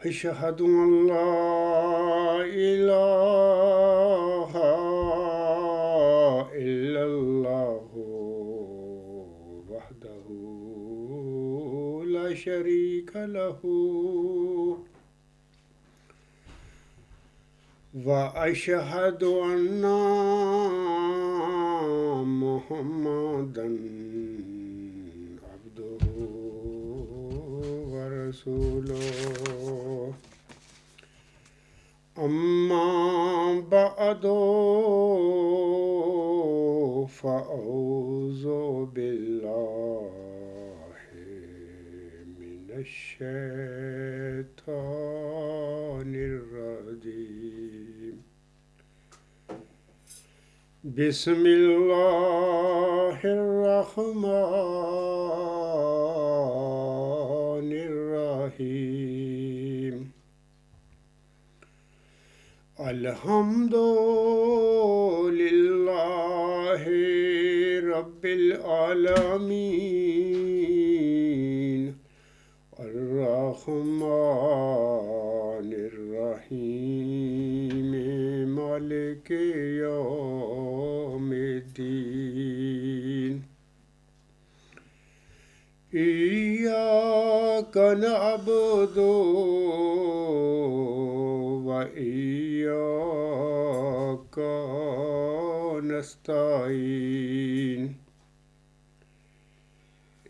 أشهد أن لا إله إلا الله وحده لا شريك له وأشهد أن محمدا عبده ورسوله أما بعد فأعوذ بالله من الشيطان الرجيم بسم الله الرحمن الرحيم الحمد لله رب العالمين الرحمن الرحيم مالك يوم الدين إياك نعبد وإياك نستعين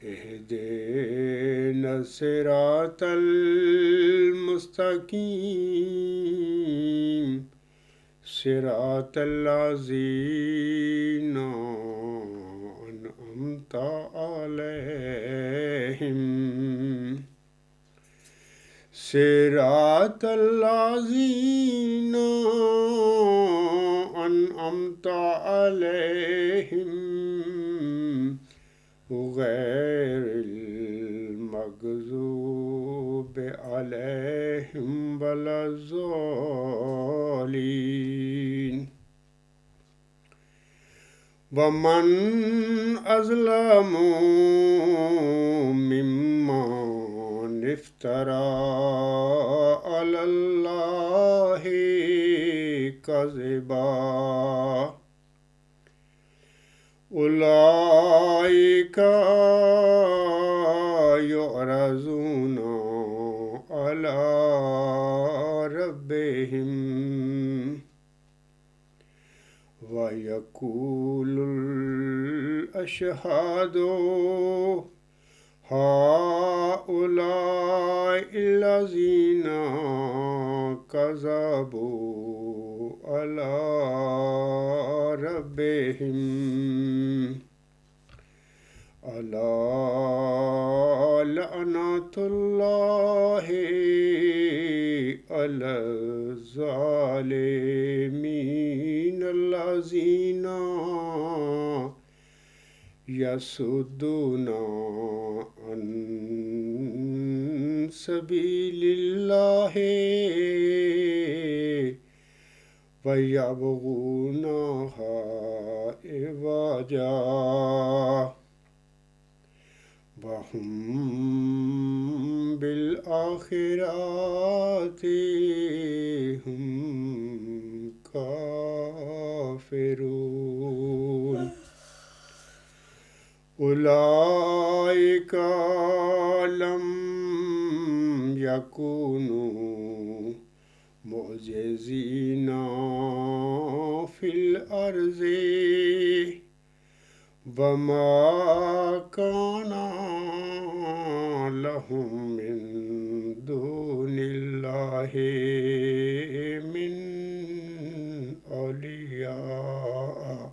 اهدنا الصراط المستقيم صراط الذين أنعمت عليهم صراط الذين أنعمت عليهم غير المغضوب عليهم ولا الضالين ومن أظلم ممن افترى على الله كذبا أولئك يعرضون على ربهم ويقول الأشهاد هؤلاء الذين كذبوا على ربهم ألا لعنة الله على الظالمين الذين يصدون عن سبيل الله ويبغونها عوجا وهم بالآخرة هم كافرون أولئك لم يكونوا معجزين في الأرض وما كان لهم من دون الله من أولياء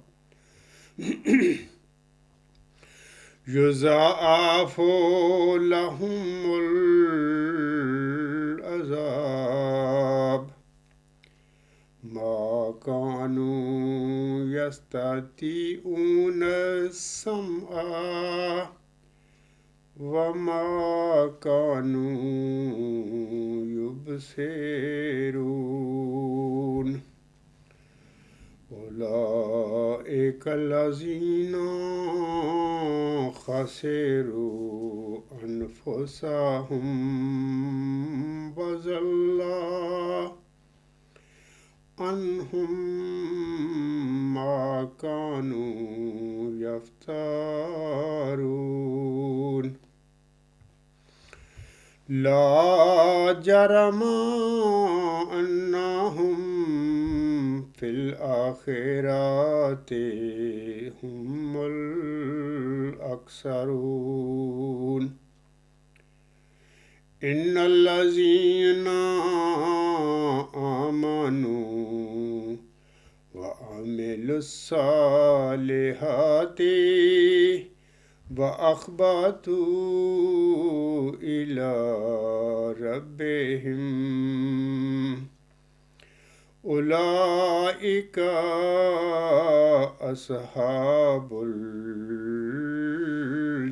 يضاعف لهم العذاب ما كانوا يستطيعون السمع وما كانوا يبصرون أولئك الذين خسروا أنفسهم وضل عنهم ما كانوا يفترون لا جرم أنهم في الآخرة هم الأخسرون إن الذين آمنوا وعملوا الصالحات وأخبتوا إلى ربهم أولئك أصحاب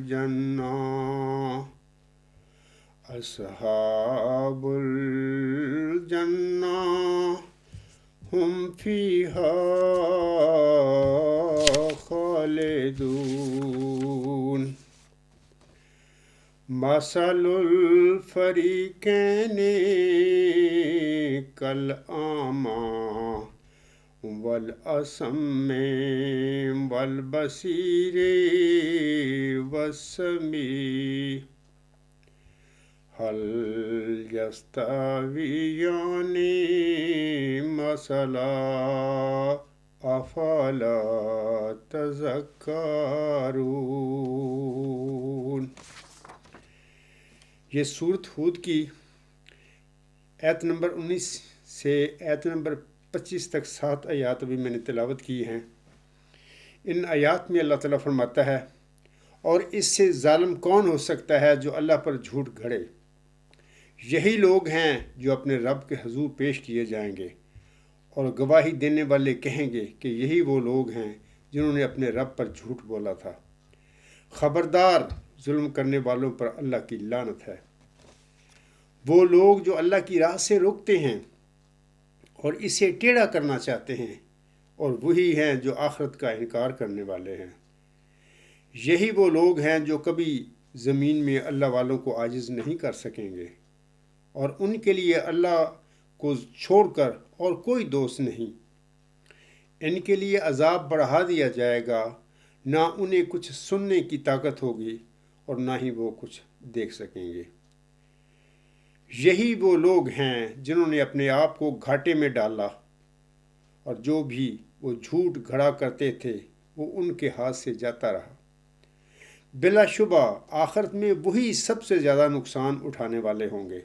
الجنة هم فيها خالدون مثل الفريقين كالأعمى والأصم والبصير والسميع هل يستويان مثلا أفلا تذكرون۔ یہ سورت ہود کی آیت نمبر 19 سے آیت نمبر 25 تک 7 آیات ابھی میں نے تلاوت کی ہیں۔ ان آیات میں اللہ تعالیٰ فرماتا ہے، اور اس سے ظالم کون ہو سکتا ہے جو اللہ پر جھوٹ گھڑے؟ یہی لوگ ہیں جو اپنے رب کے حضور پیش کیے جائیں گے، اور گواہی دینے والے کہیں گے کہ یہی وہ لوگ ہیں جنہوں نے اپنے رب پر جھوٹ بولا تھا۔ خبردار، ظلم کرنے والوں پر اللہ کی لعنت ہے۔ وہ لوگ جو اللہ کی راہ سے روکتے ہیں اور اسے ٹیڑھا کرنا چاہتے ہیں، اور وہی ہیں جو آخرت کا انکار کرنے والے ہیں۔ یہی وہ لوگ ہیں جو کبھی زمین میں اللہ والوں کو عاجز نہیں کر سکیں گے، اور ان کے لیے اللہ کو چھوڑ کر اور کوئی دوست نہیں۔ ان کے لیے عذاب بڑھا دیا جائے گا، نہ انہیں کچھ سننے کی طاقت ہوگی اور نہ ہی وہ کچھ دیکھ سکیں گے۔ یہی وہ لوگ ہیں جنہوں نے اپنے آپ کو گھاٹے میں ڈالا، اور جو بھی وہ جھوٹ گھڑا کرتے تھے وہ ان کے ہاتھ سے جاتا رہا۔ بلا شبہ آخرت میں وہی سب سے زیادہ نقصان اٹھانے والے ہوں گے۔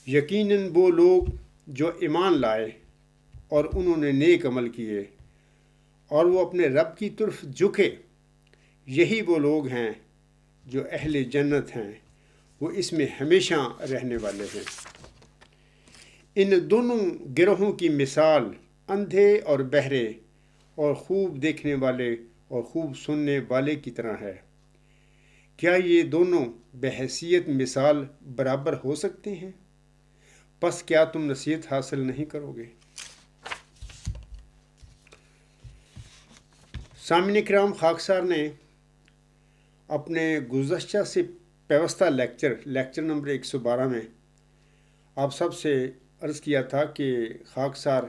یقیناً وہ لوگ جو ایمان لائے اور انہوں نے نیک عمل کیے اور وہ اپنے رب کی طرف جھکے، یہی وہ لوگ ہیں جو اہل جنت ہیں، وہ اس میں ہمیشہ رہنے والے ہیں۔ ان دونوں گروہوں کی مثال اندھے اور بہرے اور خوب دیکھنے والے اور خوب سننے والے کی طرح ہے۔ کیا یہ دونوں بحیثیت مثال برابر ہو سکتے ہیں؟ پس کیا تم نصیحت حاصل نہیں کرو گے؟ سامعین کرام، خاکسار نے اپنے گزشتہ سے پیوستہ لیکچر نمبر 112 میں آپ سب سے عرض کیا تھا کہ خاکسار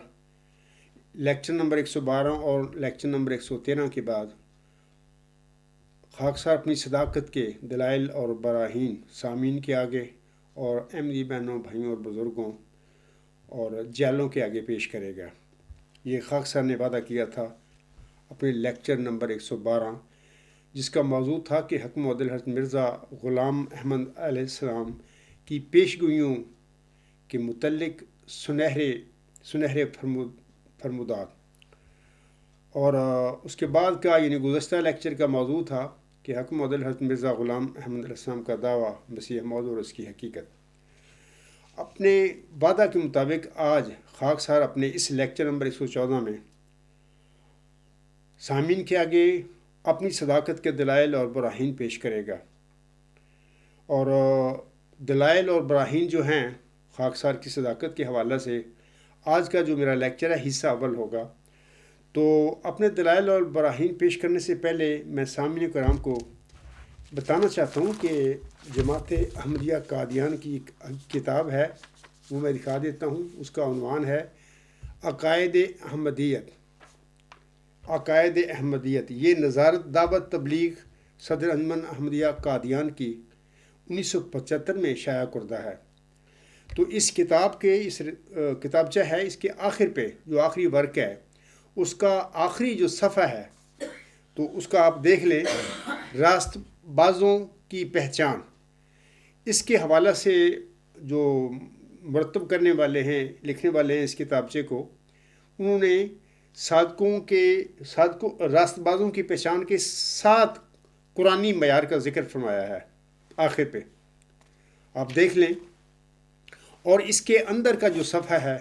لیکچر نمبر 112 اور لیکچر نمبر 113 کے بعد خاکسار اپنی صداقت کے دلائل اور براہین سامعین کے آگے اور احمدی بہنوں، بھائیوں اور بزرگوں اور جالوں کے آگے پیش کرے گا۔ یہ خاکسار نے وعدہ کیا تھا اپنے لیکچر نمبر 112، جس کا موضوع تھا کہ حکم عدل حضرت مرزا غلام احمد علیہ السلام کی پیشگوئیوں کے متعلق سنہرے فرمودات، اور اس کے بعد کا یعنی گزشتہ لیکچر کا موضوع تھا کہ حکم عدل حضرت مرزا غلام احمد علیہ السلام کا دعویٰ، مسیح موعود اور اس کی حقیقت۔ اپنے وعدہ کے مطابق آج خاکسار اپنے اس لیکچر نمبر 114 میں سامعین کے آگے اپنی صداقت کے دلائل اور براہین پیش کرے گا، اور دلائل اور براہین جو ہیں خاکسار کی صداقت کے حوالے سے آج کا جو میرا لیکچر ہے حصہ اول ہوگا۔ تو اپنے دلائل اور براہین پیش کرنے سے پہلے میں سامعین کرام کو بتانا چاہتا ہوں کہ جماعت احمدیہ قادیان کی ایک کتاب ہے، وہ میں دکھا دیتا ہوں۔ اس کا عنوان ہے عقائد احمدیت۔ عقائد احمدیت یہ نظارت دعوت تبلیغ صدر انجمن احمدیہ قادیان کی 1975 میں شائع کردہ ہے۔ تو اس کتاب کے اس کتابچہ ہے، اس کے آخر پہ جو آخری ورک ہے، اس کا آخری جو صفحہ ہے تو اس کا آپ دیکھ لیں، راست بازوں کی پہچان۔ اس کے حوالہ سے جو مرتب کرنے والے ہیں، لکھنے والے ہیں اس کتابچے کو، انہوں نے راست بازوں کی پہچان کے 7 قرآنی معیار کا ذکر فرمایا ہے آخر پہ، آپ دیکھ لیں۔ اور اس کے اندر کا جو صفحہ ہے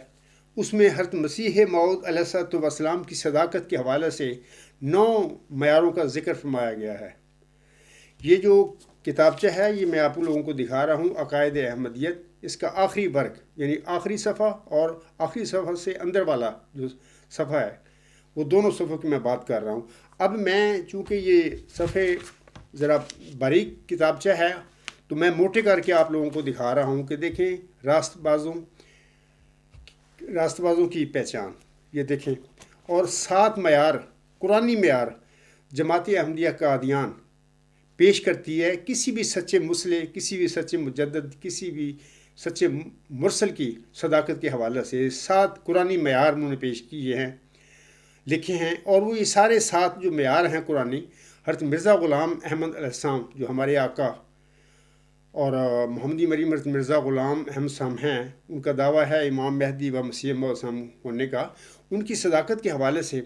اس میں حضرت مسیح موعود علیہ الصلوۃ والسلام کی صداقت کے حوالے سے 9 معیاروں کا ذکر فرمایا گیا ہے۔ یہ جو کتابچہ ہے یہ میں آپ لوگوں کو دکھا رہا ہوں، عقائد احمدیت، اس کا آخری ورق یعنی آخری صفحہ اور آخری صفحہ سے اندر والا جو صفحہ ہے، وہ دونوں صفحوں کی میں بات کر رہا ہوں۔ اب میں چونکہ یہ صفحے ذرا باریک کتابچہ ہے تو میں موٹے کر کے آپ لوگوں کو دکھا رہا ہوں کہ دیکھیں راست بازوں کی پہچان، یہ دیکھیں، اور 7 معیار، قرآنی معیار جماعت احمدیہ قادیان پیش کرتی ہے کسی بھی سچے مسلح، کسی بھی سچے مجدد، کسی بھی سچے مرسل کی صداقت کے حوالے سے 7 قرآنی معیار انہوں نے پیش کیے ہیں، لکھے ہیں۔ اور وہ یہ سارے 7 جو معیار ہیں قرآنی، حضرت مرزا غلام احمد علیہ السلام جو ہمارے آقا اور محمدی مریم حضرت مرزا غلام احمد صاحب ہیں، ان کا دعویٰ ہے امام مہدی و مسیح موعود ہونے کا، ان کی صداقت کے حوالے سے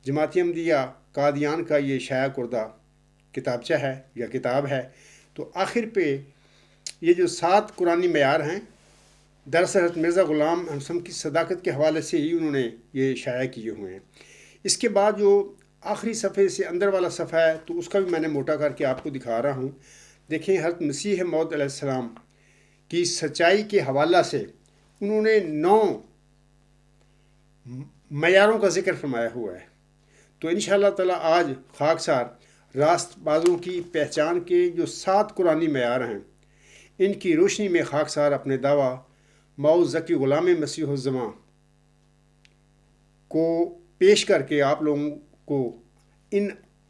جماعت احمدیہ قادیان کا یہ شائع کردہ کتابچہ ہے یا کتاب ہے۔ تو آخر پہ یہ جو 7 قرآنی معیار ہیں، دراصل حضرت مرزا غلام احمد صاحب کی صداقت کے حوالے سے ہی انہوں نے یہ شائع کیے ہوئے ہیں۔ اس کے بعد جو آخری صفحے سے اندر والا صفحہ ہے تو اس کا بھی میں نے موٹا کر کے آپ کو دکھا رہا ہوں۔ دیکھیں حضرت مسیح موعود علیہ السلام کی سچائی کے حوالہ سے انہوں نے 9 معیاروں کا ذکر فرمایا ہوا ہے۔ تو انشاءاللہ تعالی آج خاکسار راست بازوں کی پہچان کے جو 7 قرآنی معیار ہیں، ان کی روشنی میں خاکسار اپنے دعویٰ موعود ذکی غلام مسیح الزماں کو پیش کر کے آپ لوگوں کو ان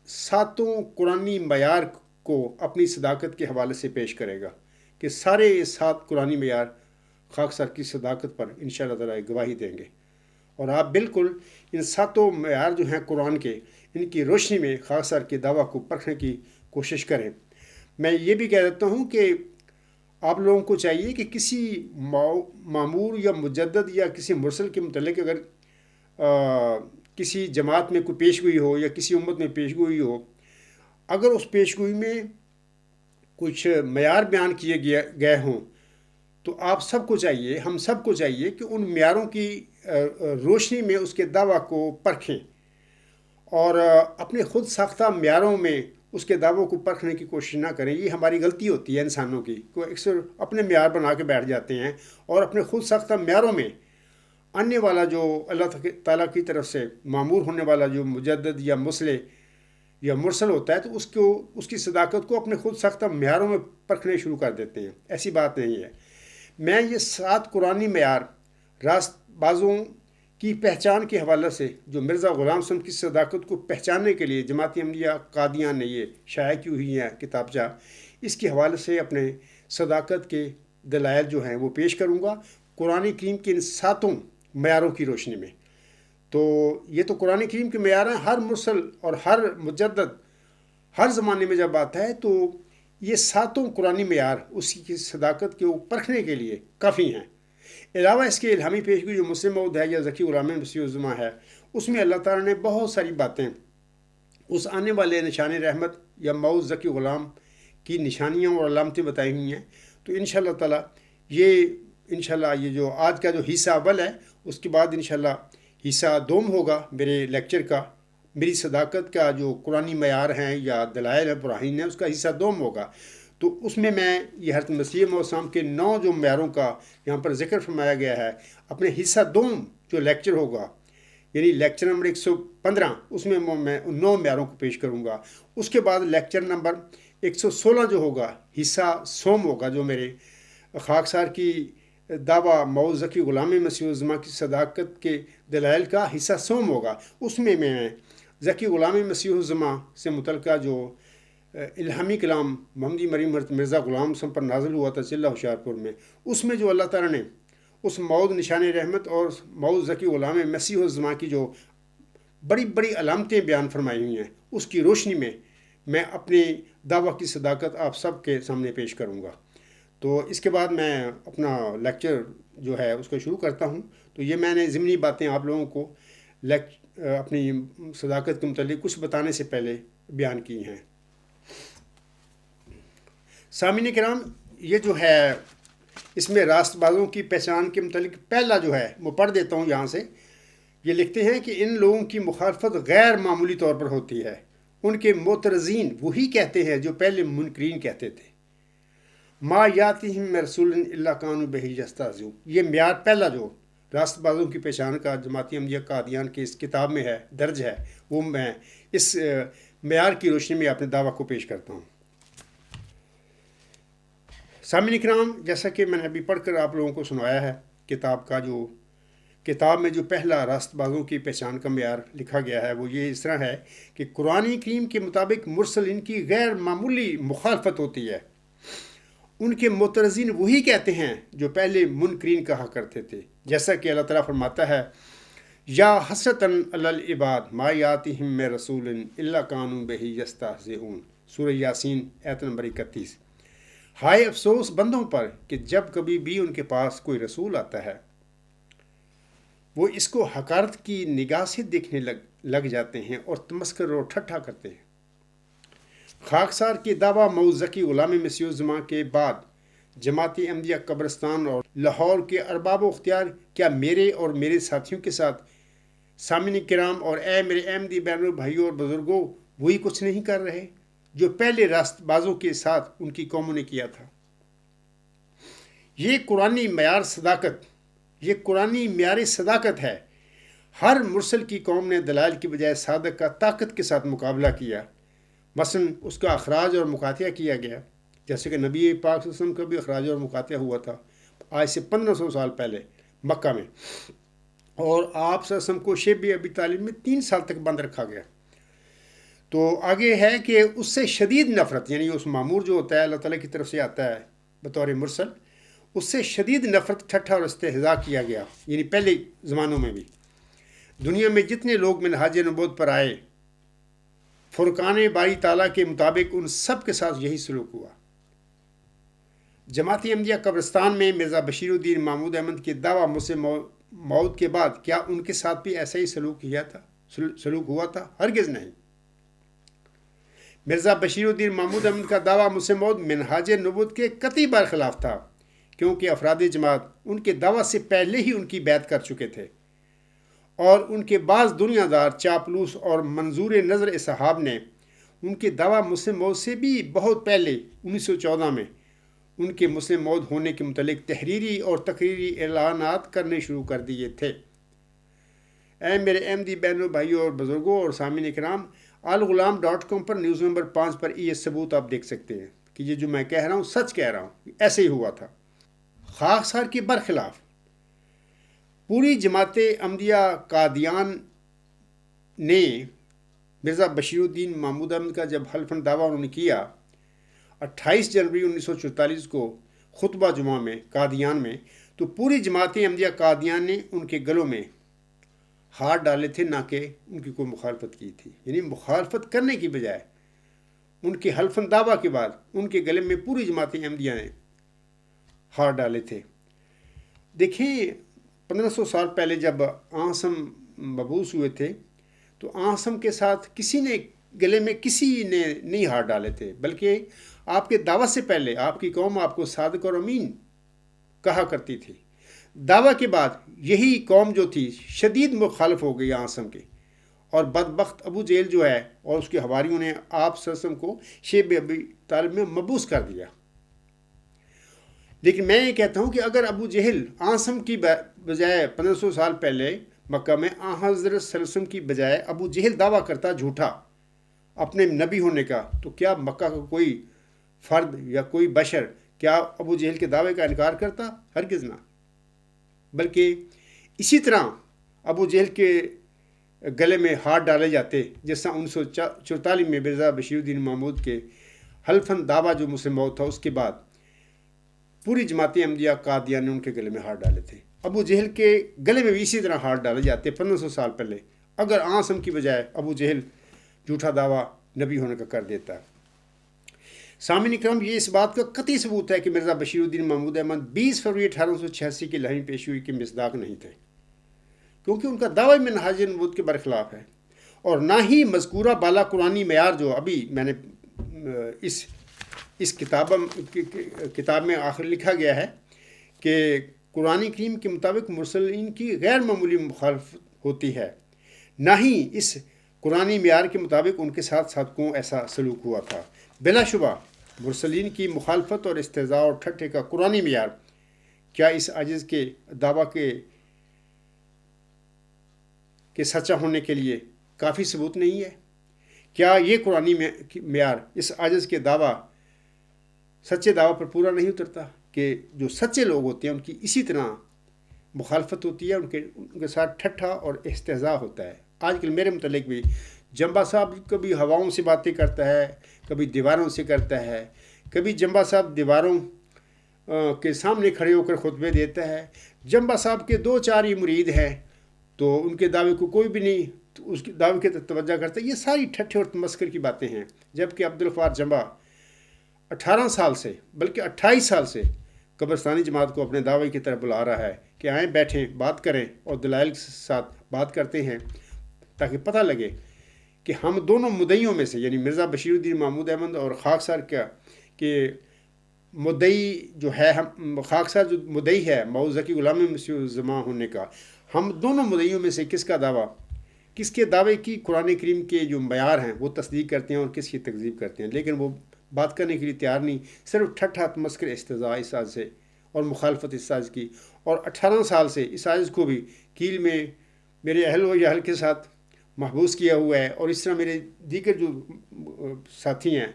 7 قرآنی معیار کو اپنی صداقت کے حوالے سے پیش کرے گا کہ سارے 7 قرآنی معیار خاکسار کی صداقت پر انشاءاللہ تعالی گواہی دیں گے۔ اور آپ بالکل ان 7 معیار جو ہیں قرآن کے، ان کی روشنی میں خاکسار کے دعویٰ کو پرکھنے کی کوشش کریں۔ میں یہ بھی کہہ دیتا ہوں کہ آپ لوگوں کو چاہیے کہ کسی معمور یا مجدد یا کسی مرسل کے متعلق اگر کسی جماعت میں کوئی پیشگوئی ہو یا کسی امت میں پیشگوئی ہو، اگر اس پیشگوئی میں کچھ معیار بیان کیے گئے ہوں تو آپ سب کو چاہیے، ہم سب کو چاہیے کہ ان معیاروں کی روشنی میں اس کے دعویٰ کو پرکھیں اور اپنے خود ساختہ معیاروں میں اس کے دعووں کو پرکھنے کی کوشش نہ کریں۔ یہ ہماری غلطی ہوتی ہے انسانوں کی، کہ اکثر اپنے معیار بنا کے بیٹھ جاتے ہیں اور اپنے خود ساختہ معیاروں میں آنے والا جو اللہ تعالیٰ کی طرف سے معمور ہونے والا جو مجدد یا مصلح یا مرسل ہوتا ہے تو اس کی صداقت کو اپنے خود ساختہ معیاروں میں پرکھنے شروع کر دیتے ہیں۔ ایسی بات نہیں ہے۔ میں یہ 7 قرآنی معیار راست بازوں کی پہچان کے حوالے سے جو مرزا غلام صاحب کی صداقت کو پہچاننے کے لیے جماعت احمدیہ قادیان نے یہ شائع کی ہوئی ہیں کتابچہ، اس کے حوالے سے اپنے صداقت کے دلائل جو ہیں وہ پیش کروں گا قرآن کریم کے ان 7 معیاروں کی روشنی میں۔ تو یہ تو قرآن کریم کے معیار ہیں، ہر مرسل اور ہر مجدد ہر زمانے میں جب آتا ہے تو یہ 7 قرآنی معیار اس کی صداقت کے پرکھنے کے لیے کافی ہیں۔ علاوہ اس کے الہامی پیشگوئی جو مسیح موعود ہے یا ذکی غلام مسیح الزماں ہے، اس میں اللہ تعالیٰ نے بہت ساری باتیں اس آنے والے نشان رحمت یا موعود ذکی غلام کی نشانیاں اور علامتیں بتائی ہوئی ہیں۔ تو انشاءاللہ تعالیٰ یہ جو آج کا جو حصہ اول ہے، اس کے بعد انشاءاللہ حصہ دوم ہوگا میرے لیکچر کا، میری صداقت کا جو قرآنی معیار ہیں یا دلائل ہیں براہین ہیں، اس کا حصہ دوم ہوگا۔ تو اس میں یہ حضرت مسیح موعود کے 9 جو معیاروں کا یہاں پر ذکر فرمایا گیا ہے، اپنے حصہ دوم جو لیکچر ہوگا یعنی لیکچر نمبر 115 اس میں 9 معیاروں کو پیش کروں گا. اس کے بعد لیکچر نمبر 116 جو ہوگا حصہ سوم ہوگا، جو میرے خاکسار کی دعویٰ مئو ذکی غلام مسیح الزماں کی صداقت کے دلائل کا حصہ سوم ہوگا. اس میں ذکی غلام مسیح الزماں سے متعلقہ جو الہامی کلام محمدی مریم حضرت مرزا غلام حسن پر نازل ہوا تھا ضلع ہوشیارپور میں، اس میں جو اللہ تعالیٰ نے اس مود نشان رحمت اور مود ذکی غلام مسیح الزماں کی جو بڑی بڑی علامتیں بیان فرمائی ہوئی ہیں، اس کی روشنی میں اپنی دعویٰ کی صداقت آپ سب کے سامنے پیش کروں گا. تو اس کے بعد میں اپنا لیکچر جو ہے اس کو شروع کرتا ہوں. تو یہ میں نے ضمنی باتیں آپ لوگوں کو اپنی صداقت کے متعلق کچھ بتانے سے پہلے بیان کی ہیں. سامعین کرام، یہ جو ہے اس میں راست بازوں کی پہچان کے متعلق پہلا جو ہے وہ پڑھ دیتا ہوں یہاں سے. یہ لکھتے ہیں کہ ان لوگوں کی مخالفت غیر معمولی طور پر ہوتی ہے. ان کے معترضین وہی کہتے ہیں جو پہلے منکرین کہتے تھے. ما یاتہم رسول الا کانوا بہ یستہزئون. یہ معیار پہلا جو راست بازوں کی پہچان کا جماعتی احمدیہ قادیان کی اس کتاب میں ہے، درج ہے، وہ میں اس معیار کی روشنی میں اپنے دعویٰ کو پیش کرتا ہوں. سامعین کرام، جیسا کہ میں نے ابھی پڑھ کر آپ لوگوں کو سنایا ہے، کتاب میں جو پہلا راست بازوں کی پہچان کا معیار لکھا گیا ہے وہ یہ اس طرح ہے کہ قرآن کریم کے مطابق مرسل ان کی غیر معمولی مخالفت ہوتی ہے. ان کے معترضین وہی کہتے ہیں جو پہلے منکرین کہا کرتے تھے، جیسا کہ اللہ تعالیٰ فرماتا ہے یا حسرتاً علی العباد ما یاتہم من رسول الا کانوا بہ یستہزئون. سورہ یاسین آیت نمبر 31. ہائے افسوس بندوں پر کہ جب کبھی بھی ان کے پاس کوئی رسول آتا ہے وہ اس کو حقارت کی نگاہ سے دیکھنے لگ جاتے ہیں اور تمسخر اور ٹھٹھا کرتے ہیں. خاکسار کی دعویٰ مئو ذکی غلام مسیح الزماں کے بعد جماعتی احمدیہ قبرستان اور لاہور کے ارباب و اختیار کیا میرے اور میرے ساتھیوں کے ساتھ سامعین کرام اور اے میرے احمدی بہنوں بھائیوں اور بزرگوں وہی کچھ نہیں کر رہے جو پہلے راست بازوں کے ساتھ ان کی قوموں نے کیا تھا؟ یہ قرآنی معیار صداقت ہے. ہر مرسل کی قوم نے دلائل کی بجائے صادق کا طاقت کے ساتھ مقابلہ کیا. مثلا اس کا اخراج اور مقاطعہ کیا گیا، جیسے کہ نبی پاک صلی اللہ علیہ وسلم کا بھی اخراج اور مقاطعہ ہوا تھا آج سے 1500 سال پہلے مکہ میں، اور آپ صلی اللہ علیہ وسلم کو شیب ابی طالب میں 3 سال تک بند رکھا گیا. تو آگے ہے کہ اس سے شدید نفرت، یعنی اس مامور جو ہوتا ہے اللہ تعالیٰ کی طرف سے آتا ہے بطور مرسل، اس سے شدید نفرت، ٹھٹھا اور استہزاء کیا گیا. یعنی پہلے زمانوں میں بھی دنیا میں جتنے لوگ منہاج نبوت پر آئے، فرقان باری تعالیٰ کے مطابق ان سب کے ساتھ یہی سلوک ہوا. جماعتی احمدیہ قبرستان میں مرزا بشیر الدین محمود احمد کے دعویٰ مسلم موت کے بعد کیا ان کے ساتھ بھی ایسا ہی سلوک ہوا تھا؟ ہرگز نہیں. مرزا بشیر الدین محمود احمد کا دعویٰ مسلم موت منہاج نبوت کے قطعی برخلاف تھا، کیونکہ افراد جماعت ان کے دعویٰ سے پہلے ہی ان کی بیعت کر چکے تھے، اور ان کے بعض دنیا دار چاپلوس اور منظور نظر اصحاب نے ان کے دعویٰ مسلم موت سے بھی بہت پہلے 1914 میں ان کے مسلم موت ہونے کے متعلق تحریری اور تقریری اعلانات کرنے شروع کر دیے تھے. اے میرے احمدی بہنوں بھائیوں اور بزرگوں اور سامعین کرام، alghulam.com پر نیوز نمبر 5 پر یہ ثبوت آپ دیکھ سکتے ہیں کہ یہ جو میں کہہ رہا ہوں سچ کہہ رہا ہوں، ایسے ہی ہوا تھا. خاکسار کے برخلاف پوری جماعت احمدیہ قادیان نے مرزا بشیر الدین محمود احمد کا جب حلفاً دعویٰ انہوں نے کیا 28 جنوری 1944 کو خطبہ جمعہ میں قادیان میں، تو پوری جماعت احمدیہ قادیان نے ان کے گلوں میں ہاتھ ڈالے تھے، نہ کہ ان کی کوئی مخالفت کی تھی. یعنی مخالفت کرنے کی بجائے ان کے حلفاً دعویٰ کے بعد ان کے گلے میں پوری جماعت احمدیہ نے ہاتھ ڈالے تھے. دیکھیں 1500 سال پہلے جب آنسم مبعوث ہوئے تھے تو آنسم کے ساتھ گلے میں کسی نے نہیں ہاتھ ڈالے تھے، بلکہ آپ کے دعویٰ سے پہلے آپ کی قوم آپ کو صادق اور امین کہا کرتی تھی. دعویٰ کے بعد یہی قوم جو تھی شدید مخالف ہو گئی آنسم کے، اور بدبخت ابو جہل جو ہے اور اس کے حواریوں نے آپ صلی اللہ علیہ وسلم کو شیب ابی طالب میں مبعوث کر دیا. لیکن میں یہ کہتا ہوں کہ اگر ابو جہل آنسم کی بجائے 1500 سال پہلے مکہ میں حضرت صلی اللہ علیہ وسلم کی بجائے ابو جہل دعویٰ کرتا جھوٹا اپنے نبی ہونے کا، تو کیا مکہ کا کوئی فرد یا کوئی بشر کیا ابو جہل کے دعوے کا انکار کرتا؟ ہرگز نہ۔ بلکہ اسی طرح ابو جہل کے گلے میں ہاتھ ڈالے جاتے، جیسا 1944 میں مرزا بشیر الدین محمود کے حلفاً دعویٰ جو مسلم موت تھا، اس کے بعد پوری جماعت احمدیہ قادیان نے ان کے گلے میں ہاتھ ڈالے تھے۔ ابو جہل کے گلے میں بھی اسی طرح ہاتھ ڈالے جاتے 1500 سال پہلے، اگر آسم کی بجائے ابو جہل جھوٹا دعویٰ نبی ہونے کا کر دیتا۔ سامعین اکرام، یہ اس بات کا قطعی ثبوت ہے کہ مرزا بشیر الدین محمود احمد 20 فروری 1886 کی لہمی پیشگوئی کے مصداق نہیں تھے، کیونکہ ان کا دعوی منہاج نبوت کے برخلاف ہے، اور نہ ہی مذکورہ بالا قرآنی معیار جو ابھی میں نے اس کتاب میں آخر لکھا گیا ہے کہ قرآن کریم کے مطابق مرسلین کی غیر معمولی مخالفت ہوتی ہے، نہ ہی اس قرآنی معیار کے مطابق ان کے ساتھ صادقوں ایسا سلوک ہوا تھا۔ بلا شبہ مرسلین کی مخالفت اور استہزاء اور ٹھٹھے کا قرآنی معیار کیا اس عاجز کے دعویٰ کے سچا ہونے کے لیے کافی ثبوت نہیں ہے؟ کیا یہ قرآنی معیار اس عاجز کے سچے دعویٰ پر پورا نہیں اترتا کہ جو سچے لوگ ہوتے ہیں ان کی اسی طرح مخالفت ہوتی ہے، ان کے ساتھ ٹھٹھا اور استہزاء ہوتا ہے؟ آج کل میرے متعلق بھی جمبا صاحب کبھی ہواؤں سے باتیں کرتا ہے، کبھی دیواروں سے کرتا ہے، کبھی جمبا صاحب دیواروں کے سامنے کھڑے ہو کر خطبے دیتا ہے۔ جمبا صاحب کے 2-4 ہی مرید ہیں تو ان کے دعوے کو کوئی بھی نہیں اس کے دعوے کی توجہ کرتا ہے۔ یہ ساری ٹھٹھے اور تمسخر کی باتیں ہیں، جبکہ عبدالغفار جمبا 18 سال سے بلکہ 28 سال سے قبرستانی جماعت کو اپنے دعوے کی طرف بلا رہا ہے کہ آئیں بیٹھیں بات کریں، اور دلائل کے ساتھ بات کرتے ہیں تاکہ پتہ لگے کہ ہم دونوں مدعیوں میں سے، یعنی مرزا بشیر الدین محمود احمد اور خاکسار کہ مدعی جو ہے، خاکسار جو مدعی ہے مئو ذکی غلام مسیح الزماں ہونے کا، ہم دونوں مدعیوں میں سے کس کے دعوے کی قرآن کریم کے جو معیار ہیں وہ تصدیق کرتے ہیں اور کس کی تکذیب کرتے ہیں، لیکن وہ بات کرنے کے لیے تیار نہیں، صرف ٹھٹھا تمسخر استہزاء اس عاجز سے اور مخالفت اس عاجز کی، اور 18 سال سے اس عاجز کو بھی کیل میں میرے اہل و یاہل کے ساتھ محبوس کیا ہوا ہے، اور اس طرح میرے دیگر جو ساتھی ہیں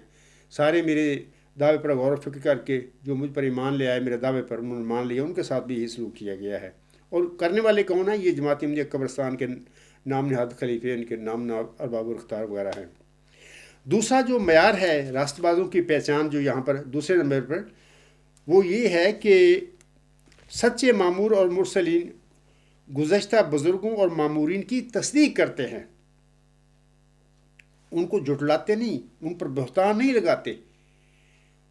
سارے میرے دعوے پر غور و فکر کر کے جو مجھ پر ایمان لے آئے، میرے دعوے پر انہوں نے مان لیا، ان کے ساتھ بھی یہ سلوک کیا گیا ہے۔ اور کرنے والے کون ہیں؟ یہ جماعت احمدیہ قبرستان کے نام نہاد خلیفے، ان کے نام ارباب الاختیار وغیرہ ہیں۔ دوسرا جو معیار ہے راست بازوں کی پہچان جو یہاں پر دوسرے نمبر پر، وہ یہ ہے کہ سچے مامور اور مرسلین گزشتہ بزرگوں اور مامورین کی تصدیق کرتے ہیں، ان کو جھٹلاتے نہیں، ان پر بہتان نہیں لگاتے،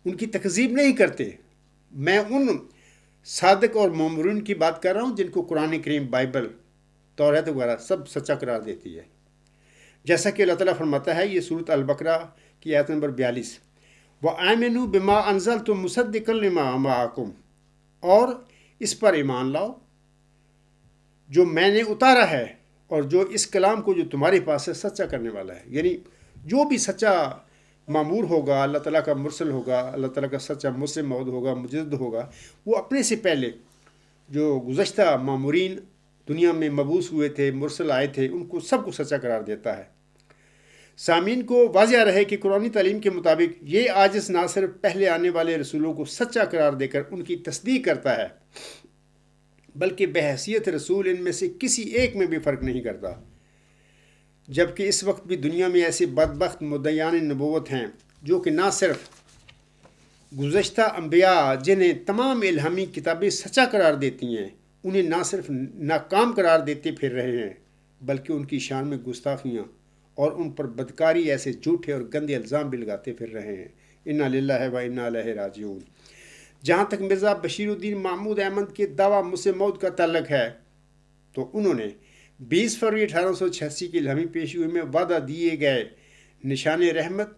ان کی تکذیب نہیں کرتے۔ میں ان صادق اور مامورین کی بات کر رہا ہوں جن کو قرآن کریم، بائبل، توریت وغیرہ سب سچا قرار دیتی ہے، جیسا کہ اللہ تعالیٰ فرماتا ہے، یہ سورۃ البقرہ کی آیت نمبر 42، وَآمِنُوا بِمَا أَنزَلْتُ مُصَدِّقًا لِمَا مَعَكُمْ، اور اس پر ایمان لاؤ جو میں نے اتارا ہے اور جو اس کلام کو جو تمہارے پاس ہے سچا کرنے والا ہے۔ یعنی جو بھی سچا معمور ہوگا، اللہ تعالیٰ کا مرسل ہوگا، اللہ تعالیٰ کا سچا مسلم موعود ہوگا، مجدد ہوگا، وہ اپنے سے پہلے جو گزشتہ معمورین دنیا میں مبعوث ہوئے تھے، مرسل آئے تھے، ان کو سب کو سچا قرار دیتا ہے۔ سامعین کو واضح رہے کہ قرآنی تعلیم کے مطابق یہ عاجز نہ صرف پہلے آنے والے رسولوں کو سچا قرار دے کر ان کی تصدیق کرتا ہے، بلکہ بحیثیت رسول ان میں سے کسی ایک میں بھی فرق نہیں کرتا، جبکہ اس وقت بھی دنیا میں ایسے بدبخت مدعیان نبوت ہیں جو کہ نہ صرف گزشتہ انبیاء جنہیں تمام الہامی کتابیں سچا قرار دیتی ہیں انہیں نہ صرف ناکام قرار دیتے پھر رہے ہیں، بلکہ ان کی شان میں گستاخیاں اور ان پر بدکاری ایسے جھوٹے اور گندے الزام بھی لگاتے پھر رہے ہیں۔ انا للہ و انا الیہ راجعون۔ جہاں تک مرزا بشیر الدین محمود احمد کے دعویٰ مسلم موعود کا تعلق ہے تو انہوں نے 20 فروری 1886 کی الہامی پیشگوئی میں وعدہ دیے گئے نشان رحمت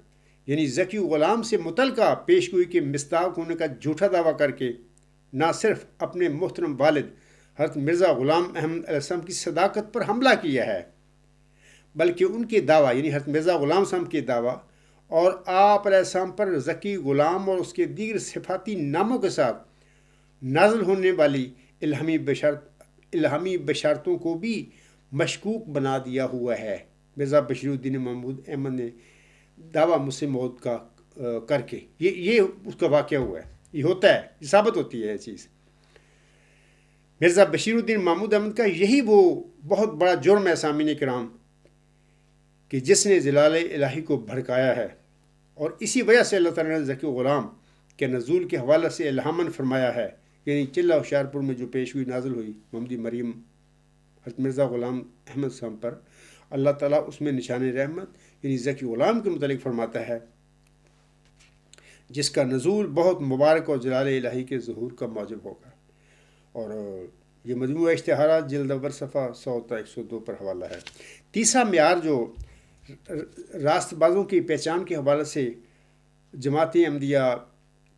یعنی ذکی غلام سے متعلقہ پیشگوئی کے مصداق ہونے کا جھوٹا دعویٰ کر کے نہ صرف اپنے محترم والد حضرت مرزا غلام احمد علیہ السلام کی صداقت پر حملہ کیا ہے، بلکہ ان کے دعویٰ یعنی حضرت مرزا غلام صاحب کے دعویٰ اور آپ علیہ السلام پر ذکی غلام اور اس کے دیگر صفاتی ناموں کے ساتھ نازل ہونے والی الہامی بشارتوں کو بھی مشکوک بنا دیا ہوا ہے۔ مرزا بشیر الدین محمود احمد نے دعویٰ مسلم موت کا کر کے یہ اس کا واقعہ ہوا ہے، یہ ہوتا ہے، یہ ثابت ہوتی ہے یہ چیز۔ مرزا بشیر الدین محمود احمد کا یہی وہ بہت بڑا جرم ہے سامعین کرام کہ جس نے جلال الہی کو بھڑکایا ہے، اور اسی وجہ سے اللہ تعالیٰ نے ذکی غلام کے نزول کے حوالے سے الہاماً فرمایا ہے، یعنی چلہ ہوشیارپور میں جو پیش ہوئی نازل ہوئی محمدی مریم حضرت مرزا غلام احمد صاحب پر، اللہ تعالیٰ اس میں نشان رحمت یعنی ذکی غلام کے متعلق فرماتا ہے، جس کا نزول بہت مبارک اور جلال الہی کے ظہور کا موجب ہوگا۔ اور یہ مجموعہ اشتہارات جلد اول صفحہ 100 تا 102 پر حوالہ ہے۔ تیسرا معیار جو راست بازوں کی پہچان کے حوالے سے جماعت احمدیہ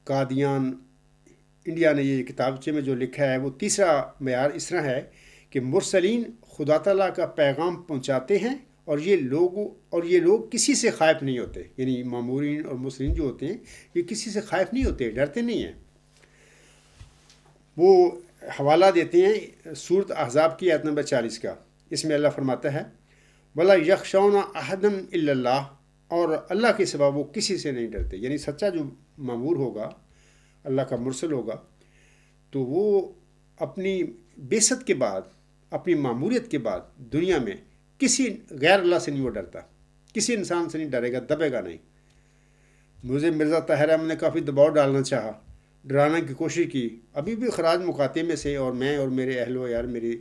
قادیان انڈیا نے یہ کتابچے میں جو لکھا ہے، وہ تیسرا معیار اس طرح ہے کہ مرسلین خدا تعالیٰ کا پیغام پہنچاتے ہیں، اور یہ لوگ کسی سے خائف نہیں ہوتے، یعنی مامورین اور مرسلین جو ہوتے ہیں یہ کسی سے خائف نہیں ہوتے، ڈرتے نہیں ہیں۔ وہ حوالہ دیتے ہیں سورۃ احزاب کی آیت نمبر 40 کا، اس میں اللہ فرماتا ہے وَلَا يَخْشَوْنَ أَحَدًا إِلَّا اللَّهَ، اور اللہ کے سوا وہ کسی سے نہیں ڈرتے، یعنی سچا جو مامور ہوگا، اللہ کا مرسل ہوگا، تو وہ اپنی بعثت کے بعد، اپنی ماموریت کے بعد دنیا میں کسی غیر اللہ سے نہیں وہ ڈرتا، کسی انسان سے نہیں ڈرے گا، دبے گا نہیں۔ مجھے مرزا طاہر احمد نے کافی دباؤ ڈالنا چاہا، ڈرانے کی کوشش کی، ابھی بھی خراج مقاطع میں سے اور میں اور میرے اہل و یار میری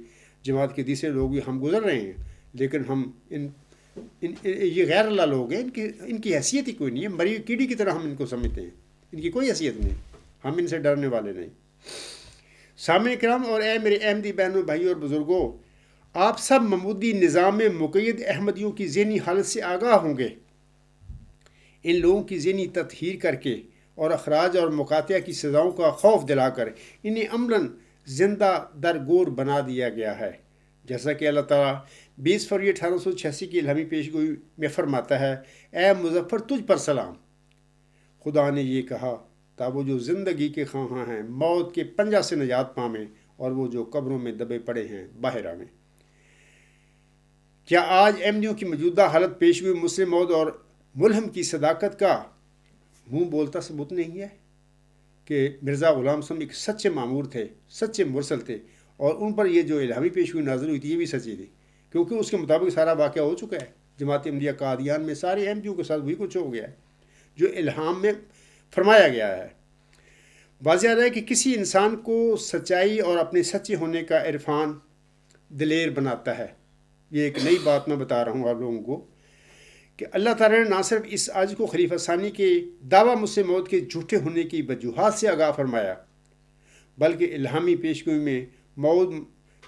جماعت کے دوسرے لوگ بھی ہم گزر رہے ہیں، لیکن ہم یہ غیر اللہ لوگ ہیں، ان کی حیثیت ہی کوئی نہیں ہے، مری ہوئی کیڑی کی طرح ہم ان کو سمجھتے ہیں، ان کی کوئی حیثیت نہیں، ہم ان سے ڈرنے والے نہیں۔ سامعین کرام اور اے میرے احمدی بہنوں، بھائیوں اور بزرگوں، آپ سب محمودی نظام میں مقید احمدیوں کی ذہنی حالت سے آگاہ ہوں گے۔ ان لوگوں کی ذہنی تطہیر کر کے اور اخراج اور مقاطعہ کی سزاؤں کا خوف دلا کر انہیں عملاً زندہ درگور بنا دیا گیا ہے، جیسا کہ اللہ تعالیٰ 20 فروری 1886 کی الہامی پیشگوئی میں فرماتا ہے، اے مظفر تجھ پر سلام، خدا نے یہ کہا تا وہ جو زندگی کے خواہاں ہیں موت کے پنجہ سے نجات پامیں، اور وہ جو قبروں میں دبے پڑے ہیں باہر آویں۔ کیا آج احمدیوں کی موجودہ حالت پیشگوئی مسلم موعود اور ملہم کی صداقت کا منہ بولتا ثبوت نہیں ہے کہ مرزا غلام صاحب ایک سچے مامور تھے، سچے مرسل تھے، اور ان پر یہ جو الہامی پیشگوئی نازل ہوئی تھی یہ بھی سچی تھی، کیونکہ اس کے مطابق سارا واقعہ ہو چکا ہے۔ جماعت احمدیہ قادیان میں سارے احمدیوں کے ساتھ وہی کچھ ہو گیا ہے جو الہام میں فرمایا گیا ہے۔ واضح ہے کہ کسی انسان کو سچائی اور اپنے سچے ہونے کا عرفان دلیر بناتا ہے۔ یہ ایک نئی بات میں بتا رہا ہوں آپ لوگوں کو کہ اللہ تعالیٰ نے نہ صرف اس عجز کو خلیفہ ثانی کے دعویٰ مسلم موت کے جھوٹے ہونے کی وجوہات سے آگاہ فرمایا، بلکہ الہامی پیشگوئی میں موعود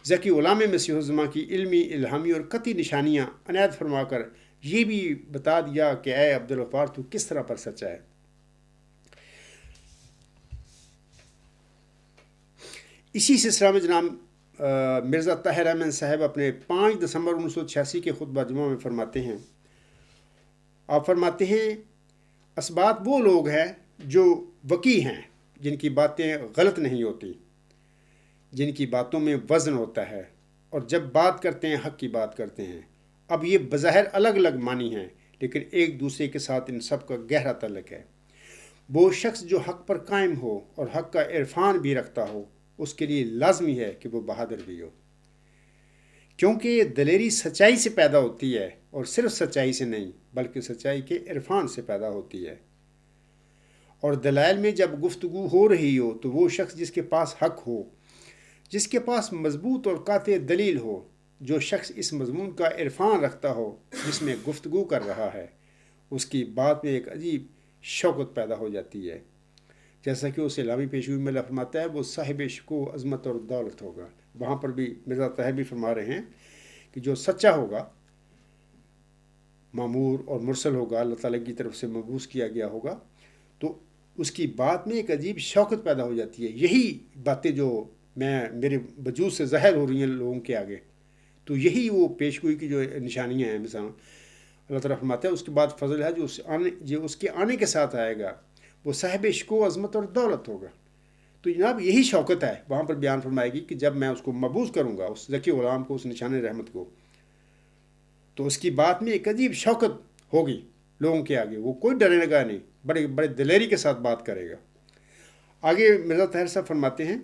ذکی غلام مسیح الزماں کی علمی، الہامی اور قطعی نشانیاں عنایت فرما کر یہ بھی بتا دیا کہ اے عبدالغفار تو کس طرح پر سچا ہے۔ اسی سلسلہ میں جناب مرزا طاہر احمد صاحب اپنے 5 دسمبر 1986 کے خطبہ جمعہ میں فرماتے ہیں، آپ فرماتے ہیں اسبات وہ لوگ ہیں جو وقی ہیں، جن کی باتیں غلط نہیں ہوتی، جن کی باتوں میں وزن ہوتا ہے، اور جب بات کرتے ہیں حق کی بات کرتے ہیں۔ اب یہ بظاہر الگ الگ معنی ہیں، لیکن ایک دوسرے کے ساتھ ان سب کا گہرا تعلق ہے۔ وہ شخص جو حق پر قائم ہو اور حق کا عرفان بھی رکھتا ہو، اس کے لیے لازمی ہے کہ وہ بہادر بھی ہو، کیونکہ دلیری سچائی سے پیدا ہوتی ہے، اور صرف سچائی سے نہیں بلکہ سچائی کے عرفان سے پیدا ہوتی ہے۔ اور دلائل میں جب گفتگو ہو رہی ہو تو وہ شخص جس کے پاس حق ہو، جس کے پاس مضبوط اور قاطع دلیل ہو، جو شخص اس مضمون کا عرفان رکھتا ہو جس میں گفتگو کر رہا ہے، اس کی بات میں ایک عجیب شوقت پیدا ہو جاتی ہے، جیسا کہ اس الہامی پیشگوئی میں فرماتا ہے وہ صاحب شکو عظمت اور دولت ہوگا۔ وہاں پر بھی مرزا طاہر بھی فرما رہے ہیں کہ جو سچا ہوگا، مامور اور مرسل ہوگا، اللہ تعالیٰ کی طرف سے مبعوث کیا گیا ہوگا، تو اس کی بات میں ایک عجیب شوقت پیدا ہو جاتی ہے۔ یہی باتیں جو میرے وجود سے ظاہر ہو رہی ہیں لوگوں کے آگے، تو یہی وہ پیشگوئی کی جو نشانیاں ہیں، مثلا اللہ تعالیٰ فرماتا ہے اس کے بعد فضل ہے جو اس کے آنے کے ساتھ آئے گا، وہ صاحب شکو عظمت اور دولت ہوگا۔ تو جناب یہی شوقت ہے وہاں پر بیان فرمائے گی کہ جب میں اس کو مبعوث کروں گا، اس ذکی غلام کو، اس نشان رحمت کو، تو اس کی بات میں ایک عجیب شوکت ہوگی لوگوں کے آگے، وہ کوئی ڈرنے لگا نہیں، بڑے بڑے دلیری کے ساتھ بات کرے گا۔ آگے مرزا طاہر صاحب فرماتے ہیں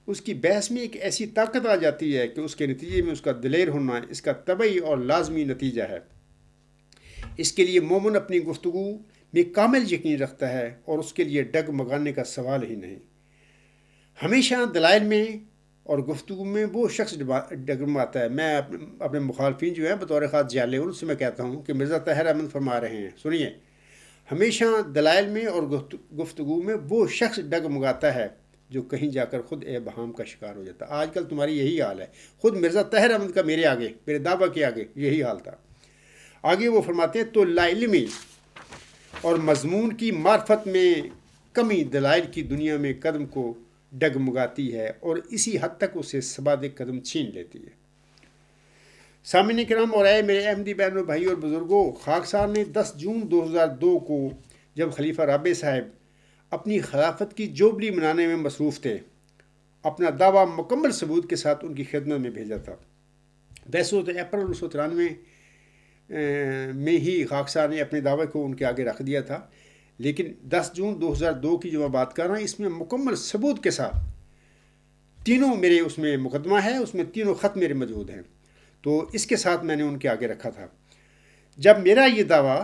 اس کی بحث میں ایک ایسی طاقت آ جاتی ہے کہ اس کے نتیجے میں اس کا دلیر ہونا اس کا طبعی اور لازمی نتیجہ ہے۔ اس کے لیے مومن اپنی گفتگو میں کامل یقین رکھتا ہے اور اس کے لیے ڈگمگانے کا سوال ہی نہیں۔ ہمیشہ دلائل میں اور گفتگو میں وہ شخص ڈگمگاتا ہے۔ میں اپنے مخالفین جو ہیں بطور خاص جالے ان سے میں کہتا ہوں کہ مرزا طاہر احمد فرما رہے ہیں، سنیے، ہمیشہ دلائل میں اور گفتگو میں وہ شخص ڈگمگاتا ہے جو کہیں جا کر خود ابہام کا شکار ہو جاتا ہے۔ آج کل تمہاری یہی حال ہے، خود مرزا طاہر احمد کا میرے آگے، میرے دعویٰ کے آگے یہی حال تھا۔ آگے وہ فرماتے ہیں تو لا علمی اور مضمون کی معرفت میں کمی دلائل کی دنیا میں قدم کو ڈگمگاتی ہے اور اسی حد تک اسے ثبات قدم چھین لیتی ہے۔ سامعین کرام اور اے میرے احمدی بہنوں، بھائی اور بزرگوں، خاکسار نے 10 جون 2002 کو جب خلیفہ رابع صاحب اپنی خلافت کی جوبلی منانے میں مصروف تھے، اپنا دعویٰ مکمل ثبوت کے ساتھ ان کی خدمت میں بھیجا تھا۔ ویسے تو اپریل 1993 میں ہی خاکسار نے اپنے دعوے کو ان کے آگے رکھ دیا تھا، لیکن 10 جون 2002 کی جو میں بات کر رہا ہوں اس میں مکمل ثبوت کے ساتھ تینوں میرے اس میں مقدمہ ہے، اس میں تینوں خط میرے موجود ہیں، تو اس کے ساتھ میں نے ان کے آگے رکھا تھا۔ جب میرا یہ دعویٰ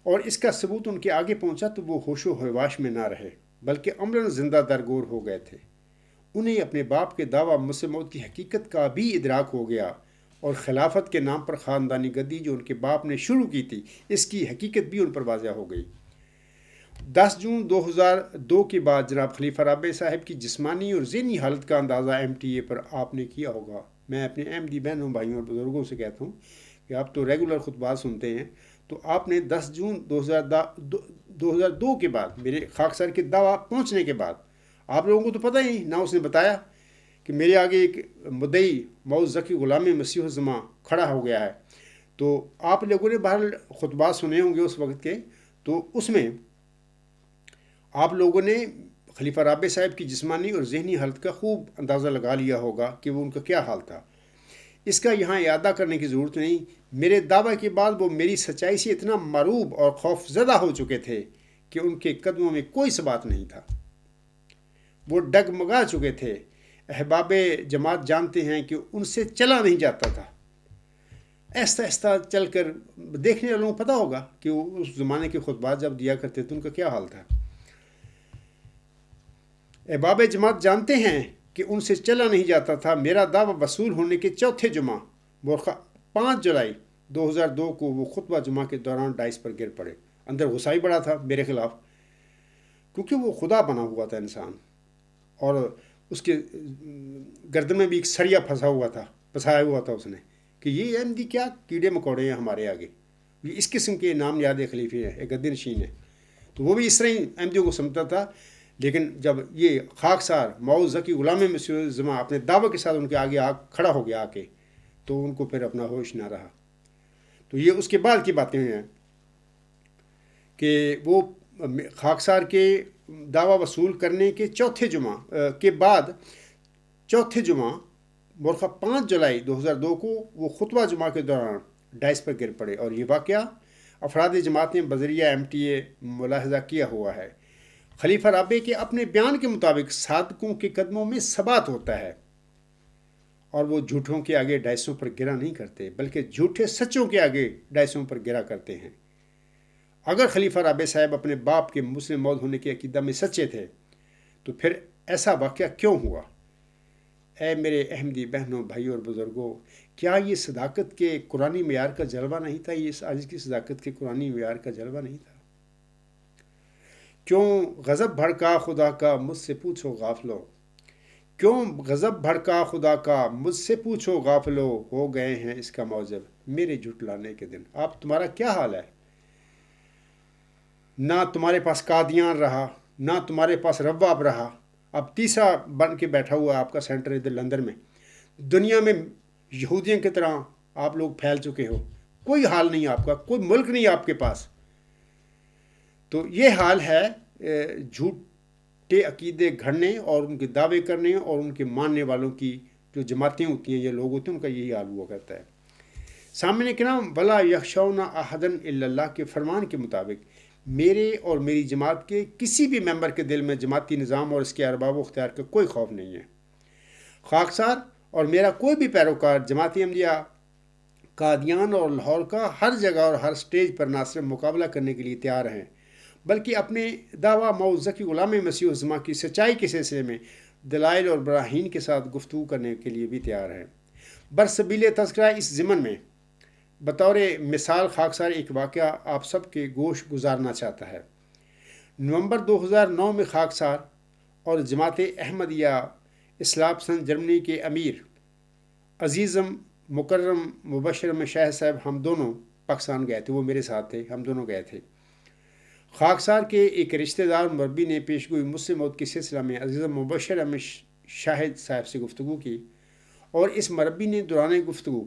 اور اس کا ثبوت ان کے آگے پہنچا تو وہ ہوش و حواس میں نہ رہے بلکہ عملاً زندہ درگور ہو گئے تھے۔ انہیں اپنے باپ کے دعویٰ مسلم موت کی حقیقت کا بھی ادراک ہو گیا اور خلافت کے نام پر خاندانی گدی جو ان کے باپ نے شروع کی تھی اس کی حقیقت بھی ان پر واضح ہو گئی۔ 10 جون 2002 کے بعد جناب خلیفہ رابع صاحب کی جسمانی اور ذہنی حالت کا اندازہ MTA پر آپ نے کیا ہوگا۔ میں اپنے احمدی بہنوں، بھائیوں اور بزرگوں سے کہتا ہوں کہ آپ تو ریگولر خطبات سنتے ہیں، تو آپ نے 10 جون 2002 کے بعد میرے خاکسار کے دعویٰ پہنچنے کے بعد آپ لوگوں کو تو پتہ ہی نہ اس نے بتایا کہ میرے آگے ایک مدعی موعظ ذکی غلام مسیح الزماں کھڑا ہو گیا ہے، تو آپ لوگوں نے بہرحال خطبات سنے ہوں گے اس وقت کے، تو اس میں آپ لوگوں نے خلیفہ رابع صاحب کی جسمانی اور ذہنی حالت کا خوب اندازہ لگا لیا ہوگا کہ وہ ان کا کیا حال تھا۔ اس کا یہاں اعادہ کرنے کی ضرورت نہیں۔ میرے دعویٰ کے بعد وہ میری سچائی سے اتنا مروب اور خوف زدہ ہو چکے تھے کہ ان کے قدموں میں کوئی ثبات نہیں تھا، وہ ڈگمگا چکے تھے۔ احباب جماعت جانتے ہیں کہ ان سے چلا نہیں جاتا تھا۔ ایسا ایسا چل کر دیکھنے والوں کو پتہ ہوگا کہ وہ اس زمانے کے خطبات جب دیا کرتے تھے ان کا کیا حال تھا۔ احباب جماعت جانتے ہیں کہ ان سے چلا نہیں جاتا تھا۔ میرا دعویٰ وصول ہونے کے چوتھے جمعہ 5 جولائی 2002 کو وہ خطبہ جمعہ کے دوران ڈائس پر گر پڑے۔ اندر غصہ ہی بڑا تھا میرے خلاف، کیونکہ وہ خدا بنا ہوا تھا انسان، اور اس کے گردن میں بھی ایک سریا پھنسایا ہوا تھا اس نے کہ یہ احمدی کیا کیڑے مکوڑے ہیں ہمارے آگے، یہ اس قسم کے نام یاد خلیفے ہیں، ایک گدی نشین ہے۔ تو وہ بھی اس طرح ہی احمدیوں کو سمجھتا تھا، لیکن جب یہ خاکسار موعظ ذکی غلام مسیح الزماں اپنے دعوے کے ساتھ ان کے آگے کھڑا ہو گیا کے، تو ان کو پھر اپنا ہوش نہ رہا۔ تو یہ اس کے بعد کی باتیں ہیں کہ وہ خاکسار کے دعویٰ وصول کرنے کے چوتھے جمعہ کے بعد چوتھے جمعہ برخہ 5 جولائی 2002 کو وہ خطبہ جمعہ کے دوران ڈائس پر گر پڑے، اور یہ واقعہ افراد جماعت نے بذریعہ MTA ملاحظہ کیا ہوا ہے۔ خلیفہ رابع کے اپنے بیان کے مطابق صادقوں کے قدموں میں ثبات ہوتا ہے اور وہ جھوٹوں کے آگے ڈائسوں پر گرا نہیں کرتے بلکہ جھوٹے سچوں کے آگے ڈائسوں پر گرا کرتے ہیں۔ اگر خلیفہ رابع صاحب اپنے باپ کے مسلم موعود ہونے کے عقیدہ میں سچے تھے تو پھر ایسا واقعہ کیوں ہوا؟ اے میرے احمدی بہنوں، بھائیوں اور بزرگوں، کیا یہ صداقت کے قرآنی معیار کا جلوہ نہیں تھا؟ یہ آج کی صداقت کے قرآنی معیار کا جلوہ نہیں تھا؟ کیوں غضب بھڑکا خدا کا مجھ سے پوچھو غافلو، کیوں غضب بھڑکا خدا کا مجھ سے پوچھو غافلو، ہو گئے ہیں اس کا موجب میرے جھٹلانے کے دن۔ آپ تمہارا کیا حال ہے؟ نہ تمہارے پاس قادیان رہا، نہ تمہارے پاس رواب رہا، اب تیسرا بن کے بیٹھا ہوا آپ کا سینٹر ادھر لندن میں۔ دنیا میں یہودیوں کی طرح آپ لوگ پھیل چکے ہو، کوئی حال نہیں آپ کا، کوئی ملک نہیں آپ کے پاس۔ تو یہ حال ہے جھوٹے عقیدے گھڑنے اور ان کے دعوے کرنے اور ان کے ماننے والوں کی جو جماعتیں ہوتی ہیں، یہ لوگ ہوتے ہیں، ان کا یہی حال ہوا کرتا ہے۔ سامعین کرام، ولا یخشون احدن الا اللہ کے فرمان کے مطابق میرے اور میری جماعت کے کسی بھی ممبر کے دل میں جماعتی نظام اور اس کے ارباب و اختیار کا کوئی خوف نہیں ہے۔ خاکسار اور میرا کوئی بھی پیروکار جماعتی احمدیہ قادیان اور لاہور کا ہر جگہ اور ہر سٹیج پر نہ صرف مقابلہ کرنے کے لیے تیار ہیں بلکہ اپنے دعویٰ موعود ذکی غلام مسیح الزماں کی سچائی کے سلسلے میں دلائل اور براہین کے ساتھ گفتگو کرنے کے لیے بھی تیار ہیں۔ برسبیل تذکرہ اس ضمن میں بطور مثال خاکسار ایک واقعہ آپ سب کے گوش گزارنا چاہتا ہے۔ نومبر 2009 میں خاکسار اور جماعت احمدیہ اصلاح پسند جرمنی کے امیر عزیزم مکرم مبشر احمد شاہد صاحب ہم دونوں پاکستان گئے تھے، وہ میرے ساتھ تھے، ہم دونوں گئے تھے۔ خاکسار کے ایک رشتہ دار مربی نے پیشگوئی مسلم موت کے سلسلہ میں عزیزم مبشر احمد شاہد صاحب سے گفتگو کی، اور اس مربی نے دوران گفتگو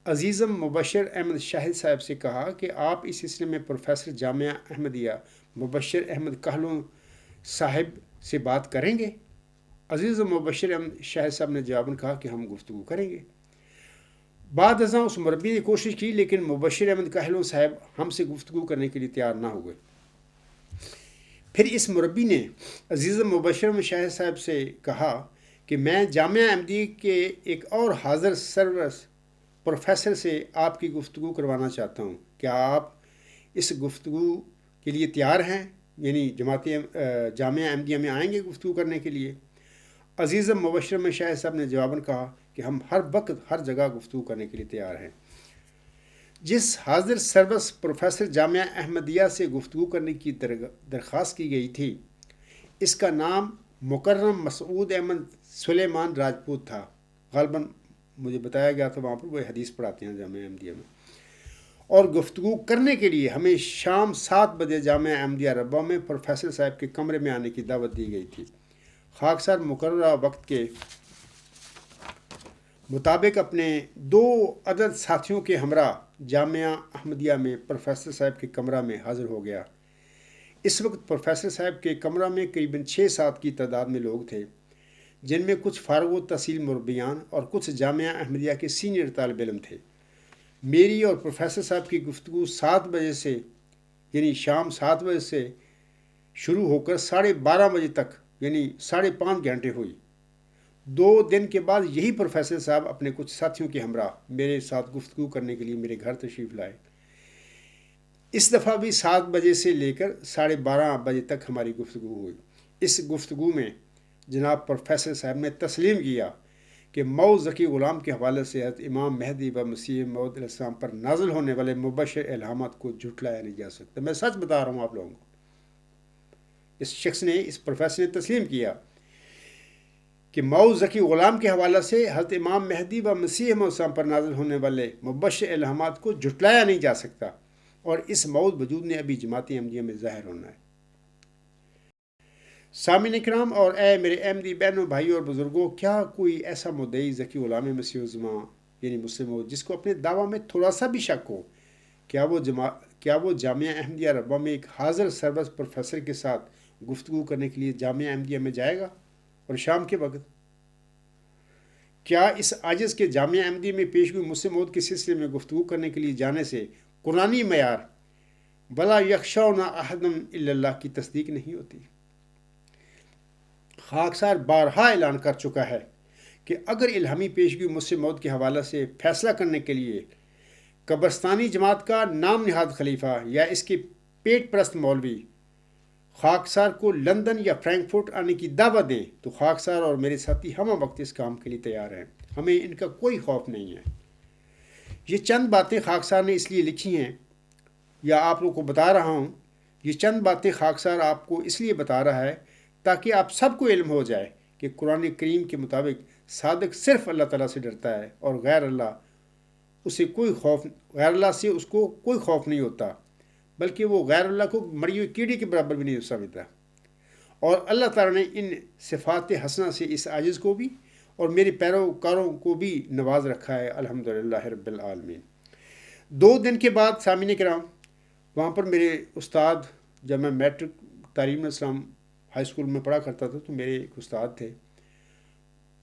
عزیزم مبشر احمد شاہد صاحب سے کہا کہ آپ اس سلسلے میں پروفیسر جامعہ احمدیہ مبشر احمد کہلوں صاحب سے بات کریں گے؟ عزیزم مبشر احمد شاہد صاحب نے جواباً کہا کہ ہم گفتگو کریں گے۔ بعد ازاں اس مربی نے کوشش کی لیکن مبشر احمد کہلوں صاحب ہم سے گفتگو کرنے کے لیے تیار نہ ہوئے۔ پھر اس مربی نے عزیزم مبشر احمد شاہد صاحب سے کہا کہ میں جامعہ احمدیہ کے ایک اور حاضر سرورس پروفیسر سے آپ کی گفتگو کروانا چاہتا ہوں، کیا آپ اس گفتگو کے لیے تیار ہیں؟ یعنی جامعہ احمدیہ میں آئیں گے گفتگو کرنے کے لیے؟ عزیزم مبشر احمد شاہد صاحب نے جواباً کہا کہ ہم ہر وقت ہر جگہ گفتگو کرنے کے لیے تیار ہیں۔ جس حاضر سرورس پروفیسر جامعہ احمدیہ سے گفتگو کرنے کی درخواست کی گئی تھی، اس کا نام مکرم مسعود احمد سلیمان راجپوت تھا۔ غالباً مجھے بتایا گیا تھا وہاں پر وہ حدیث پڑھاتے ہیں جامعہ احمدیہ میں، اور گفتگو کرنے کے لیے ہمیں شام 7 بجے جامعہ احمدیہ ربوہ میں پروفیسر صاحب کے کمرے میں آنے کی دعوت دی گئی تھی۔ خاکسار مقررہ وقت کے مطابق اپنے 2 عدد ساتھیوں کے ہمراہ جامعہ احمدیہ میں پروفیسر صاحب کے کمرہ میں حاضر ہو گیا۔ اس وقت پروفیسر صاحب کے کمرہ میں قریباً 6-7 کی تعداد میں لوگ تھے، جن میں کچھ فارغ التحصیل مربیان اور کچھ جامعہ احمدیہ کے سینئر طالب علم تھے۔ میری اور پروفیسر صاحب کی گفتگو 7 بجے سے یعنی شام 7 بجے سے شروع ہو کر 12:30 بجے تک یعنی 5.5 گھنٹے ہوئی۔ 2 دن کے بعد یہی پروفیسر صاحب اپنے کچھ ساتھیوں کے ہمراہ میرے ساتھ گفتگو کرنے کے لیے میرے گھر تشریف لائے۔ اس دفعہ بھی 7 بجے سے لے کر 12:30 بجے تک ہماری گفتگو ہوئی۔ اس گفتگو میں جناب پروفیسر صاحب نے تسلیم کیا کہ موعود ذکی غلام کے حوالے سے حضرت امام مہدی و مسیح موعود علیہ السلام پر نازل ہونے والے مبشر الہامات کو جھٹلایا نہیں جا سکتا۔ میں سچ بتا رہا ہوں آپ لوگوں کو۔ اس شخص نے، اس پروفیسر نے تسلیم کیا کہ موعود ذکی غلام کے حوالے سے حضرت امام مہدی و مسیح موعود السلام پر نازل ہونے والے مبشر الہامات کو جھٹلایا نہیں جا سکتا، اور اس موعود وجود نے ابھی جماعت احمدیہ میں ظاہر ہونا ہے۔ سامعین کرام اور اے میرے احمدی بہنوں، بھائیوں اور بزرگوں، کیا کوئی ایسا مدعی ذکی غلام مسیح الزماں یعنی مسلم ہو جس کو اپنے دعویٰ میں تھوڑا سا بھی شک ہو؟ کیا وہ جامعہ احمدیہ ربوہ میں ایک حاضر سربراہ پروفیسر کے ساتھ گفتگو کرنے کے لیے جامعہ احمدیہ میں جائے گا؟ اور شام کے وقت کیا اس عاجز کے جامعہ احمدیہ میں پیش ہوئی مسلم موت کے سلسلے میں گفتگو کرنے کے لیے جانے سے قرآنی معیار ولا یخشون احدا الا اللہ کی تصدیق نہیں ہوتی؟ خاکسار بارہا اعلان کر چکا ہے کہ اگر الہامی پیشگی مسلم موت کے حوالے سے فیصلہ کرنے کے لیے قبرستانی جماعت کا نام نہاد خلیفہ یا اس کے پیٹ پرست مولوی خاکسار کو لندن یا فرینکفرٹ آنے کی دعوت دیں تو خاکسار اور میرے ساتھی ہم وقت اس کام کے لیے تیار ہیں۔ ہمیں ان کا کوئی خوف نہیں ہے۔ یہ چند باتیں خاکسار نے اس لیے لکھی ہیں یا آپ لوگوں کو بتا رہا ہوں، یہ چند باتیں خاکسار آپ کو اس لیے بتا رہا ہے تاکہ آپ سب کو علم ہو جائے کہ قرآن کریم کے مطابق صادق صرف اللہ تعالیٰ سے ڈرتا ہے، اور غیر اللہ سے اس کو کوئی خوف نہیں ہوتا، بلکہ وہ غیر اللہ کو مری ہوئی کیڑی کے برابر بھی نہیں سمجھتا۔ اور اللہ تعالیٰ نے ان صفات حسنہ سے اس عاجز کو بھی اور میرے پیروکاروں کو بھی نواز رکھا ہے، الحمدللہ رب العالمین۔ 2 دن کے بعد سامعین کرام، وہاں پر میرے استاد، جب میں میٹرک تعلیم اسلام ہائی اسکول میں پڑھا کرتا تھا تو میرے ایک استاد تھے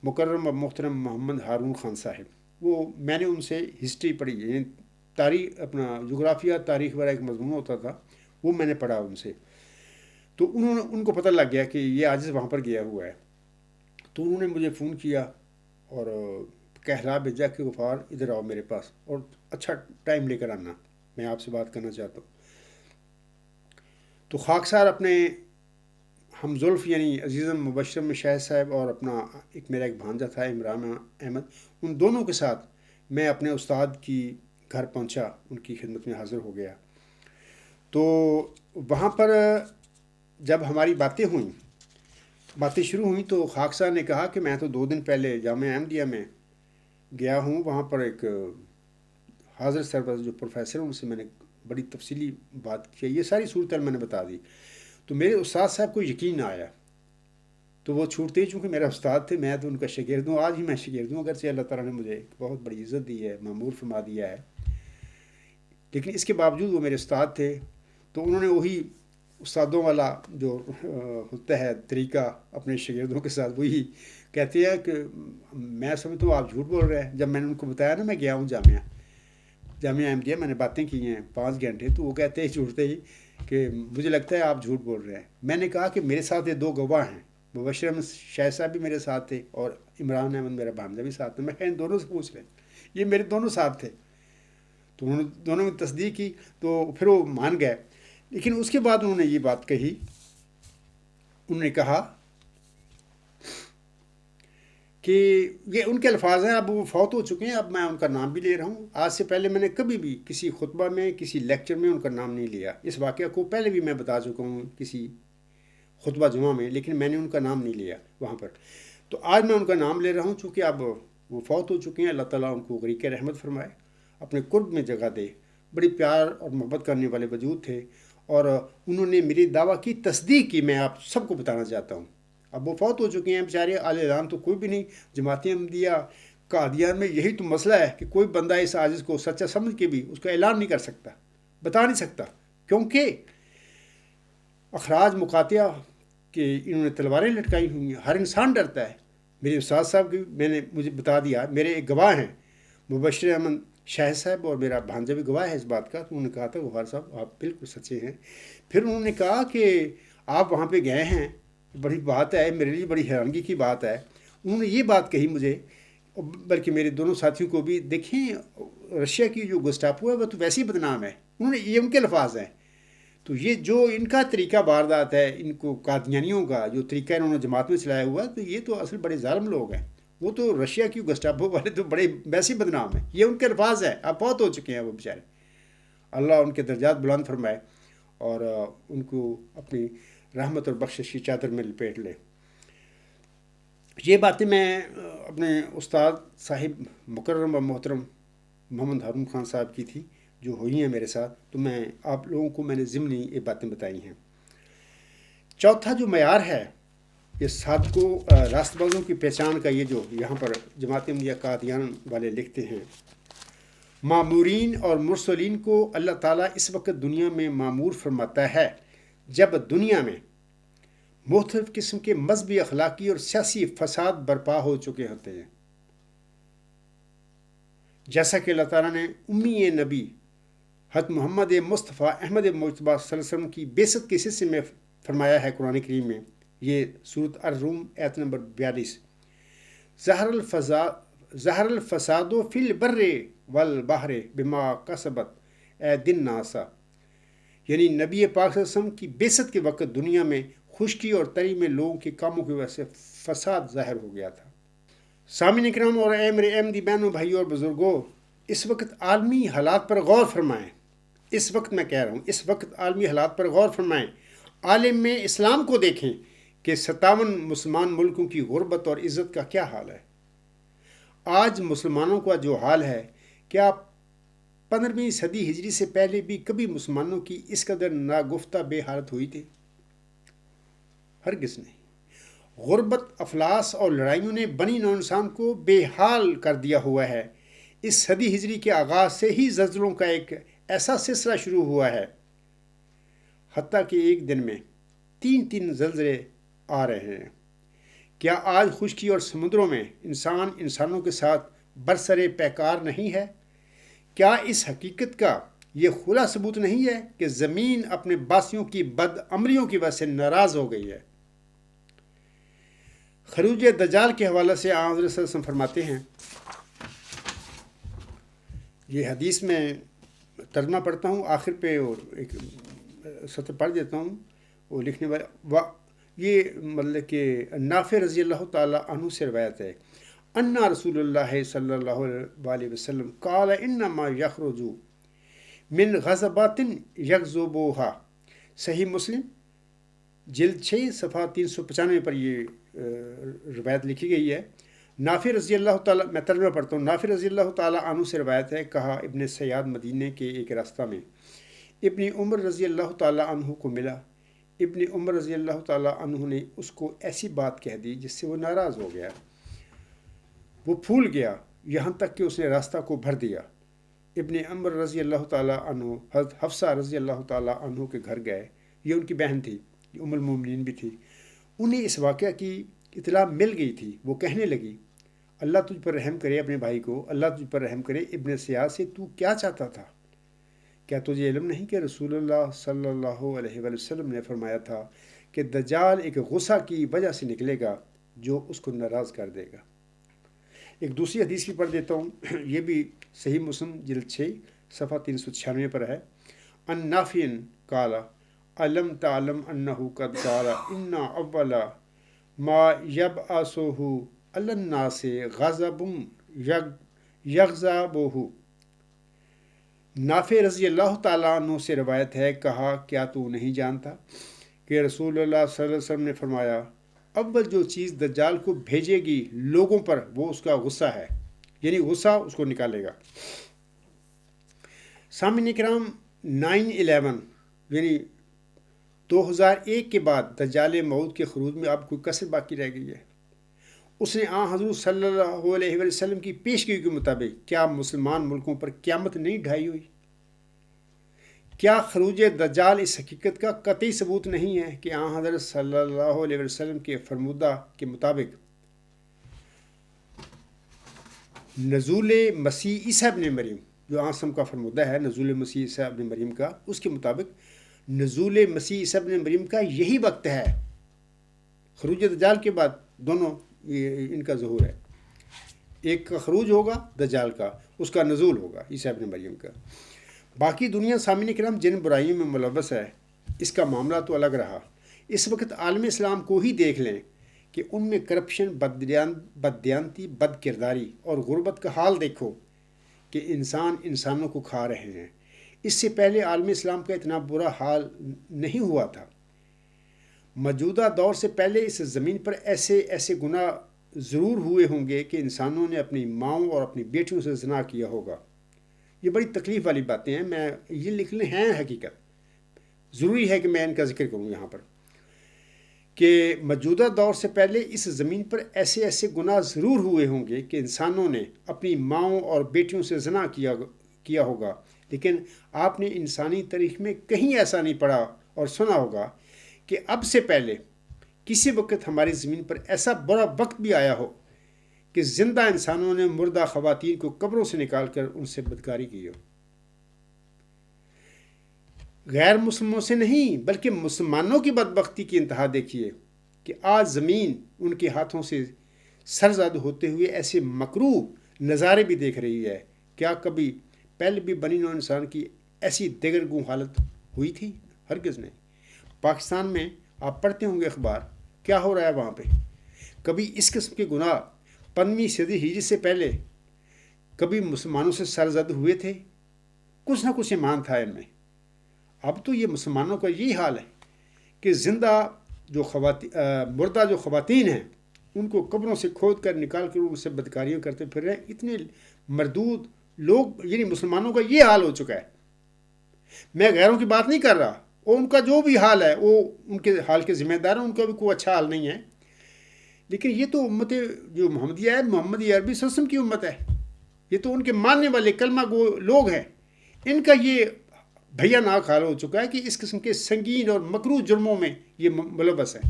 مکرم و محترم محمد ہارون خان صاحب، وہ میں نے ان سے ہسٹری پڑھی، یعنی تاریخ، اپنا جغرافیہ تاریخ والا ایک مضمون ہوتا تھا، وہ میں نے پڑھا ان سے. تو ان کو پتہ لگ گیا کہ یہ عاجز وہاں پر گیا ہوا ہے. تو انہوں نے مجھے فون کیا اور کہلا بھیجا کہ غفار ادھر آؤ میرے پاس، اور اچھا ٹائم لے کر آنا، میں آپ سے بات کرنا چاہتا ہوں. تو خاکسار اپنے ہم زلف یعنی عزیزم مبشرم شاہد صاحب اور اپنا میرا ایک بھانجا تھا عمران احمد، ان دونوں کے ساتھ میں اپنے استاد کی گھر پہنچا، ان کی خدمت میں حاضر ہو گیا. تو وہاں پر جب ہماری باتیں شروع ہوئیں تو خاکسار نے کہا کہ میں تو 2 دن پہلے جامعہ احمدیہ میں گیا ہوں، وہاں پر ایک حاضر سربراہ جو پروفیسر ہیں ان سے میں نے بڑی تفصیلی بات کی، یہ ساری صورتحال میں نے بتا دی. تو میرے استاد صاحب کو یقین نہ آیا، تو وہ چھوٹتے ہی چونکہ میرا استاد تھے، میں تو ان کا شاگرد ہوں، آج ہی میں شاگرد ہوں، اگرچہ اللہ تعالیٰ نے مجھے ایک بہت بڑی عزت دی ہے، معمور فرما دیا ہے، لیکن اس کے باوجود وہ میرے استاد تھے. تو انہوں نے وہی استادوں والا جو ہوتا ہے طریقہ اپنے شاگردوں کے ساتھ، وہی کہتے ہیں کہ میں سمجھتا ہوں آپ جھوٹ بول رہے ہیں. جب میں نے ان کو بتایا نا میں گیا ہوں جامعہ احمدیہ، میں نے باتیں کی ہیں 5 گھنٹے، تو وہ کہتے ہیں چھوٹتے ہی کہ مجھے لگتا ہے آپ جھوٹ بول رہے ہیں. میں نے کہا کہ میرے ساتھ یہ 2 گواہ ہیں، مبشر احمد شاہ صاحب بھی میرے ساتھ تھے اور عمران احمد میرا بھانجا بھی ساتھ تھا. میں ان دونوں سے پوچھ لیں، یہ میرے دونوں ساتھ تھے. تو انہوں نے دونوں نے تصدیق کی، تو پھر وہ مان گئے. لیکن اس کے بعد انہوں نے یہ بات کہی، انہوں نے کہا کہ یہ ان کے الفاظ ہیں، اب وہ فوت ہو چکے ہیں، اب میں ان کا نام بھی لے رہا ہوں. آج سے پہلے میں نے کبھی بھی کسی خطبہ میں، کسی لیکچر میں ان کا نام نہیں لیا. اس واقعہ کو پہلے بھی میں بتا چکا ہوں کسی خطبہ جمعہ میں، لیکن میں نے ان کا نام نہیں لیا وہاں پر. تو آج میں ان کا نام لے رہا ہوں چونکہ اب وہ فوت ہو چکے ہیں. اللہ تعالیٰ ان کو غریق رحمت فرمائے، اپنے قرب میں جگہ دے. بڑی پیار اور محبت کرنے والے وجود تھے، اور انہوں نے میری دعویٰ کی تصدیق کی. میں آپ سب کو بتانا چاہتا ہوں، اب وہ فوت ہو چکے ہیں بیچارے، اعلی اعلان تو کوئی بھی نہیں. جماعت احمدیہ قادیان میں یہی تو مسئلہ ہے کہ کوئی بندہ اس عاجز کو سچا سمجھ کے بھی اس کا اعلان نہیں کر سکتا، بتا نہیں سکتا، کیونکہ اخراج مقاطعہ کہ انہوں نے تلواریں لٹکائی ہوئی ہیں. ہر انسان ڈرتا ہے. میرے استاد صاحب کی مجھے بتا دیا، میرے ایک گواہ ہیں مبشر احمد شاہ صاحب، اور میرا بھانجا بھی گواہ ہے اس بات کا. تو انہوں نے کہا تھا غفار صاحب آپ بالکل سچے ہیں. پھر انہوں نے کہا کہ آپ وہاں پہ گئے ہیں، بڑی بات ہے، میرے لیے بڑی حیرانگی کی بات ہے. انہوں نے یہ بات کہی مجھے، بلکہ میرے دونوں ساتھیوں کو بھی، دیکھیں رشیا کی جو گسٹاپو ہے وہ تو ویسے ہی بدنام ہے. انہوں نے یہ ان کے الفاظ ہیں. تو یہ جو ان کا طریقہ واردات ہے، ان کو قادیانیوں کا جو طریقہ انہوں نے جماعت میں چلایا ہوا، تو یہ تو اصل بڑے ظالم لوگ ہیں. وہ تو رشیا کی گسٹاپو والے تو بڑے ویسے ہی بدنام ہیں. یہ ان کے الفاظ ہیں. اب بہت ہو چکے ہیں وہ بیچارے. اللہ ان کے درجات بلند فرمائے اور ان کو اپنی رحمت اور بخشش کی چادر میں لپیٹ لے. یہ باتیں میں اپنے استاد صاحب مکرم و محترم محمد ہارون خان صاحب کی تھی جو ہوئی ہیں میرے ساتھ. تو میں آپ لوگوں کو میں نے ضمنی یہ باتیں بتائی ہیں. چوتھا جو معیار ہے، یہ صادقوں راست بازوں کی پہچان کا، یہ جو یہاں پر جماعت احمدیہ قادیان والے لکھتے ہیں، مامورین اور مرسلین کو اللہ تعالیٰ اس وقت دنیا میں معمور فرماتا ہے جب دنیا میں مختلف قسم کے مذہبی، اخلاقی اور سیاسی فساد برپا ہو چکے ہوتے ہیں. جیسا کہ اللہ تعالیٰ نے امی نبی حضرت محمد مصطفیٰ احمد مجتبیٰ صلی اللہ علیہ وسلم کی بعثت کے سلسلے میں فرمایا ہے قرآن کریم میں. یہ سورۃ الروم آیت نمبر 42. ظہر الفساد فی البر والبحر بما کسبت ایدی الناس، یعنی نبی پاک صلی اللہ علیہ وسلم کی بعثت کے وقت دنیا میں خشکی اور تری میں لوگوں کے کاموں کی وجہ سے فساد ظاہر ہو گیا تھا. سامعین کرام اور اے میرے احمدی بہنوں، بھائیوں اور بزرگوں، اس وقت عالمی حالات پر غور فرمائیں. اس وقت میں کہہ رہا ہوں، اس وقت عالمی حالات پر غور فرمائیں. عالم میں اسلام کو دیکھیں کہ 57 مسلمان ملکوں کی غربت اور عزت کا کیا حال ہے. آج مسلمانوں کا جو حال ہے، کیا 15ویں صدی ہجری سے پہلے بھی کبھی مسلمانوں کی اس قدر ناگفتہ بے حالت ہوئی تھی؟ ہرگز نہیں. غربت، افلاس اور لڑائیوں نے بنی نوع انسان کو بے حال کر دیا ہوا ہے. اس صدی ہجری کے آغاز سے ہی زلزلوں کا ایک ایسا سلسلہ شروع ہوا ہے، حتیٰ کہ ایک دن میں 3 زلزلے آ رہے ہیں. کیا آج خشکی اور سمندروں میں انسانوں کے ساتھ برسر پیکار نہیں ہے؟ کیا اس حقیقت کا یہ کھلا ثبوت نہیں ہے کہ زمین اپنے باسیوں کی بد عملیوں کی وجہ سے ناراض ہو گئی ہے؟ خروج دجال کے حوالے سے آن حضرت صلی اللہ علیہ وسلم فرماتے ہیں، یہ حدیث میں ترجمہ پڑھتا ہوں آخر پہ اور ایک سطر پڑھ دیتا ہوں، وہ لکھنے والا یہ مطلب کہ نافع رضی اللہ تعالیٰ عنہ سے روایت ہے، انا رسول اللہ صلی اللہ علیہ وسلم قال انما یخرج من غضبات یغضبوها، صحیح مسلم جلد 6 صفحہ 395 پر یہ روایت لکھی گئی ہے۔ نافع رضی اللہ تعالیٰ، میں ترجمہ پڑھتا ہوں، نافع رضی اللہ تعالیٰ عنہ سے روایت ہے، کہا ابن سیاد مدینے کے ایک راستہ میں ابن عمر رضی اللہ تعالیٰ عنہ کو ملا۔ ابن عمر رضی اللہ تعالیٰ عنہ نے اس کو ایسی بات کہہ دی جس سے وہ ناراض ہو گیا، وہ پھول گیا، یہاں تک کہ اس نے راستہ کو بھر دیا۔ ابن عمر رضی اللہ تعالیٰ عنہ حضرت حفصہ رضی اللہ تعالیٰ عنہ کے گھر گئے، یہ ان کی بہن تھی، یہ ام المومنین بھی تھی۔ انہیں اس واقعہ کی اطلاع مل گئی تھی، وہ کہنے لگی، اللہ تجھ پر رحم کرے اپنے بھائی کو، اللہ تجھ پر رحم کرے، ابن سیاد سے تو کیا چاہتا تھا؟ کیا تجھے علم نہیں کہ رسول اللہ صلی اللہ علیہ وآلہ وسلم نے فرمایا تھا کہ دجال ایک غصہ کی وجہ سے نکلے گا جو اس کو ناراض کر دے گا۔ ایک دوسری حدیث بھی پڑھ دیتا ہوں، یہ بھی صحیح مسلم جلد 6 صفحہ 396 پر ہے، ان نافع قال علم تعلم انہ قد قال ان اول ما یبعثہ علی الناس غضب یغضبہ۔ نافع رضی اللہ تعالیٰ عنہ سے روایت ہے، کہا کیا تو نہیں جانتا کہ رسول اللہ صلی اللہ علیہ وسلم نے فرمایا اول جو چیز دجال کو بھیجے گی لوگوں پر وہ اس کا غصہ ہے، یعنی غصہ اس کو نکالے گا۔ سامعین کرام، 9/11 یعنی 2001 کے بعد دجال موعود کے خروج میں اب کوئی کسر باقی رہ گئی ہے؟ اس نے آن حضور صلی اللہ علیہ وسلم کی پیشگوئی کے مطابق کیا مسلمان ملکوں پر قیامت نہیں ڈھائی ہوئی؟ کیا خروج دجال اس حقیقت کا قطعی ثبوت نہیں ہے کہ آن حضرت صلی اللہ علیہ وسلم کے فرمودہ کے مطابق نزول مسیح عیسیٰ ابن مریم، جو آسم کا فرمودہ ہے نزول مسیح عیسیٰ ابن مریم کا، اس کے مطابق نزول مسیح عیسیٰ ابن مریم کا یہی وقت ہے، خروج دجال کے بعد دونوں ان کا ظہور ہے، ایک کا خروج ہوگا دجال کا، اس کا نزول ہوگا عیسیٰ ابن مریم کا۔ باقی دنیا سامعین کرام جن برائیوں میں ملوث ہے اس کا معاملہ تو الگ رہا، اس وقت عالم اسلام کو ہی دیکھ لیں کہ ان میں کرپشن، بددیانتی، بد کرداری اور غربت کا حال دیکھو کہ انسان انسانوں کو کھا رہے ہیں۔ اس سے پہلے عالم اسلام کا اتنا برا حال نہیں ہوا تھا۔ موجودہ دور سے پہلے اس زمین پر ایسے گناہ ضرور ہوئے ہوں گے کہ انسانوں نے اپنی ماؤں اور اپنی بیٹیوں سے زنا کیا ہوگا۔ یہ بڑی تکلیف والی باتیں ہیں، میں یہ لکھنے ہیں حقیقت، ضروری ہے کہ میں ان کا ذکر کروں یہاں پر، کہ موجودہ دور سے پہلے اس زمین پر ایسے گناہ ضرور ہوئے ہوں گے کہ انسانوں نے اپنی ماؤں اور بیٹیوں سے زنا کیا ہوگا، لیکن آپ نے انسانی تاریخ میں کہیں ایسا نہیں پڑھا اور سنا ہوگا کہ اب سے پہلے کسی وقت ہماری زمین پر ایسا برا وقت بھی آیا ہو کہ زندہ انسانوں نے مردہ خواتین کو قبروں سے نکال کر ان سے بدکاری کی ہو۔ غیر مسلموں سے نہیں بلکہ مسلمانوں کی بدبختی کی انتہا دیکھیے کہ آج زمین ان کے ہاتھوں سے سرزد ہوتے ہوئے ایسے مکروہ نظارے بھی دیکھ رہی ہے۔ کیا کبھی پہلے بھی بنی نوع انسان کی ایسی دگرگوں حالت ہوئی تھی؟ ہرگز نہیں۔ پاکستان میں آپ پڑھتے ہوں گے اخبار، کیا ہو رہا ہے وہاں پہ؟ کبھی اس قسم کے گناہ 15ویں صدی ہجری سے پہلے کبھی مسلمانوں سے سرزد ہوئے تھے؟ کچھ نہ کچھ ایمان تھا ان میں۔ اب تو یہ مسلمانوں کا یہی حال ہے کہ زندہ مردہ جو خواتین ہیں ان کو قبروں سے کھود کر نکال کر ان سے بدکاریاں کرتے پھر رہے ہیں۔ اتنے مردود لوگ، یعنی مسلمانوں کا یہ حال ہو چکا ہے۔ میں غیروں کی بات نہیں کر رہا، اور ان کا جو بھی حال ہے وہ ان کے حال کے ذمہ دار ہیں، ان کا بھی کوئی اچھا حال نہیں ہے، لیکن یہ تو امت جو محمدیہ ہے، محمد عربی صلی اللہ علیہ وسلم کی امت ہے، یہ تو ان کے ماننے والے کلمہ گو لوگ ہیں، ان کا یہ بھیا ناک حال ہو چکا ہے کہ اس قسم کے سنگین اور مکروہ جرموں میں یہ ملوث ہے۔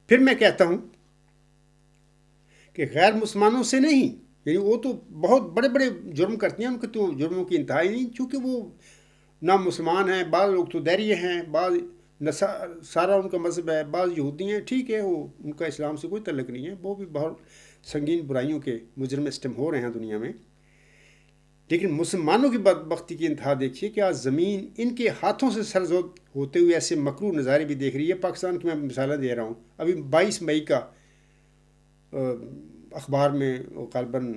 پھر میں کہتا ہوں کہ غیر مسلمانوں سے نہیں یعنی وہ تو بہت بڑے بڑے جرم کرتی ہیں، ان کے تو جرموں کی انتہا ہی نہیں، چونکہ وہ نہ مسلمان ہیں، بعض لوگ تو دیریے ہیں، بعض سارا ان کا مذہب ہے، بعض یہودی ہیں، ٹھیک ہے، وہ ان کا اسلام سے کوئی تعلق نہیں ہے، وہ بھی بہت سنگین برائیوں کے مجرم اس ٹائم ہو رہے ہیں دنیا میں۔ لیکن مسلمانوں کی بدبختی کی انتہا دیکھیے کہ آج زمین ان کے ہاتھوں سے سرزد ہوتے ہوئے ایسے مکروہ نظارے بھی دیکھ رہی ہے۔ پاکستان کی میں مثالیں دے رہا ہوں، ابھی 22 مئی کا اخبار میں غالباً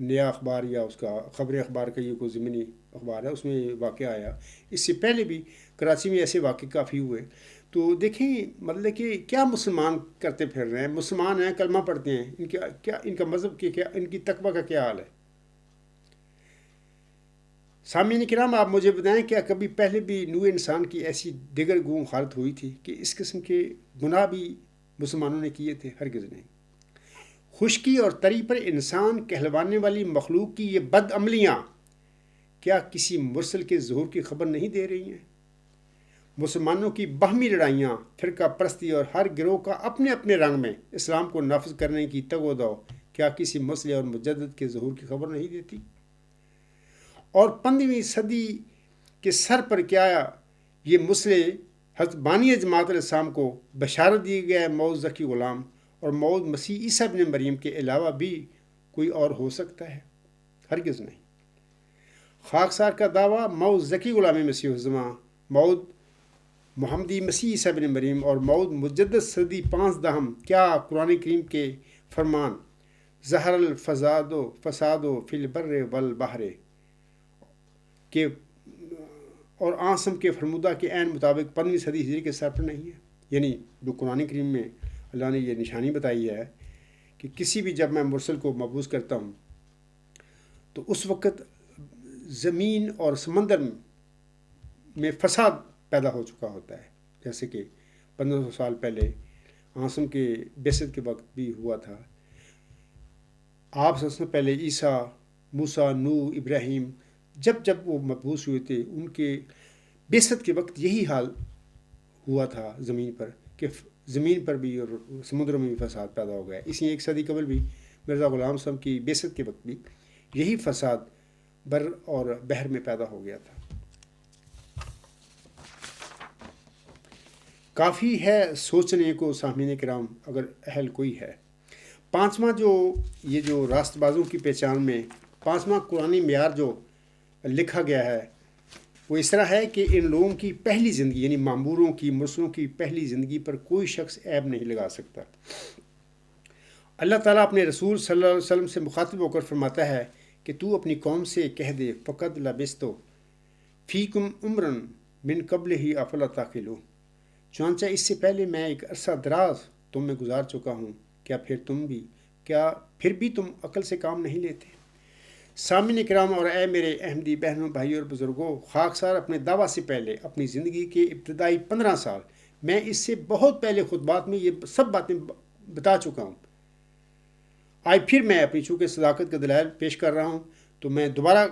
نیا اخبار یا اس کا خبر اخبار کا یہ کوئی ضمنی اخبار ہے، اس میں واقعہ آیا۔ اس سے پہلے بھی کراچی میں ایسے واقع کافی ہوئے۔ تو دیکھیں مطلب کہ کیا مسلمان کرتے پھر رہے ہیں، مسلمان ہیں، کلمہ پڑھتے ہیں، ان کا مذہب کے کیا، ان کی تقویٰ کا کیا حال ہے؟ سامعین کرام، آپ مجھے بتائیں کیا کبھی پہلے بھی نوع انسان کی ایسی دیگر گوں حالت ہوئی تھی کہ اس قسم کے گناہ بھی مسلمانوں نے کیے تھے؟ ہرگز نہیں۔ خشکی اور تری پر انسان کہلوانے والی مخلوق کی یہ بد عملیاں کیا کسی مرسل کے ظہور کی خبر نہیں دے رہی ہیں؟ مسلمانوں کی باہمی لڑائیاں، فرقہ پرستی اور ہر گروہ کا اپنے اپنے رنگ میں اسلام کو نافذ کرنے کی تگ و دو کیا کسی مسلح اور مجدد کے ظہور کی خبر نہیں دیتی؟ اور 15ویں صدی کے سر پر کیا یہ مسلح حضرت بانی جماعت علیہ السلام کو بشارت دی گیا موعود ذکی غلام اور موعود مسیح عیسیٰ ابن مریم کے علاوہ بھی کوئی اور ہو سکتا ہے؟ ہرگز نہیں۔ خاکسار کا دعویٰ موعود ذکی غلام مسیح الزماں، موعود محمدی مسیح عیسیٰ ابن مریم اور موعود مجدد صدی 15 کیا قرآن کریم کے فرمان ظہر الفساد فی البر والبحر کے اور آسم کے فرمودہ کے عین مطابق 15ویں صدی ہجری کے سر پر نہیں ہے؟ یعنی جو قرآن کریم میں اللہ نے یہ نشانی بتائی ہے کہ کسی بھی جب میں مرسل کو مبعوث کرتا ہوں تو اس وقت زمین اور سمندر میں فساد پیدا ہو چکا ہوتا ہے، جیسے کہ 1500 سال پہلے آسم کے بعثت کے وقت بھی ہوا تھا۔ آپ سے پہلے عیسیٰ، موسیٰ، نوح، ابراہیم جب وہ مبعوث ہوئے تھے ان کے بعثت کے وقت یہی حال ہوا تھا زمین پر، کہ زمین پر بھی اور سمندروں میں بھی فساد پیدا ہو گیا۔ اسی 1 صدی قبل بھی مرزا غلام صاحب کی بعثت کے وقت بھی یہی فساد بر اور بحر میں پیدا ہو گیا تھا۔ کافی ہے سوچنے کو سامعین کرام اگر اہل کوئی ہے۔ پانچواں یہ جو راست بازوں کی پہچان میں پانچواں قرآنی معیار جو لکھا گیا ہے وہ اس طرح ہے کہ ان لوگوں کی پہلی زندگی، یعنی معموروں کی، مرسلوں کی پہلی زندگی پر کوئی شخص عیب نہیں لگا سکتا۔ اللہ تعالیٰ اپنے رسول صلی اللہ علیہ وسلم سے مخاطب ہو کر فرماتا ہے کہ تو اپنی قوم سے کہہ دے فقد لبستو فیکم عمرن من قبل ہی افلا تعقلون، چنانچہ اس سے پہلے میں ایک عرصہ دراز تم میں گزار چکا ہوں، کیا پھر بھی تم عقل سے کام نہیں لیتے؟ سامعین کرام اور اے میرے احمدی بہنوں، بھائیوں اور بزرگوں، خاکسار اپنے دعویٰ سے پہلے اپنی زندگی کے ابتدائی 15 سال میں اس سے بہت پہلے خطبات میں یہ سب باتیں بتا چکا ہوں۔ آج پھر میں اپنی چونکہ صداقت کا دلائل پیش کر رہا ہوں تو میں دوبارہ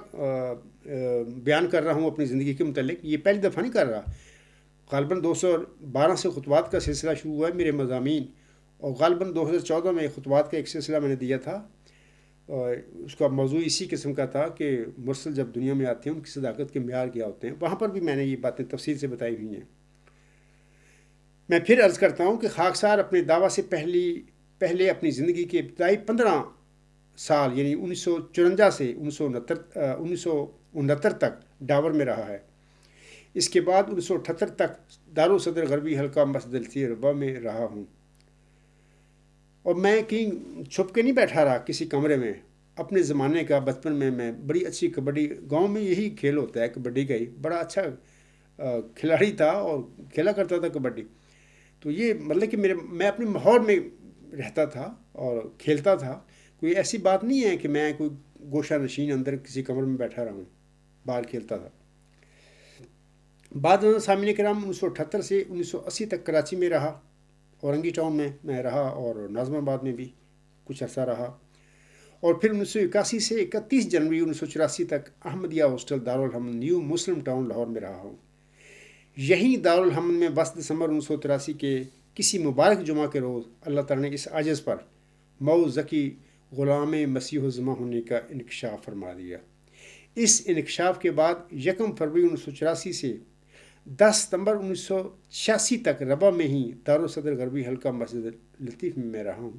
بیان کر رہا ہوں اپنی زندگی کے متعلق، یہ پہلی دفعہ نہیں کر رہا۔ غالباً 2012 سے خطبات کا سلسلہ شروع ہوا ہے میرے مضامین، اور غالباً 2014 میں خطبات کا ایک سلسلہ میں نے دیا تھا، اس کا موضوع اسی قسم کا تھا کہ مرسل جب دنیا میں آتے ہیں ان کی صداقت کے معیار کیا ہوتے ہیں۔ وہاں پر بھی میں نے یہ باتیں تفصیل سے بتائی ہوئی ہیں۔ میں پھر عرض کرتا ہوں کہ خاکسار اپنے دعویٰ سے پہلے اپنی زندگی کے ابتدائی 15 سال یعنی 1954 سے 1969 تک ڈاور میں رہا ہے۔ اس کے بعد 1978 تک دارالصدر غربی حلقہ مسجد الطیبہ میں رہا ہوں، اور میں کہیں چھپ کے نہیں بیٹھا رہا کسی کمرے میں۔ اپنے زمانے کا بچپن میں بڑی اچھی کبڈی، گاؤں میں یہی کھیل ہوتا ہے کبڈی کا ہی، بڑا اچھا کھلاڑی تھا اور کھیلا کرتا تھا کبڈی۔ تو یہ مطلب کہ میں اپنے ماحول میں رہتا تھا اور کھیلتا تھا، کوئی ایسی بات نہیں ہے کہ میں کوئی گوشہ نشین اندر کسی کمرے میں بیٹھا رہا ہوں، باہر کھیلتا تھا۔ بعد میں سامعین کرام 1978 سے 1980 تک کراچی میں رہا، اورنگی ٹاؤن میں رہا اور ناظم آباد میں بھی کچھ عرصہ رہا، اور پھر 1981 سے 31 جنوری 1984 تک احمدیہ ہاسٹل دارالحمد نیو مسلم ٹاؤن لاہور میں رہا ہوں۔ یہی دارالحمد میں 10 دسمبر 1983 کے کسی مبارک جمعہ کے روز اللہ تعالیٰ نے اس عاجز پر موعود ذکی غلام مسیح الزماں ہونے کا انکشاف فرما دیا۔ اس انکشاف کے بعد 1 فروری 1984 سے 10 ستمبر 1986 تک ربا میں ہی دارالصدر غربی حلقہ مسجد لطیف میں رہا ہوں،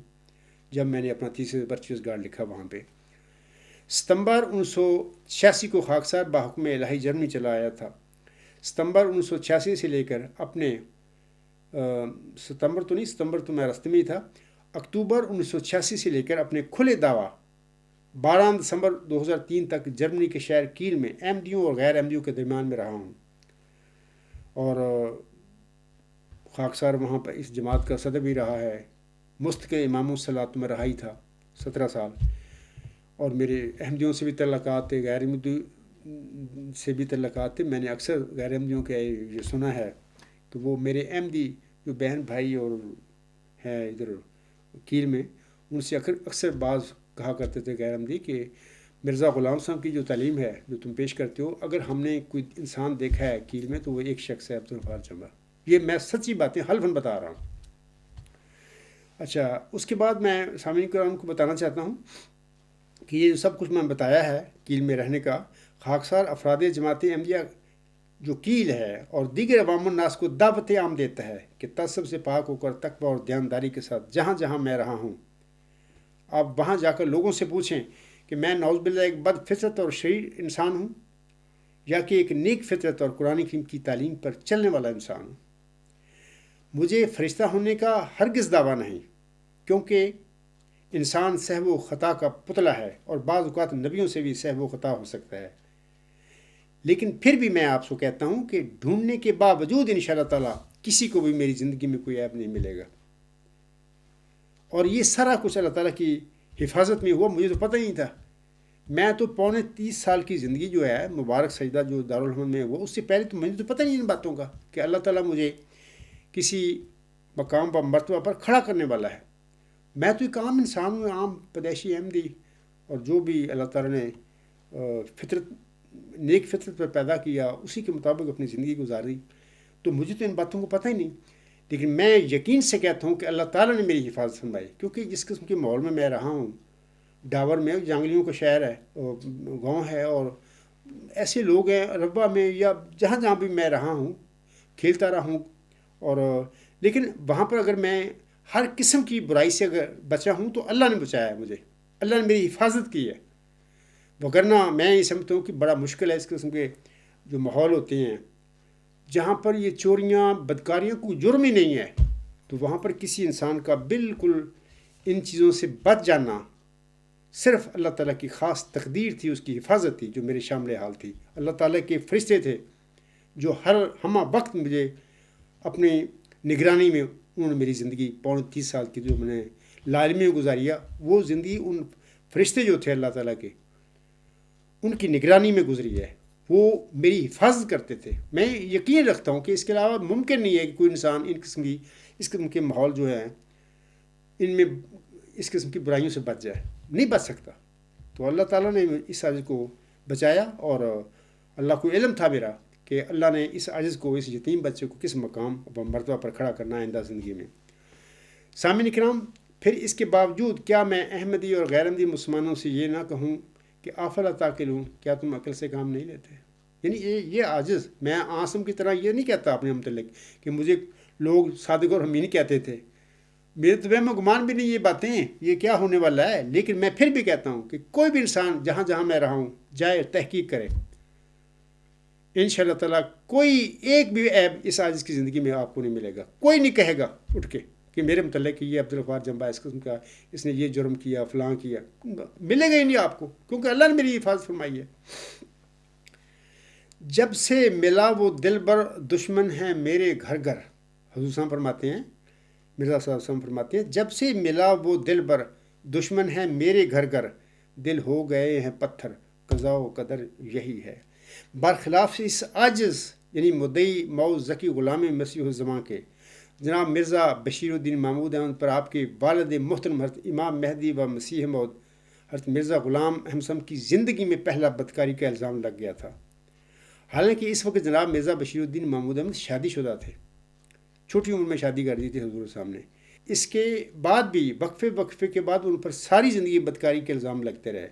جب میں نے اپنا تیسرے برچیز گارڈ لکھا وہاں پہ۔ ستمبر 1986 کو خاکسار بحکم الہی جرمنی چلا آیا تھا۔ ستمبر 1986 سے لے کر اپنے ستمبر تو میں راستے میں ہی تھا، اکتوبر 1986 سے لے کر اپنے کھلے دعویٰ 12 دسمبر 2003 تک جرمنی کے شہر کیل میں احمدیوں اور غیر احمدیوں کے درمیان میں رہا ہوں، اور خاکسار وہاں پر اس جماعت کا صدر بھی رہا ہے۔ مستقل امام الصلاۃ میں رہا ہی تھا 17 سال، اور میرے احمدیوں سے بھی تعلقات تھے، غیر احمدیوں سے بھی تعلقات تھے۔ میں نے اکثر غیر احمدیوں کے یہ سنا ہے کہ وہ میرے احمدی جو بہن بھائی اور ہیں ادھر کیل میں، ان سے اکثر بعض کہا کرتے تھے غیر احمدی کہ مرزا غلام صاحب کی جو تعلیم ہے جو تم پیش کرتے ہو، اگر ہم نے کوئی انسان دیکھا ہے کیل میں تو وہ ایک شخص ہے عبدالغفار جمعہ۔ یہ میں سچی باتیں حلفاً بتا رہا ہوں۔ اچھا، اس کے بعد میں سامعین کرام کو بتانا چاہتا ہوں کہ یہ سب کچھ میں بتایا ہے کیل میں رہنے کا، خاکسار افراد جماعت احمدیہ جو کیل ہے اور دیگر عوام الناس کو دعوت عام دیتا ہے کہ تعصب سے پاک ہو کر تقوی اور دیانتداری کے ساتھ جہاں جہاں میں رہا ہوں، آپ وہاں جا کر لوگوں سے پوچھیں کہ میں نعوذ باللہ ایک بد فطرت اور شریر انسان ہوں یا کہ ایک نیک فطرت اور قرآن کریم کی تعلیم پر چلنے والا انسان ہوں۔ مجھے فرشتہ ہونے کا ہرگز دعویٰ نہیں، کیونکہ انسان سہو و خطا کا پتلا ہے اور بعض اوقات نبیوں سے بھی سہو و خطا ہو سکتا ہے، لیکن پھر بھی میں آپ کو کہتا ہوں کہ ڈھونڈنے کے باوجود انشاءاللہ تعالیٰ کسی کو بھی میری زندگی میں کوئی عیب نہیں ملے گا، اور یہ سارا کچھ اللہ تعالیٰ کی حفاظت میں ہوا۔ مجھے تو پتہ ہی نہیں تھا، میں تو 30 سال کی زندگی جو ہے مبارک سجدہ جو دارالحمد میں ہوا، اس سے پہلے تو مجھے تو پتہ نہیں ان باتوں کا کہ اللہ تعالیٰ مجھے کسی مقام پر مرتبہ پر کھڑا کرنے والا ہے۔ میں تو ایک عام انسان ہوں، عام پیدائشی احمدی، اور جو بھی اللہ تعالیٰ نے فطرت نیک فطرت پر پیدا کیا اسی کے مطابق اپنی زندگی گزاری، تو مجھے تو ان باتوں کو پتہ ہی نہیں، لیکن میں یقین سے کہتا ہوں کہ اللہ تعالیٰ نے میری حفاظت فرمائی، کیونکہ جس قسم کے ماحول میں رہا ہوں، ڈاور میں جانگلیوں کا شہر ہے، گاؤں ہے، اور ایسے لوگ ہیں ربا میں یا جہاں جہاں بھی میں رہا ہوں کھیلتا رہا ہوں، اور لیکن وہاں پر اگر میں ہر قسم کی برائی سے اگر بچا ہوں تو اللہ نے بچایا ہے مجھے، اللہ نے میری حفاظت کی ہے، وگرنہ میں یہ سمجھتا ہوں کہ بڑا مشکل ہے اس قسم کے جو ماحول ہوتے ہیں جہاں پر یہ چوریاں بدکاریاں کوئی جرم ہی نہیں ہے، تو وہاں پر کسی انسان کا بالکل ان چیزوں سے بچ جانا صرف اللہ تعالیٰ کی خاص تقدیر تھی، اس کی حفاظت تھی جو میرے شامل حال تھی۔ اللہ تعالیٰ کے فرشتے تھے جو ہمہ وقت مجھے اپنی نگرانی میں، انہوں نے میری زندگی 30 سال کی جو میں نے لالمی میں گزاری ہے، وہ زندگی ان فرشتے جو تھے اللہ تعالیٰ کے ان کی نگرانی میں گزری ہے، وہ میری حفاظت کرتے تھے۔ میں یقین رکھتا ہوں کہ اس کے علاوہ ممکن نہیں ہے کہ کوئی انسان اس قسم کے ماحول جو ہیں ان میں اس قسم کی برائیوں سے بچ جائے، نہیں بچ سکتا۔ تو اللہ تعالیٰ نے اس عاجز کو بچایا، اور اللہ کو علم تھا میرا کہ اللہ نے اس عاجز کو، اس یتیم بچے کو کس مقام و مرتبہ پر کھڑا کرنا ہے آئندہ زندگی میں۔ سامعین کرام، پھر اس کے باوجود کیا میں احمدی اور غیر احمدی مسلمانوں سے یہ نہ کہوں کہ افلا تعقلون، کیا تم عقل سے کام نہیں لیتے؟ یعنی یہ عاجز، میں عاصم کی طرح یہ نہیں کہتا اپنے متعلق کہ مجھے لوگ صادق اور امین کہتے تھے، میرے تو میں گمان بھی نہیں یہ باتیں یہ کیا ہونے والا ہے، لیکن میں پھر بھی کہتا ہوں کہ کوئی بھی انسان جہاں جہاں میں رہا ہوں جائے تحقیق کرے، انشاءاللہ تعالیٰ کوئی ایک بھی عیب اس عاجز کی زندگی میں آپ کو نہیں ملے گا۔ کوئی نہیں کہے گا اٹھ کے کہ میرے متعلق یہ عبدالغفار جمبا اس قسم کا، اس نے یہ جرم کیا، فلاں کیا، ملے گا ہی نہیں آپ کو، کیونکہ اللہ نے میری حفاظت فرمائی ہے۔ جب سے ملا وہ دل بر دشمن ہے میرے گھر گھر، حضور صاحب فرماتے ہیں، مرزا صاحب صاحب فرماتے ہیں، جب سے ملا وہ دل بر دشمن ہے میرے گھر گھر، دل ہو گئے ہیں پتھر، قضا و قدر یہی ہے۔ برخلاف اس عاجز یعنی مدعی مئو ذکی غلام مسیح الزماں کے جناب مرزا بشیر الدین محمود احمد پر آپ کے والد محترم حضرت امام مہدی و مسیح موعود حضرت مرزا غلام احمد صاحب کی زندگی میں پہلا بدکاری کا الزام لگ گیا تھا۔ حالانکہ اس وقت جناب مرزا بشیر الدین محمود احمد شادی شدہ تھے، چھوٹی عمر میں شادی کر دی تھی حضور صاحب نے۔ اس کے بعد بھی وقفے کے بعد ان پر ساری زندگی بدکاری کے الزام لگتے رہے۔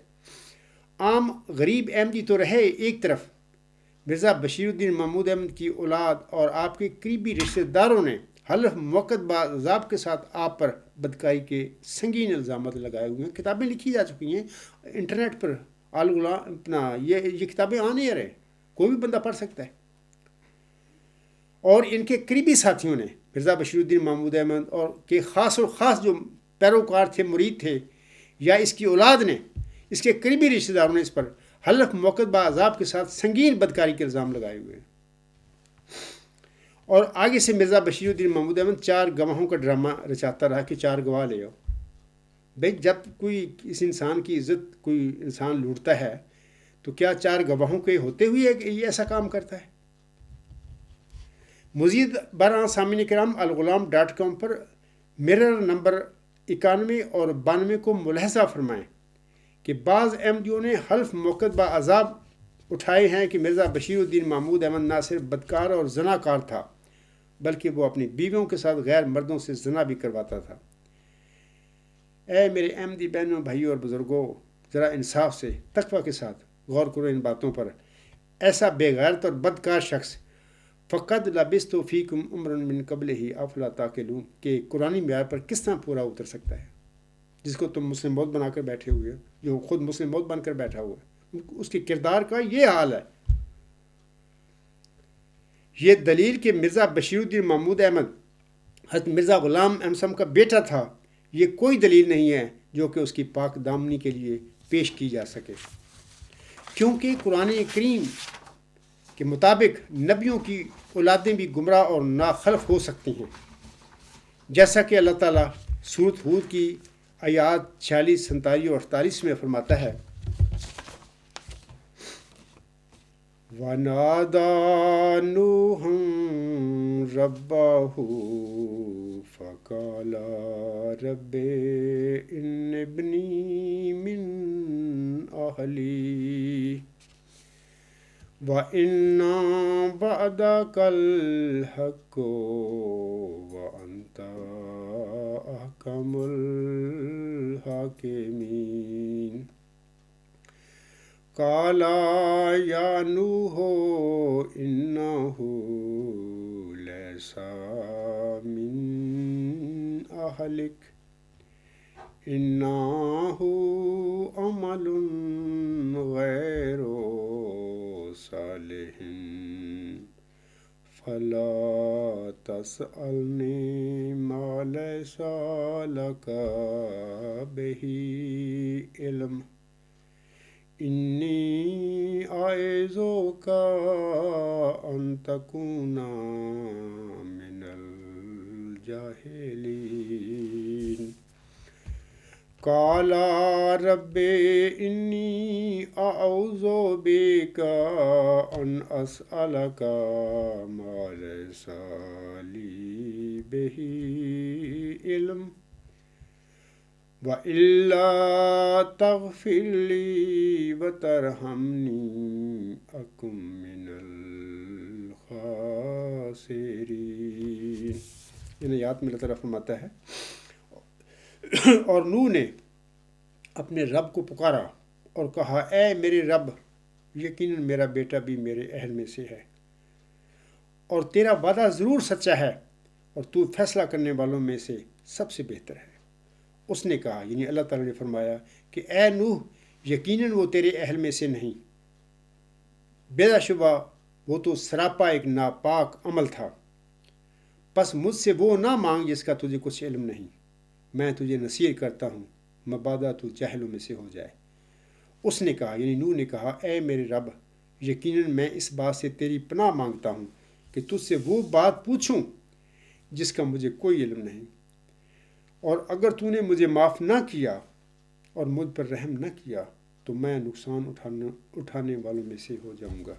عام غریب احمدی تو رہے ایک طرف، مرزا بشیر الدین محمود احمد کی اولاد اور آپ کے قریبی رشتہ داروں نے حلف موقت بعذاب کے ساتھ آپ پر بدکاری کے سنگین الزامات لگائے ہوئے ہیں۔ کتابیں لکھی جا چکی ہیں انٹرنیٹ پر، اپنا یہ کتابیں آنے رہے، کوئی بھی بندہ پڑھ سکتا ہے۔ اور ان کے قریبی ساتھیوں نے مرزا بشیر الدین محمود احمد اور کے خاص اور خاص جو پیروکار تھے، مرید تھے، یا اس کی اولاد نے، اس کے قریبی رشتہ داروں نے اس پر حلف موقت بعذاب کے ساتھ سنگین بدکاری کے الزام لگائے ہوئے ہیں۔ اور آگے سے مرزا بشیر الدین محمود احمد 4 گواہوں کا ڈرامہ رچاتا رہا کہ 4 گواہ لے آؤ۔ بھائی جب کوئی اس انسان کی عزت کوئی انسان لوٹتا ہے تو کیا 4 گواہوں کے ہوتے ہوئے یہ ایسا کام کرتا ہے؟ مزید برآں سامعین کرام الغلام.com پر مرر نمبر 91 اور 92 کو ملاحظہ فرمائیں کہ بعض احمدیوں نے حلف موقت بعذاب اٹھائے ہیں کہ مرزا بشیر الدین محمود احمد نہ صرف بدکار اور زناکار تھا بلکہ وہ اپنی بیویوں کے ساتھ غیر مردوں سے زنا بھی کرواتا تھا۔ اے میرے احمدی بہنوں، بھائیوں اور بزرگوں، ذرا انصاف سے تقوی کے ساتھ غور کرو ان باتوں پر۔ ایسا بے غیرت اور بدکار شخص فقد لبثت فیکم عمرا من قبلہ افلا تعقلون کہ قرآنی معیار پر کس طرح پورا اتر سکتا ہے، جس کو تم مسلم موت بنا کر بیٹھے ہوئے ہو، جو خود مسلم موت بن کر بیٹھا ہوا ہے، اس کے کردار کا یہ حال ہے۔ یہ دلیل کہ مرزا بشیر الدین محمود احمد حضرت مرزا غلام احمد کا بیٹا تھا، یہ کوئی دلیل نہیں ہے جو کہ اس کی پاک دامنی کے لیے پیش کی جا سکے، کیونکہ قرآن کریم کے مطابق نبیوں کی اولادیں بھی گمراہ اور ناخلف ہو سکتی ہیں، جیسا کہ اللہ تعالیٰ سورۃ ہود کی آیات 46، 47 اور 48 میں فرماتا ہے، وَنَادَى نُوحٌ رَبَّهُ فَقَالَ رَبِّ إِنَّ ابْنِي مِنْ أَهْلِي وَإِنَّ وَعْدَكَ الْحَقُّ وَأَنْتَ أَحْكَمُ الْحَاكِمِينَ قال يا نوح إنه ليس من أهلك إنه عمل غير صالح فلا تسألني ما ليس لك به علم انی اعوذک ان تکون من الجاہلین قال رب انی اعوذ بک ان اسألک ما لیس لی بہ علم وَإِلَّا تَغْفِرْ لِي وَتَرْحَمْنِي أَكُن مِّنَ الْخَاسِرِينَ۔ ان آیات میں اللہ تعالیٰ فرماتا ہے، اور نوح نے اپنے رب کو پکارا اور کہا، اے میرے رب، یقیناً میرا بیٹا بھی میرے اہل میں سے ہے اور تیرا وعدہ ضرور سچا ہے اور تو فیصلہ کرنے والوں میں سے سب سے بہتر ہے۔ اس نے کہا، یعنی اللہ تعالیٰ نے فرمایا کہ اے نوح، یقیناً وہ تیرے اہل میں سے نہیں، بلا شبہ وہ تو سراپا ایک ناپاک عمل تھا، پس مجھ سے وہ نہ مانگ جس کا تجھے کچھ علم نہیں، میں تجھے نصیحت کرتا ہوں مبادا تو جاہلوں میں سے ہو جائے۔ اس نے کہا، یعنی نوح نے کہا، اے میرے رب، یقیناً میں اس بات سے تیری پناہ مانگتا ہوں کہ تجھ سے وہ بات پوچھوں جس کا مجھے کوئی علم نہیں، اور اگر تو نے مجھے معاف نہ کیا اور مجھ پر رحم نہ کیا تو میں نقصان اٹھانے والوں میں سے ہو جاؤں گا۔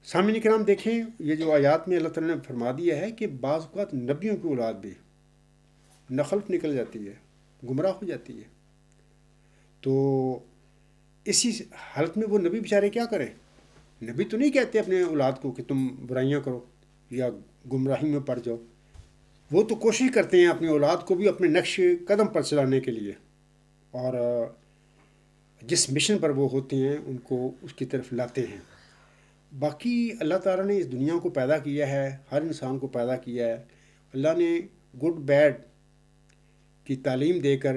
سامعین کرام دیکھیں، یہ جو آیات میں اللہ تعالیٰ نے فرما دیا ہے کہ بعض اوقات نبیوں کی اولاد بھی نخلف نکل جاتی ہے، گمراہ ہو جاتی ہے، تو اسی حالت میں وہ نبی بیچارے کیا کریں؟ نبی تو نہیں کہتے اپنے اولاد کو کہ تم برائیاں کرو یا گمراہی میں پڑ جاؤ، وہ تو کوشش کرتے ہیں اپنی اولاد کو بھی اپنے نقش قدم پر چلانے کے لیے، اور جس مشن پر وہ ہوتے ہیں ان کو اس کی طرف لاتے ہیں۔ باقی اللہ تعالیٰ نے اس دنیا کو پیدا کیا ہے، ہر انسان کو پیدا کیا ہے۔ اللہ نے گڈ بیڈ کی تعلیم دے کر،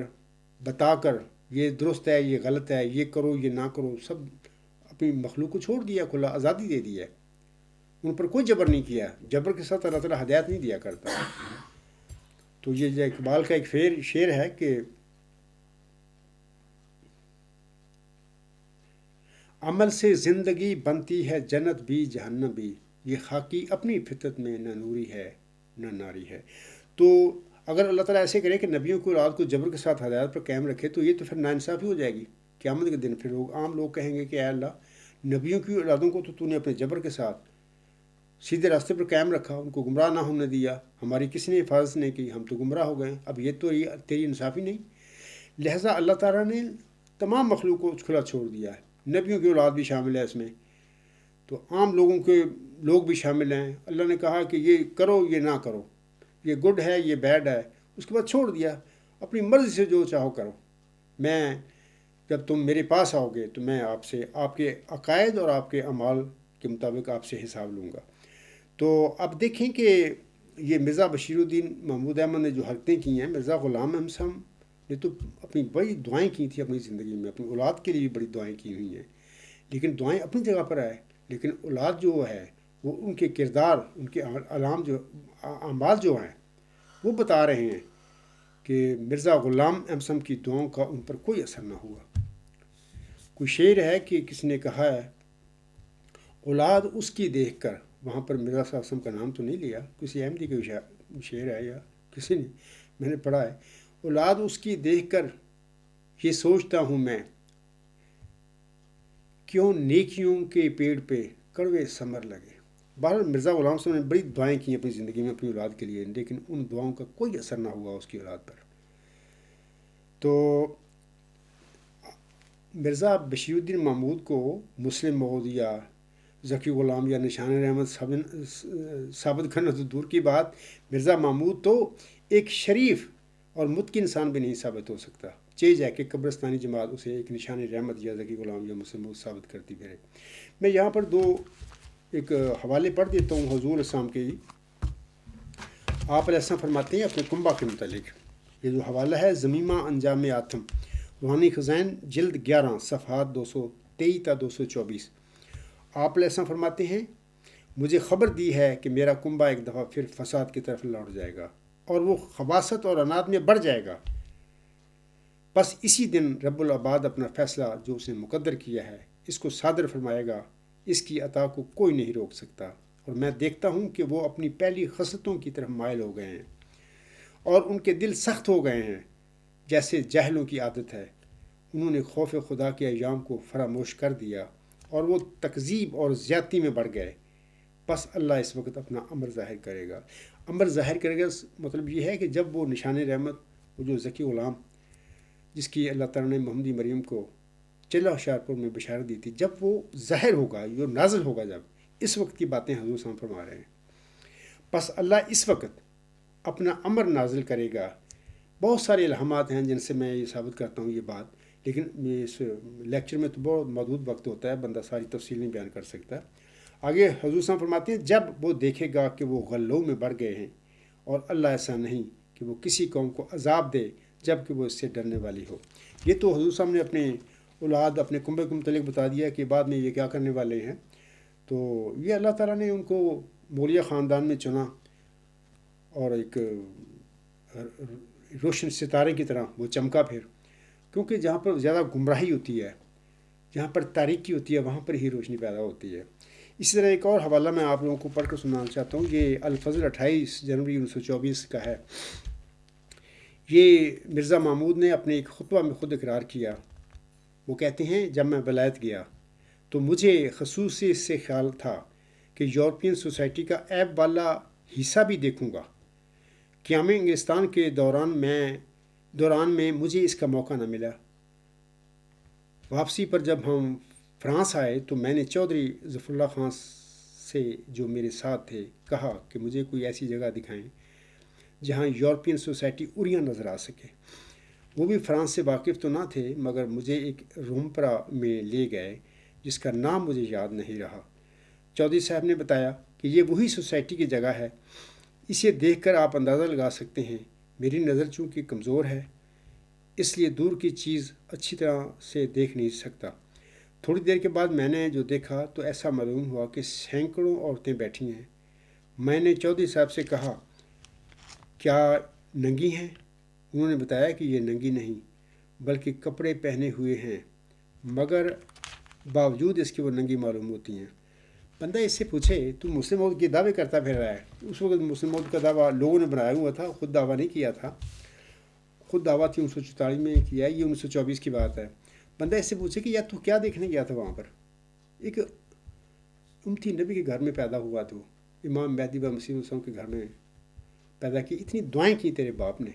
بتا کر، یہ درست ہے، یہ غلط ہے، یہ کرو، یہ نہ کرو، سب اپنی مخلوق کو چھوڑ دیا، کھلا آزادی دے دی ہے، ان پر کوئی جبر نہیں کیا۔ جبر کے ساتھ اللہ تعالیٰ ہدایت نہیں دیا کرتا۔ تو یہ جو اقبال کا ایک شعر ہے کہ عمل سے زندگی بنتی ہے جنت بھی جہنم بھی، یہ خاکی اپنی فطرت میں نہ نوری ہے نہ ناری ہے۔ تو اگر اللہ تعالیٰ ایسے کرے کہ نبیوں کی اولاد کو جبر کے ساتھ ہدایت پر قائم رکھے تو یہ تو پھر ناانصافی ہو جائے گی قیامت کے دن۔ پھر عام لوگ کہیں گے کہ اے اللہ، نبیوں کی اولادوں کو تو نے اپنے جبر کے ساتھ سیدھے راستے پر قائم رکھا، ان کو گمراہ نہ ہونے دیا، ہماری کسی نے حفاظت نہیں کی، ہم تو گمراہ ہو گئے۔ اب یہ تو تیری انصافی نہیں۔ لہٰذا اللہ تعالیٰ نے تمام مخلوق کو کھلا چھوڑ دیا ہے، نبیوں کی اولاد بھی شامل ہے اس میں، تو عام لوگوں کے لوگ بھی شامل ہیں۔ اللہ نے کہا کہ یہ کرو، یہ نہ کرو، یہ گڈ ہے، یہ بیڈ ہے، اس کے بعد چھوڑ دیا، اپنی مرضی سے جو چاہو کرو۔ میں جب تم میرے پاس آؤ گے تو میں آپ سے آپ کے عقائد اور آپ کے اعمال کے مطابق آپ سے حساب لوں گا۔ تو اب دیکھیں کہ یہ مرزا بشیر الدین محمود احمد نے جو حرکتیں کی ہیں، مرزا غلام احمد صاحب نے تو اپنی بڑی دعائیں کی تھیں اپنی زندگی میں، اپنی اولاد کے لیے بھی بڑی دعائیں کی ہوئی ہیں، لیکن دعائیں اپنی جگہ پر آئے، لیکن اولاد جو ہے وہ ان کے کردار، ان کے اعمال جو ہیں وہ بتا رہے ہیں کہ مرزا غلام احمد صاحب کی دعاؤں کا ان پر کوئی اثر نہ ہوا۔ کوئی شعر ہے کہ کسی نے کہا ہے، اولاد اس کی دیکھ کر، وہاں پر مرزا صاحب کا نام تو نہیں لیا، کسی احمدی کا شعر ہے یا کسی نے، میں نے پڑھا ہے، اولاد اس کی دیکھ کر یہ سوچتا ہوں میں، کیوں نیکیوں کے پیڑ پہ کڑوے ثمر لگے۔ بہرحال مرزا غلام صاحب نے بڑی دعائیں کی اپنی زندگی میں اپنی اولاد کے لیے، لیکن ان دعاؤں کا کوئی اثر نہ ہوا اس کی اولاد پر۔ تو مرزا بشیر الدین محمود کو مسلم موعود یا ذکی غلام یا نشان رحمت ثابت کرنا تو دور کی بات، مرزا محمود تو ایک شریف اور متقی انسان بھی نہیں ثابت ہو سکتا، چیز ہے کہ قبرستانی جماعت اسے ایک نشان رحمت یا ذکی غلام یا مسلم موعود ثابت کرتی پھرے۔ میں یہاں پر ایک حوالے پڑھ دیتا ہوں حضور اسلام کے۔ آپ علیہ السلام فرماتے ہیں اپنے کنبہ کے متعلق، یہ جو حوالہ ہے زمیمہ انجام آتم، روحانی خزائن جلد 11 صفحات 223 تا 224۔ آپ علیہ السلام فرماتے ہیں، مجھے خبر دی ہے کہ میرا کنبہ ایک دفعہ پھر فساد کی طرف لوٹ جائے گا اور وہ خباثت اور عناد میں بڑھ جائے گا۔ بس اسی دن رب العباد اپنا فیصلہ جو اس نے مقدر کیا ہے اس کو صادر فرمائے گا، اس کی عطا کو کوئی نہیں روک سکتا، اور میں دیکھتا ہوں کہ وہ اپنی پہلی خصلتوں کی طرف مائل ہو گئے ہیں اور ان کے دل سخت ہو گئے ہیں، جیسے جاہلوں کی عادت ہے۔ انہوں نے خوف خدا کے ایام کو فراموش کر دیا اور وہ تکذیب اور زیادتی میں بڑھ گئے۔ بس اللہ اس وقت اپنا امر ظاہر کرے گا۔ امر ظاہر کرے گا مطلب یہ ہے کہ جب وہ نشان رحمت، وہ جو ذکی غلام جس کی اللہ تعالیٰ نے محمدی مریم کو چلہ ہوشیارپور میں بشارت دی تھی، جب وہ ظاہر ہوگا، جو نازل ہوگا، جب اس وقت کی باتیں حضور صلی اللہ علیہ وسلم فرما رہے ہیں۔ بس اللہ اس وقت اپنا امر نازل کرے گا۔ بہت سارے الہامات ہیں جن سے میں یہ ثابت کرتا ہوں یہ بات، لیکن اس لیکچر میں تو بہت محدود وقت ہوتا ہے، بندہ ساری تفصیل نہیں بیان کر سکتا۔ آگے حضور صلی اللہ علیہ وسلم فرماتے ہیں، جب وہ دیکھے گا کہ وہ غلوں میں بڑھ گئے ہیں، اور اللہ ایسا نہیں کہ وہ کسی قوم کو عذاب دے جب کہ وہ اس سے ڈرنے والی ہو۔ یہ تو حضور صاحب نے اپنے اولاد، اپنے کنبے کے متعلق بتا دیا کہ بعد میں یہ کیا کرنے والے ہیں۔ تو یہ اللہ تعالیٰ نے ان کو مولیہ خاندان میں چنا، اور ایک روشن ستارے کی طرح وہ چمکا پھر، کیونکہ جہاں پر زیادہ گمراہی ہوتی ہے، جہاں پر تاریکی ہوتی ہے، وہاں پر ہی روشنی پیدا ہوتی ہے۔ اسی طرح ایک اور حوالہ میں آپ لوگوں کو پڑھ کر سنانا چاہتا ہوں، یہ الفضل 28 جنوری 1924 کا ہے۔ یہ مرزا محمود نے اپنے ایک خطبہ میں خود اقرار کیا۔ وہ کہتے ہیں، جب میں ولایت گیا تو مجھے خصوصی اس سے خیال تھا کہ یورپین سوسائٹی کا عیب والا حصہ بھی دیکھوں گا۔ قیام انگلستان کے دوران میں مجھے اس کا موقع نہ ملا۔ واپسی پر جب ہم فرانس آئے تو میں نے چودھری ظفر اللہ خان سے، جو میرے ساتھ تھے، کہا کہ مجھے کوئی ایسی جگہ دکھائیں جہاں یورپین سوسائٹی اوریاں نظر آ سکے۔ وہ بھی فرانس سے واقف تو نہ تھے، مگر مجھے ایک رومپرا میں لے گئے جس کا نام مجھے یاد نہیں رہا۔ چودھری صاحب نے بتایا کہ یہ وہی سوسائٹی کی جگہ ہے۔ اسے دیکھ کر آپ اندازہ لگا سکتے ہیں میری نظر چونکہ کمزور ہے، اس لیے دور کی چیز اچھی طرح سے دیکھ نہیں سکتا۔ تھوڑی دیر کے بعد میں نے جو دیکھا تو ایسا معلوم ہوا کہ سینکڑوں عورتیں بیٹھی ہیں۔ میں نے چودھری صاحب سے کہا کیا ننگی ہیں؟ انہوں نے بتایا کہ یہ ننگی نہیں بلکہ کپڑے پہنے ہوئے ہیں، مگر باوجود اس کے وہ ننگی معلوم ہوتی ہیں۔ بندہ اس سے پوچھے تو مسلم عورت کے دعوے کرتا پھر رہا ہے۔ اس وقت مسلم عورت کا دعویٰ لوگوں نے بنایا ہوا تھا، خود دعویٰ نہیں کیا تھا۔ خود دعویٰ تھی 1944 میں کیا ہے، یہ 1924 کی بات ہے۔ بندہ اس سے پوچھے کہ یار تو کیا دیکھنے گیا تھا وہاں پر؟ ایک امتی نبی کے گھر میں پیدا ہوا، تو امام مہدی و مسیح وسلم کے گھر میں پیدا کی، اتنی دعائیں کی تیرے باپ نے،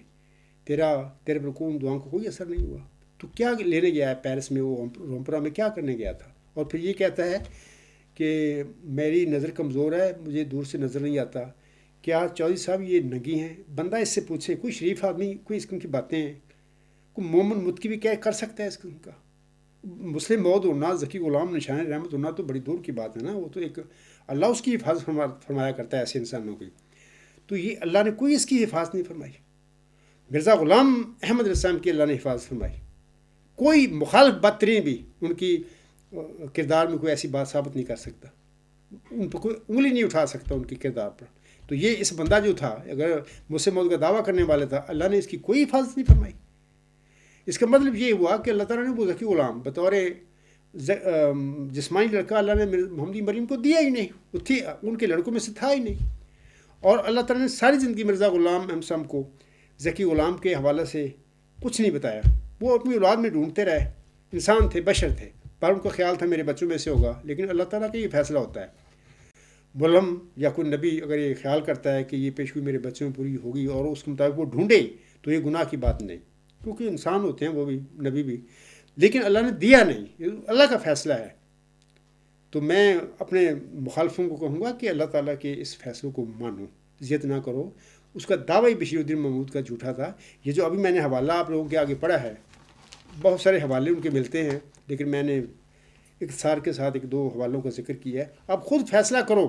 تیرے پر کون دعاؤں کو کوئی اثر نہیں ہوا، تو کیا لینے گیا ہے پیرس میں، وہ رومپرا میں کیا کرنے گیا تھا؟ اور پھر یہ کہتا ہے کہ میری نظر کمزور ہے، مجھے دور سے نظر نہیں آتا، کیا چودھری صاحب یہ ننگی ہیں؟ بندہ اس سے پوچھے، کوئی شریف آدمی کوئی اس قسم کی باتیں ہیں، کوئی مومن متقی بھی کیا کر سکتا ہے اس قسم کا؟ مسلم موعود ہونا، ذکی غلام نشان رحمت ہونا تو بڑی دور کی بات ہے نا، وہ تو ایک اللہ اس کی حفاظت فرمایا کرتا ہے ایسے انسانوں کی، تو یہ اللہ نے کوئی اس کی حفاظت نہیں فرمائی۔ مرزا غلام احمد علیہ السلام کی اللہ نے حفاظت فرمائی، کوئی مخالف بدترین بھی ان کی کردار میں کوئی ایسی بات ثابت نہیں کر سکتا، ان پر کوئی انگلی نہیں اٹھا سکتا ان کی کردار پر۔ تو یہ اس بندہ جو تھا، اگر مسلم موت کا دعویٰ کرنے والا تھا، اللہ نے اس کی کوئی حفاظت نہیں فرمائی۔ اس کا مطلب یہ ہوا کہ اللہ تعالیٰ نے وہ ذکی غلام بطور جسمانی لڑکا اللہ نے محمدی مریم کو دیا ہی نہیں، وہ تھی ان کے لڑکوں میں سے تھا ہی نہیں۔ اور اللہ تعالیٰ نے ساری زندگی مرزا غلام احمد کو ذکی غلام کے حوالے سے کچھ نہیں بتایا، وہ اپنی اولاد میں ڈھونڈتے رہے، انسان تھے، بشر تھے، پر ان کا خیال تھا میرے بچوں میں سے ہوگا، لیکن اللہ تعالیٰ کا یہ فیصلہ ہوتا ہے۔ ملم یا کوئی نبی اگر یہ خیال کرتا ہے کہ یہ پیشگوئی میرے بچوں میں پوری ہوگی اور اس کے مطابق وہ ڈھونڈے تو یہ گناہ کی بات نہیں، کیونکہ انسان ہوتے ہیں وہ بھی، نبی بھی، لیکن اللہ نے دیا نہیں، یہ اللہ کا فیصلہ ہے۔ تو میں اپنے مخالفوں کو کہوں گا کہ اللہ تعالیٰ کے اس فیصلوں کو مانو، ضد نہ کرو۔ اس کا دعویٰ بشیر الدین محمود کا جھوٹا تھا۔ یہ جو ابھی میں نے حوالہ آپ لوگوں کے آگے پڑھا ہے، بہت سارے حوالے ان کے ملتے ہیں، لیکن میں نے اختصار کے ساتھ ایک دو حوالوں کا ذکر کیا ہے۔ اب خود فیصلہ کرو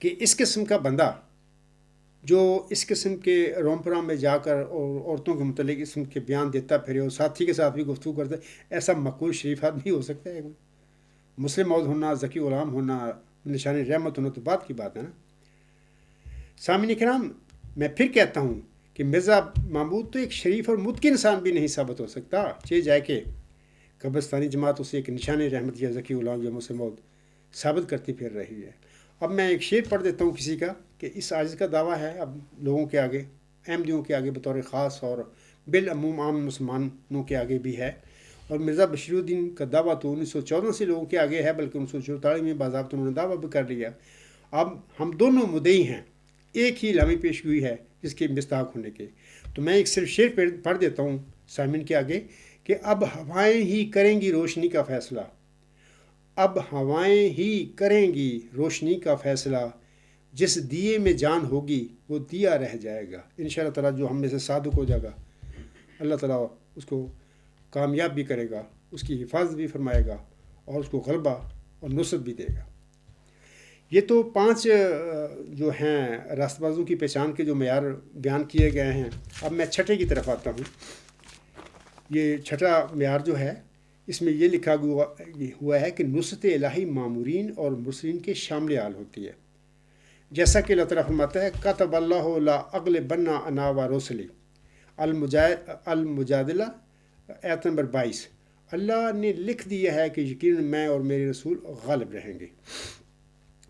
کہ اس قسم کا بندہ جو اس قسم کے رومپرا میں جا کر اور عورتوں کے متعلق اس قسم کے بیان دیتا پھرے اور ساتھی کے ساتھ بھی گفتگو کرتا ہے، ایسا مقبول شریف آدمی ہو سکتا ہے؟ مسلم موعود ہونا، ذکی غلام ہونا، نشان رحمت ہونا تو بات کی بات ہے نا۔ سامعین کرام، میں پھر کہتا ہوں کہ مرزا محمود تو ایک شریف اور متقی انسان بھی نہیں ثابت ہو سکتا، چاہے جائے کہ قبرستانی جماعت اسے ایک نشان رحمت یا ذکی غلام یا مسلم موعود ثابت کرتی پھر رہی ہے۔ اب میں ایک شعر پڑھ دیتا ہوں کسی کا کہ اس عاجز کا دعویٰ ہے اب لوگوں کے آگے، احمدیوں کے آگے بطور خاص اور بالعموم عام مسلمانوں کے آگے بھی ہے، اور مرزا بشیر الدین کا دعویٰ تو 1914 سے لوگوں کے آگے ہے، بلکہ 1944 میں باضابطہ انہوں نے دعویٰ بھی کر لیا۔ اب ہم دونوں مدعی ہیں، ایک ہی لامی پیش ہوئی ہے جس کے مستحق ہونے کے۔ تو میں ایک صرف شعر پڑھ دیتا ہوں سامعین کے آگے کہ اب ہوائیں ہی کریں گی روشنی کا فیصلہ، اب ہوائیں ہی کریں گی روشنی کا فیصلہ، جس دیے میں جان ہوگی وہ دیا رہ جائے گا۔ انشاءاللہ تعالیٰ جو ہم میں سے صادق ہو جائے گا، اللہ تعالیٰ اس کو کامیاب بھی کرے گا، اس کی حفاظت بھی فرمائے گا اور اس کو غلبہ اور نصرت بھی دے گا۔ یہ تو 5 جو ہیں راست بازوں کی پہچان کے جو معیار بیان کیے گئے ہیں۔ اب میں چھٹے کی طرف آتا ہوں۔ یہ چھٹا معیار جو ہے اس میں یہ لکھا ہوا ہے کہ نصرت الہی مامورین اور مرسلین کے شامل حال ہوتی ہے، جیسا کہ اللہ تعالیٰ فرماتا ہے کتب اللہ لا اغلبن انا و رسلی، المجادلہ آیت نمبر 22۔ اللہ نے لکھ دیا ہے کہ یقیناً میں اور میرے رسول غالب رہیں گے۔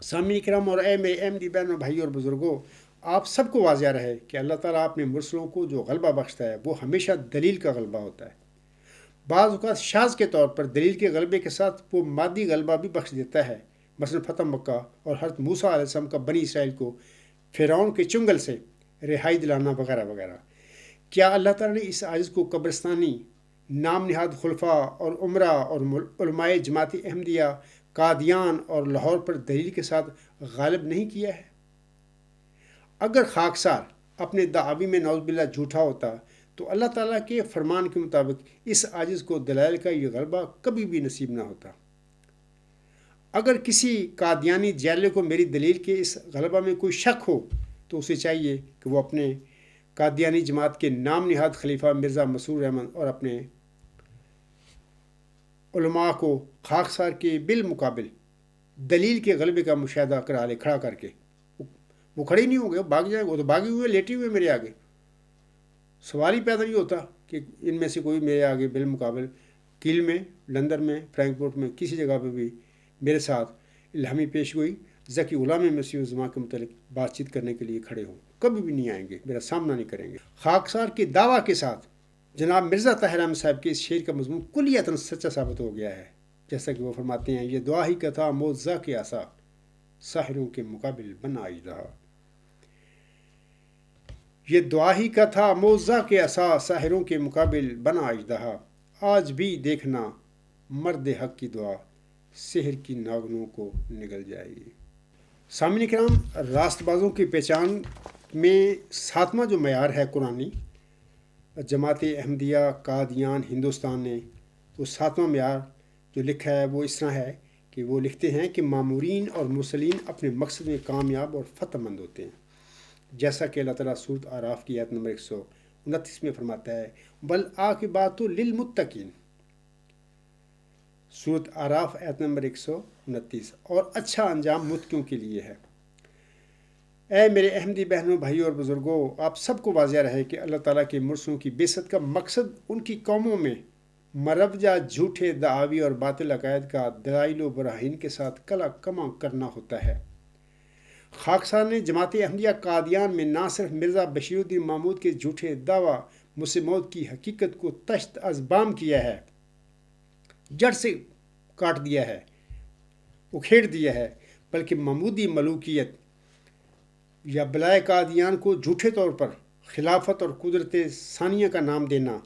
سامعین کرام اور احمدی بہنوں، بھائی اور بزرگوں، آپ سب کو واضح رہے کہ اللہ تعالیٰ اپنے مرسلوں کو جو غلبہ بخشتا ہے وہ ہمیشہ دلیل کا غلبہ ہوتا ہے۔ بعض اوقات شاذ کے طور پر دلیل کے غلبے کے ساتھ وہ مادی غلبہ بھی بخش دیتا ہے، مثلا فتح مکہ اور حضرت موسیٰ علیہ السلام کا بنی اسرائیل کو فرعون کے چنگل سے رہائی دلانا وغیرہ وغیرہ۔ کیا اللہ تعالیٰ نے اس عاجز کو قبرستانی، نام نہاد خلفاء اور عمرہ اور علماء جماعت احمدیہ قادیان اور لاہور پر دلیل کے ساتھ غالب نہیں کیا ہے؟ اگر خاکسار اپنے دعوی میں نعوذ باللہ جھوٹا ہوتا تو اللہ تعالیٰ کے فرمان کے مطابق اس عاجز کو دلائل کا یہ غلبہ کبھی بھی نصیب نہ ہوتا۔ اگر کسی قادیانی جیلے کو میری دلیل کے اس غلبہ میں کوئی شک ہو تو اسے چاہیے کہ وہ اپنے قادیانی جماعت کے نام نہاد خلیفہ مرزا مسرور احمد اور اپنے علماء کو خاکسار کے بالمقابل دلیل کے غلبے کا مشاہدہ کرا لے کھڑا کر کے۔ وہ کھڑے نہیں ہوں گے، بھاگ جائیں گے، وہ تو بھاگے ہوئے لیٹے ہوئے میرے آگے۔ سوال ہی پیدا نہیں ہوتا کہ ان میں سے کوئی میرے آگے بالمقابل کیل میں، لندن میں، فرینکفرٹ میں، کسی جگہ پہ بھی میرے ساتھ الہامی پیش گوئی ذکی غلام مسیح الزمان کے متعلق بات چیت کرنے کے لیے کھڑے ہوں۔ کبھی بھی نہیں آئیں گے، میرا سامنا نہیں کریں گے۔ خاکسار کے دعویٰ کے ساتھ جناب مرزا طاہر احمد صاحب کے اس شعر کا مضمون کلیتاً سچا ثابت ہو گیا ہے، جیسا کہ وہ فرماتے ہیں، یہ دعا ہی کا تھا موزہ کے آسا، ساحروں کے مقابل بنا اژدہا۔ یہ دعا ہی کا تھا موزہ کے آسا، ساحروں کے مقابل بنا اژدہا۔ آج بھی دیکھنا مرد حق کی دعا، سحر کی ناگنوں کو نگل جائے گی۔ سامعین کرام، راست بازوں کی پہچان میں ساتواں جو معیار ہے قرآنی، جماعت احمدیہ قادیان ہندوستان نے وہ ساتواں معیار جو لکھا ہے وہ اس طرح ہے کہ وہ لکھتے ہیں کہ مامورین اور مرسلین اپنے مقصد میں کامیاب اور فتح مند ہوتے ہیں، جیسا کہ اللہ تعالیٰ سورۃ اعراف کی آیت نمبر 129 میں فرماتا ہے، والعاقبۃ للمتقین۔ سورۃ اعراف آیت نمبر 129، اور اچھا انجام متقیوں کے لیے ہے۔ اے میرے احمدی بہنوں، بھائیوں اور بزرگوں، آپ سب کو واضح رہے کہ اللہ تعالیٰ کے مرسلوں کی بعثت کا مقصد ان کی قوموں میں مروجہ جھوٹے دعاوی اور باطل عقائد کا دلائل و براہین کے ساتھ کلا کما کرنا ہوتا ہے۔ خاکسار نے جماعت احمدیہ قادیان میں نہ صرف مرزا بشیر الدین محمود کے جھوٹے دعویٰ مسیح موعود کی حقیقت کو تشت از بام کیا ہے، جڑ سے کاٹ دیا ہے، اکھیڑ دیا ہے، بلکہ محمودی ملوکیت یا بلائے قادیان کو جھوٹے طور پر خلافت اور قدرت ثانیہ کا نام دینا،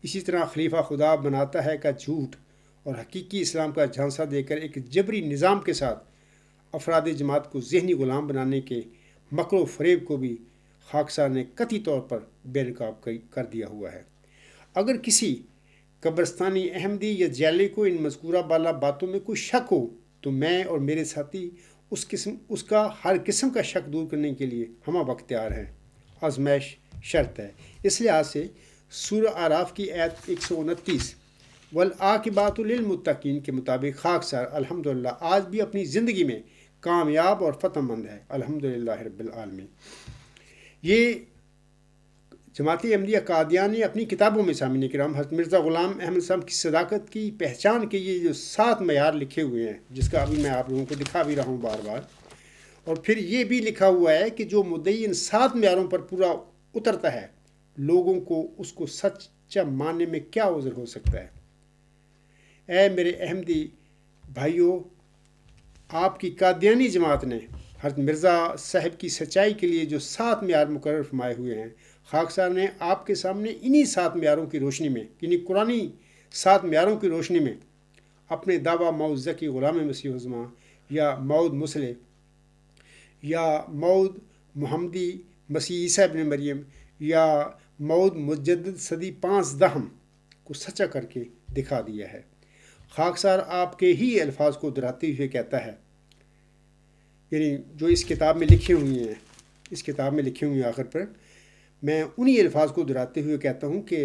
اسی طرح خلیفہ خدا بناتا ہے کا جھوٹ اور حقیقی اسلام کا جھانسا دے کر ایک جبری نظام کے ساتھ افراد جماعت کو ذہنی غلام بنانے کے مکر و فریب کو بھی خاکسار نے قطعی طور پر بے نقاب کر دیا ہوا ہے۔ اگر کسی قبرستانی احمدی یا جیلی کو ان مذکورہ بالا باتوں میں کوئی شک ہو تو میں اور میرے ساتھی اس کا ہر قسم کا شک دور کرنے کے لیے ہمہ وقت تیار ہیں۔ آزمائش شرط ہے۔ اس لحاظ سے سورہ اعراف کی آیت 129 والعاقبۃ للمتقین کے مطابق خاکسار الحمدللہ آج بھی اپنی زندگی میں کامیاب اور فتح مند ہے، الحمدللہ رب العالمین۔ یہ جماعت احمدیہ قادیان نے اپنی کتابوں میں سامعین کرام حضرت مرزا غلام احمد صاحب کی صداقت کی پہچان کے یہ جو 7 معیار لکھے ہوئے ہیں، جس کا ابھی میں آپ لوگوں کو دکھا بھی رہا ہوں بار بار، اور پھر یہ بھی لکھا ہوا ہے کہ جو مدعی ان 7 معیاروں پر پورا اترتا ہے، لوگوں کو اس کو سچا ماننے میں کیا عذر ہو سکتا ہے۔ اے میرے احمدی بھائیوں، آپ کی قادیانی جماعت نے حضرت مرزا صاحب کی سچائی کے لیے جو 7 معیار مقرر فرمائے ہوئے ہیں، خاکسار نے آپ کے سامنے انہی 7 معیاروں کی روشنی میں، یعنی قرآنی 7 معیاروں کی روشنی میں اپنے دعویٰ موعود ذکی غلام مسیح الزمان یا موعود مسلح یا موعود محمدی مسیح عیسیٰ ابن مریم یا موعود مجدد صدی 5 کو سچا کر کے دکھا دیا ہے۔ خاکسار آپ کے ہی الفاظ کو دہراتے ہوئے کہتا ہے، یعنی جو اس کتاب میں لکھے ہوئے ہیں آخر پر میں انہی الفاظ کو دہراتے ہوئے کہتا ہوں کہ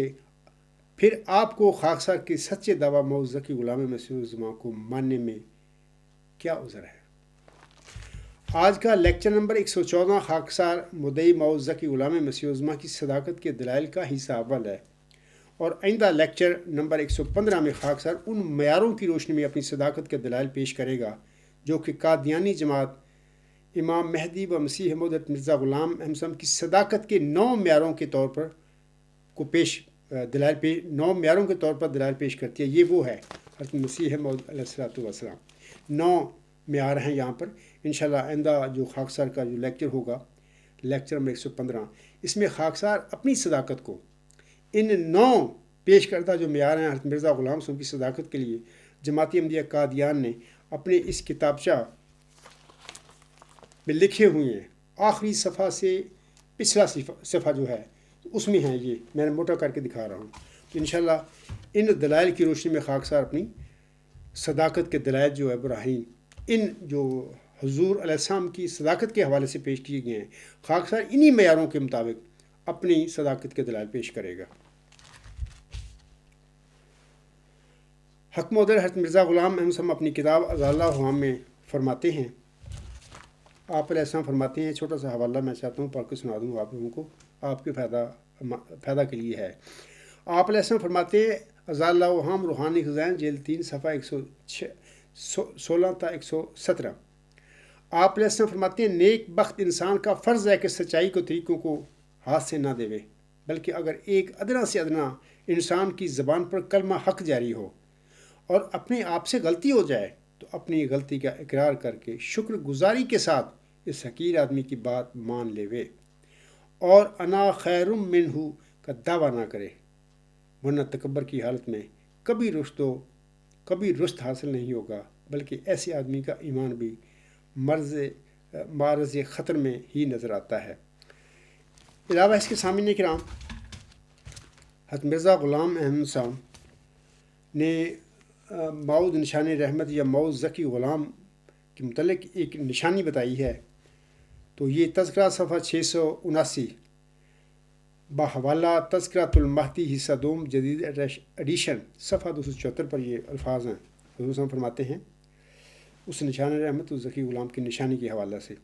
پھر آپ کو خاکسار کے سچے دعویٰ موعود ذکی غلام مسیح الزمان کو ماننے میں کیا عذر ہے۔ آج کا لیکچر نمبر 114 خاکسار مدعی موعود ذکی غلام مسیح الزمان کی صداقت کے دلائل کا حصہ اول ہے، اور آئندہ لیکچر نمبر 115 میں خاکسار ان معیاروں کی روشنی میں اپنی صداقت کے دلائل پیش کرے گا جو کہ قادیانی جماعت امام مہدی و مسیح موعود مرزا غلام احمد صاحب کی صداقت کے 9 معیاروں کے طور پر معیاروں کے طور پر دلائل پیش کرتی ہے۔ یہ وہ ہے حضرت مسیح موعود علیہ الصلوۃ والسلام۔ 9 معیار ہیں یہاں پر۔ انشاءاللہ آئندہ جو خاکسار کا جو لیکچر ہوگا، لیکچر نمبر 115، اس میں خاکسار اپنی صداقت کو ان 9 پیش کردہ جو معیار ہیں حضرت مرزا غلام صاحب کی صداقت کے لیے جماعت احمدیہ قادیان نے اپنے اس کتابچہ میں لکھے ہوئے ہیں۔ آخری صفحہ سے پچھلا صفحہ جو ہے اس میں ہے، یہ میں نے موٹا کر کے دکھا رہا ہوں۔ تو انشاءاللہ ان دلائل کی روشنی میں خاکسار اپنی صداقت کے دلائل جو ہے براہین، ان جو حضور علیہ السلام کی صداقت کے حوالے سے پیش کیے گئے ہیں، خاکسار انہی معیاروں کے مطابق اپنی صداقت کے دلائل پیش کرے گا۔ حق مدر حضرت مرزا غلام احمد صاحب اپنی کتاب ازالہ ہوام میں فرماتے ہیں، آپ علیہ السلام فرماتے ہیں، چھوٹا سا حوالہ میں چاہتا ہوں پڑھ کے سنا دوں آپ لوگوں کو، آپ کے فائدہ کے لیے ہے۔ آپ علیہ السلام فرماتے ہیں، ازالہ ہوام روحانی خزائن جلد 3 صفحہ 116 تا 117۔ آپ علیہ السلام فرماتے ہیں، نیک بخت انسان کا فرض ہے کہ سچائی کو طریقوں کو ہاتھ سے نہ دے، بلکہ اگر ایک ادنا سے ادنا انسان کی زبان پر کلمہ حق جاری ہو اور اپنے آپ سے غلطی ہو جائے تو اپنی غلطی کا اقرار کر کے شکر گزاری کے ساتھ اس حقیر آدمی کی بات مان لے اور انا خیر منہ کا دعویٰ نہ کرے، ورنہ تکبر کی حالت میں کبھی رشت حاصل نہیں ہوگا، بلکہ ایسے آدمی کا ایمان بھی معرض خطر میں ہی نظر آتا ہے۔ علاوہ اس کے سامعین کرام، حضرت مرزا غلام احمد صاحب نے معود نشان رحمت یا معود ذکی غلام کے متعلق ایک نشانی بتائی ہے، تو یہ تذکرہ صفحہ 679 بحوالہ تذکرۃ المہدی حصہ دوم جدید ایڈیشن صفحہ 274 پر یہ الفاظ ہیں۔ حضور صاحب فرماتے ہیں اس نشان رحمت ذکی غلام کی نشانی کے حوالے سے،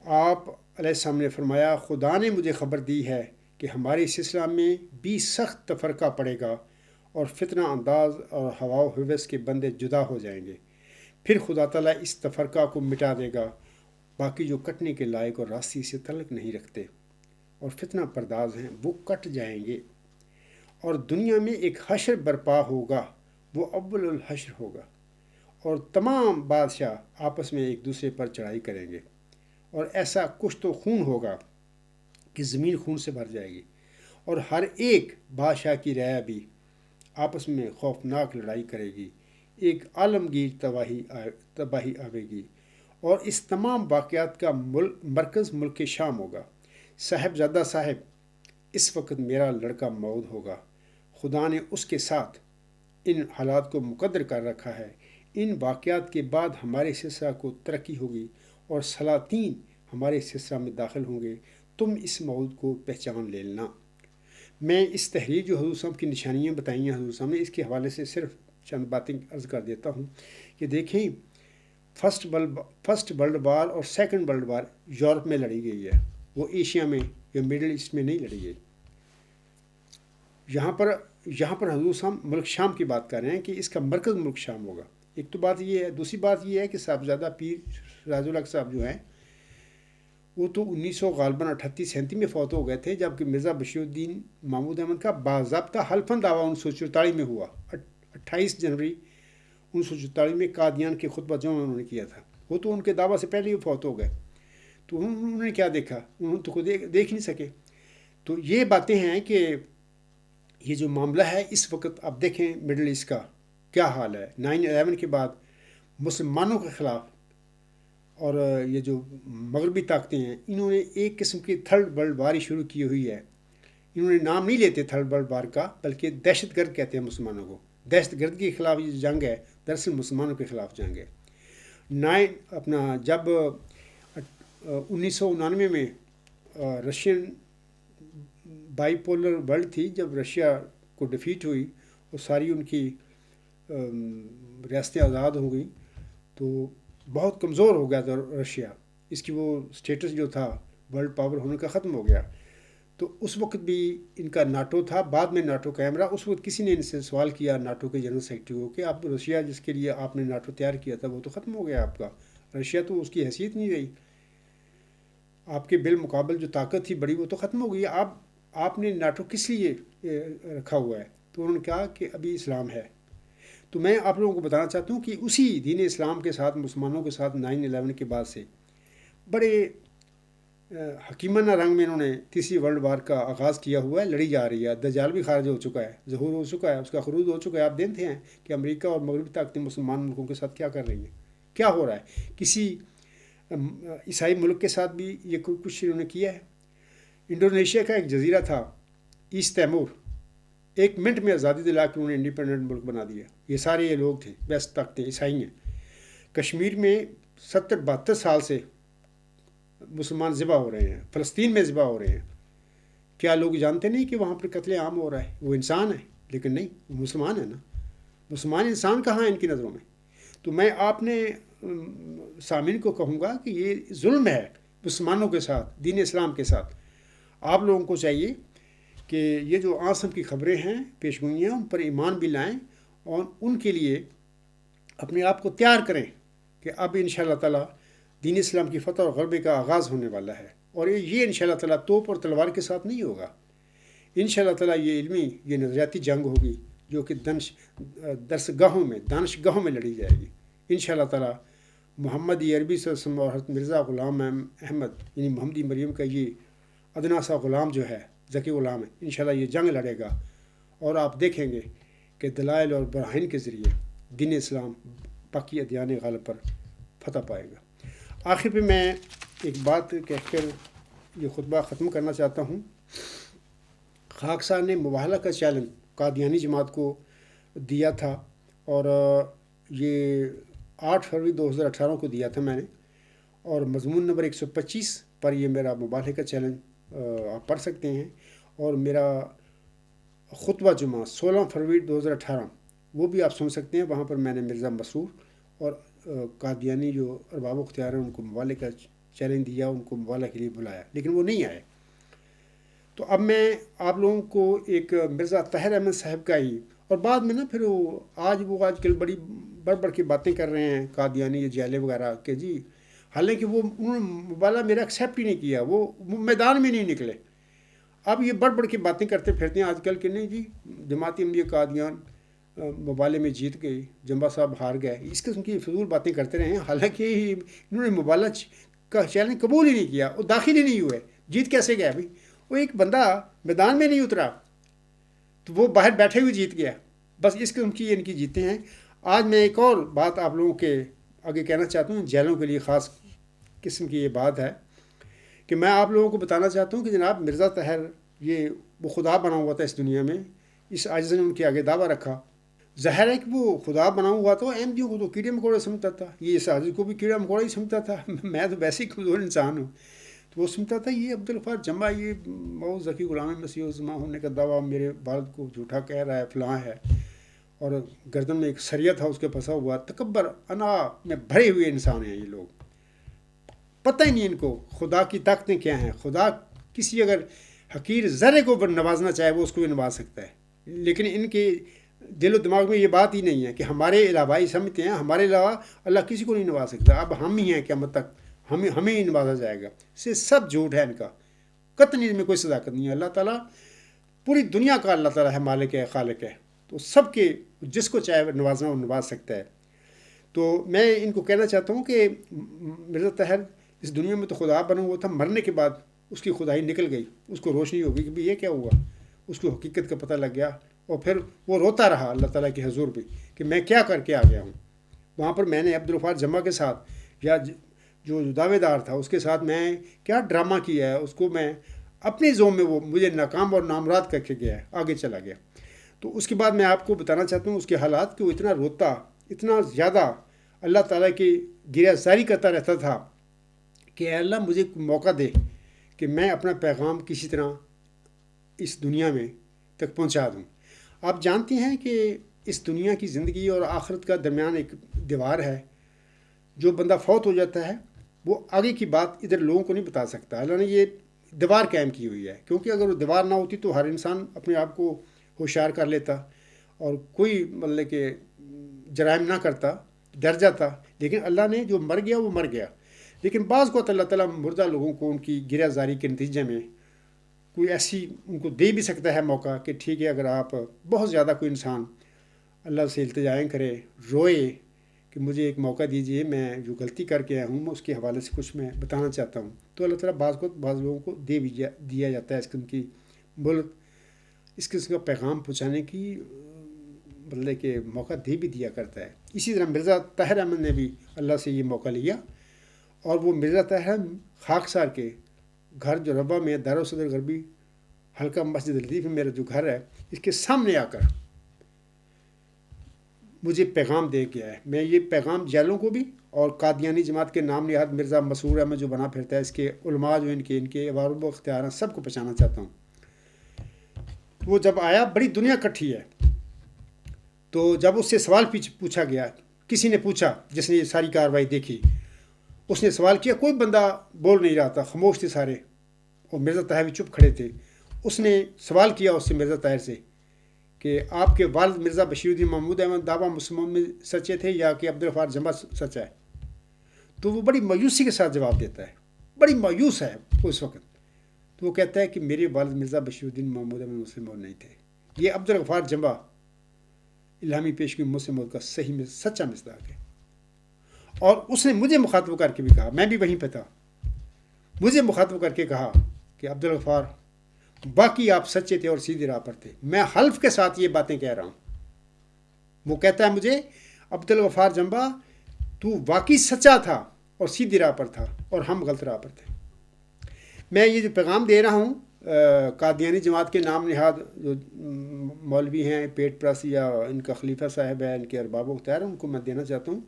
آپ علیہ السلام نے فرمایا، خدا نے مجھے خبر دی ہے کہ ہمارے سلسلہ میں بھی سخت تفرقہ پڑے گا اور فتنہ انداز اور ہوا و ہوس کے بندے جدا ہو جائیں گے، پھر خدا تعالیٰ اس تفرقہ کو مٹا دے گا، باقی جو کٹنے کے لائق اور راستی سے تعلق نہیں رکھتے اور فتنہ پرداز ہیں وہ کٹ جائیں گے، اور دنیا میں ایک حشر برپا ہوگا، وہ اول الحشر ہوگا، اور تمام بادشاہ آپس میں ایک دوسرے پر چڑھائی کریں گے، اور ایسا کشت و خون ہوگا کہ زمین خون سے بھر جائے گی، اور ہر ایک بادشاہ کی رعایا بھی آپس میں خوفناک لڑائی کرے گی، ایک عالمگیر تباہی آئے گی، اور اس تمام واقعات کا مرکز ملک شام ہوگا۔ صاحبزادہ صاحب، اس وقت میرا لڑکا موعود ہوگا، خدا نے اس کے ساتھ ان حالات کو مقدر کر رکھا ہے۔ ان واقعات کے بعد ہمارے سلسلہ کو ترقی ہوگی اور سلاطین ہمارے سلسلہ میں داخل ہوں گے، تم اس موعود کو پہچان لینا۔ میں اس تحریر جو حضور صاحب کی نشانیاں بتائی ہیں حضور صاحب نے، اس کے حوالے سے صرف چند باتیں عرض کر دیتا ہوں کہ دیکھیں، فرسٹ ورلڈ وار اور سیکنڈ ورلڈ وار یورپ میں لڑی گئی ہے، وہ ایشیا میں یا مڈل ایسٹ میں نہیں لڑی گئی۔ یہاں پر حضور صاحب ملک شام کی بات کر رہے ہیں کہ اس کا مرکز ملک شام ہوگا۔ ایک تو بات یہ ہے، دوسری بات یہ ہے کہ صاحبزادہ پیر راز الحق صاحب جو ہیں وہ تو 1938 میں فوت ہو گئے تھے، جبکہ مرزا بشیر الدین محمود احمد کا باضابطہ حلفاً دعویٰ 1944 میں ہوا، 28 جنوری 1944 میں قادیان کے خطبہ جمعہ انہوں نے کیا تھا۔ وہ تو ان کے دعویٰ سے پہلے ہی فوت ہو گئے، تو انہوں نے کیا دیکھا، انہوں نے تو خود دیکھ نہیں سکے۔ تو یہ باتیں ہیں کہ یہ جو معاملہ ہے اس وقت آپ دیکھیں مڈل ایسٹ کا کیا حال ہے۔ 9/11 کے بعد مسلمانوں کے خلاف اور یہ جو مغربی طاقتیں ہیں، انہوں نے ایک قسم کی تھرڈ ورلڈ وار شروع کی ہوئی ہے۔ انہوں نے نام نہیں لیتے تھرڈ ورلڈ وار کا، بلکہ دہشت گرد کہتے ہیں مسلمانوں کو۔ دہشت گردی کے خلاف یہ جنگ ہے، دراصل مسلمانوں کے خلاف جنگ ہے۔ جب 1999 میں رشین بائی پولر ورلڈ تھی، جب رشیا کو ڈیفیٹ ہوئی اور ساری ان کی ریاستیں آزاد ہو گئیں، تو بہت کمزور ہو گیا تھا رشیا، اس کی وہ سٹیٹس جو تھا ورلڈ پاور ہونے کا ختم ہو گیا۔ تو اس وقت بھی ان کا ناٹو تھا، بعد میں ناٹو قائم رہا۔ اس وقت کسی نے ان سے سوال کیا ناٹو کے جنرل سیکرٹری کو کہ آپ رشیا جس کے لیے آپ نے ناٹو تیار کیا تھا وہ تو ختم ہو گیا آپ کا، رشیا تو اس کی حیثیت نہیں رہی، آپ کے بالمقابل جو طاقت تھی بڑی وہ تو ختم ہو گئی، آپ نے ناٹو کس لیے رکھا ہوا ہے؟ تو انہوں نے کہا کہ ابھی اسلام ہے۔ تو میں آپ لوگوں کو بتانا چاہتا ہوں کہ اسی دین اسلام کے ساتھ مسلمانوں کے ساتھ 9/11 کے بعد سے بڑے حکیمانہ رنگ میں انہوں نے تیسری ورلڈ وار کا آغاز کیا ہوا ہے، لڑی جا رہی ہے۔ دجال بھی خارج ہو چکا ہے، ظہور ہو چکا ہے، اس کا خروج ہو چکا ہے۔ آپ دیکھتے ہیں کہ امریکہ اور مغربی طاقتیں مسلمان ملکوں کے ساتھ کیا کر رہی ہیں، کیا ہو رہا ہے۔ کسی عیسائی ملک کے ساتھ بھی یہ کچھ انہوں نے کیا ہے، انڈونیشیا کا ایک جزیرہ تھا ایسٹ تیمور، 1 منٹ میں آزادی دلا کے انہوں نے انڈیپینڈنٹ ملک بنا دیا. یہ سارے یہ لوگ تھے، ویسٹ تک تھے، عیسائی ہیں. کشمیر میں 70-72 سال سے مسلمان ذبح ہو رہے ہیں، فلسطین میں ذبح ہو رہے ہیں. کیا لوگ جانتے نہیں کہ وہاں پر قتل عام ہو رہا ہے؟ وہ انسان ہے، لیکن نہیں، وہ مسلمان ہے نا. مسلمان انسان کہاں ہے ان کی نظروں میں؟ تو میں آپ نے سامعین کو کہوں گا کہ یہ ظلم ہے مسلمانوں کے ساتھ، دین اسلام کے ساتھ. آپ لوگوں کو چاہیے کہ یہ جو آسم کی خبریں ہیں، پیشگوئیاں، ان پر ایمان بھی لائیں اور ان کے لیے اپنے آپ کو تیار کریں کہ اب انشاءاللہ تعالیٰ دین اسلام کی فتح اور غلبے کا آغاز ہونے والا ہے. اور یہ انشاءاللہ تعالیٰ توپ اور تلوار کے ساتھ نہیں ہوگا. انشاءاللہ تعالیٰ یہ علمی، یہ نظریاتی جنگ ہوگی جو کہ دانشگاہوں میں لڑی جائے گی. انشاءاللہ تعالیٰ محمد عربی صلی اللہ علیہ وسلم اور حضرت مرزا غلام احمد یعنی محمدی مریم کا یہ ادنا سا غلام جو ہے، ذکی غلام ہے، انشاءاللہ یہ جنگ لڑے گا. اور آپ دیکھیں گے کہ دلائل اور براہین کے ذریعے دین اسلام باقی ادیان غالب پر فتح پائے گا. آخر پہ میں ایک بات کہہ کر یہ خطبہ ختم کرنا چاہتا ہوں. خاکسار نے مباہلہ کا چیلنج قادیانی جماعت کو دیا تھا، اور یہ 8 فروری 2018 کو دیا تھا میں نے، اور مضمون نمبر 125 پر یہ میرا مباہلے کا چیلنج آپ پڑھ سکتے ہیں. اور میرا خطبہ جمعہ 16 فروری 2018 وہ بھی آپ سن سکتے ہیں. وہاں پر میں نے مرزا مسرور اور قادیانی جو ارباب اختیار ہیں ان کو مباہلے کا چیلنج دیا، ان کو مباہلہ کے لیے بلایا، لیکن وہ نہیں آئے. تو اب میں آپ لوگوں کو ایک مرزا طاہر احمد صاحب کا ہی، اور بعد میں نا پھر آج کل بڑھ کی باتیں کر رہے ہیں قادیانی یہ جیلے وغیرہ کہ جی، حالانکہ وہ انہوں نے مباہلہ میرا ایکسیپٹ ہی نہیں کیا، وہ میدان میں نہیں نکلے. اب یہ بڑھ کی باتیں کرتے پھرتے ہیں آج کل کہ نہیں جی جماعتی عملی قادیان مباہلے میں جیت گئی، جمبا صاحب ہار گئے. اس قسم کی فضول باتیں کرتے رہے ہیں، حالانکہ انہوں نے مباہلہ کا چیلنج قبول ہی نہیں کیا، وہ داخل ہی نہیں ہوئے. جیت کیسے گیا بھائی؟ وہ ایک بندہ میدان میں نہیں اترا تو وہ باہر بیٹھے ہوئے جیت گیا. بس اس قسم کی ان کی جیتیں ہیں. آج میں ایک اور بات آپ لوگوں کے آگے کہنا چاہتا ہوں، جیلوں کے لیے خاص قسم کی یہ بات ہے کہ میں آپ لوگوں کو بتانا چاہتا ہوں کہ جناب مرزا طاہر وہ خدا بنا ہوا تھا اس دنیا میں. اس عاجز نے ان کے آگے دعویٰ رکھا. ظاہر ہے کہ وہ خدا بنا ہوا تو احمدیوں کو تو کیڑے مکوڑے سمجھتا تھا، یہ اس عاجز کو بھی کیڑا مکوڑا ہی سمجھتا تھا. میں تو ویسے ہی کمزور انسان ہوں. تو وہ سمجھتا تھا یہ عبدالغفار جمعہ یہ موت ذکی غلام مسیح الزما ہونے کا دعویٰ میرے والد کو جھوٹا کہہ رہا ہے، فلاں ہے. اور گردن میں ایک سریا تھا اس کے پھنسا ہوا. تکبر انا میں بھرے ہوئے انسان ہیں یہ لوگ. پتہ ہی نہیں ان کو خدا کی طاقتیں کیا ہیں. خدا کسی اگر حقیر ذرے کو نوازنا چاہے وہ اس کو بھی نواز سکتا ہے، لیکن ان کے دل و دماغ میں یہ بات ہی نہیں ہے کہ ہمارے علاوہ ہی سمجھتے ہیں ہمارے علاوہ اللہ کسی کو نہیں نواز سکتا. اب ہم ہی ہیں قیامت تک، ہمیں ہی نوازا جائے گا. سے سب جھوٹ ہے ان کا، قطعی میں کوئی صداقت نہیں ہے. اللہ تعالیٰ پوری دنیا کا اللہ تعالیٰ ہے، مالک ہے، خالق ہے. تو سب کے جس کو چاہے نوازنا وہ نواز سکتا ہے. تو میں ان کو کہنا چاہتا ہوں کہ مرزا طاہر اس دنیا میں تو خدا بنا ہوا تھا، مرنے کے بعد اس کی خدائی نکل گئی، اس کو روشنی ہو گئی کہ بھئی یہ کیا ہوا. اس کو حقیقت کا پتہ لگ گیا، اور پھر وہ روتا رہا اللہ تعالیٰ کے حضور پہ کہ میں کیا کر کے آ گیا ہوں. وہاں پر میں نے عبدالغفار جمعہ کے ساتھ یا جو دعوے دار تھا اس کے ساتھ میں کیا ڈرامہ کیا ہے، اس کو میں اپنی زوم میں وہ مجھے ناکام اور نامراد کر کے گیا ہے، آگے چلا گیا. تو اس کے بعد میں آپ کو بتانا چاہتا ہوں اس کے حالات کہ وہ اتنا روتا، اتنا زیادہ اللہ تعالیٰ کی گریہ زاری کرتا رہتا تھا کہ اے اللہ مجھے موقع دے کہ میں اپنا پیغام کسی طرح اس دنیا میں تک پہنچا دوں. آپ جانتے ہیں کہ اس دنیا کی زندگی اور آخرت کا درمیان ایک دیوار ہے. جو بندہ فوت ہو جاتا ہے وہ آگے کی بات ادھر لوگوں کو نہیں بتا سکتا. اللہ نے یہ دیوار قائم کی ہوئی ہے، کیونکہ اگر وہ دیوار نہ ہوتی تو ہر انسان اپنے آپ کو ہوشیار کر لیتا اور کوئی مطلب کہ جرائم نہ کرتا، ڈر جاتا. لیکن اللہ نے جو مر گیا وہ مر گیا. لیکن بعض کو اللہ تعالیٰ مردہ لوگوں کو ان کی گریہ زاری کے نتیجے میں کوئی ایسی ان کو دے بھی سکتا ہے موقع کہ ٹھیک ہے اگر آپ بہت زیادہ کوئی انسان اللہ سے التجائیں کرے، روئے کہ مجھے ایک موقع دیجیے، میں جو غلطی کر کے آیا ہوں اس کے حوالے سے کچھ میں بتانا چاہتا ہوں، تو اللہ تعالیٰ بعض لوگوں کو دے بھی دیا جاتا ہے اس قسم کی ملک، اس قسم کا پیغام پہنچانے کی مطلب کہ موقع دے بھی دیا کرتا ہے. اسی طرح مرزا طاہر احمد نے بھی اللہ سے یہ موقع لیا، اور وہ مرزا طاہر خاکسار کے گھر جو ربا میں دارالصدر غربی حلقہ مسجد لطیف میں میرا جو گھر ہے، اس کے سامنے آ کر مجھے پیغام دے گیا ہے. میں یہ پیغام جیلوں کو بھی اور قادیانی جماعت کے نام نہاد مرزا مسرور احمد جو بنا پھرتا ہے، اس کے علماء جو ان کے وارب و اختیار ہیں، سب کو پہچانا چاہتا ہوں. وہ جب آیا، بڑی دنیا کٹھی ہے، تو جب اس سے سوال پوچھا گیا، کسی نے پوچھا جس نے یہ ساری کارروائی دیکھی، اس نے سوال کیا، کوئی بندہ بول نہیں رہا تھا، خاموش تھے سارے، اور مرزا طاہر بھی چپ کھڑے تھے. اس نے سوال کیا اس سے، مرزا طاہر سے، کہ آپ کے والد مرزا بشیر الدین محمود احمد دعویٰ مسلموں میں سچے تھے یا کہ عبدالغفار جمبا سچا ہے؟ تو وہ بڑی مایوسی کے ساتھ جواب دیتا ہے، بڑی مایوس ہے اس وقت. تو وہ کہتا ہے کہ میرے والد مرزا بشیر الدین محمود احمد مسلم موعود نہیں تھے، یہ عبدالغفار جمبا الہامی پیشگی مسلم موعود کا صحیح میں سچا مصداق ہے. اور اس نے مجھے مخاطب کر کے بھی کہا، میں بھی وہیں پہ تھا، مجھے مخاطب کر کے کہا کہ عبدالغفار، باقی آپ سچے تھے اور سیدھی راہ پر تھے، میں حلف کے ساتھ یہ باتیں کہہ رہا ہوں. وہ کہتا ہے مجھے، عبدالغفار جمبا تو واقعی سچا تھا اور سیدھی راہ پر تھا، اور ہم غلط راہ پر تھے. میں یہ جو پیغام دے رہا ہوں قادیانی جماعت کے نام نہاد جو مولوی ہیں، پیٹ پرست یا ان کا خلیفہ صاحب ہے، ان کے ارباب و اختیار ہیں، ان کو میں دینا چاہتا ہوں.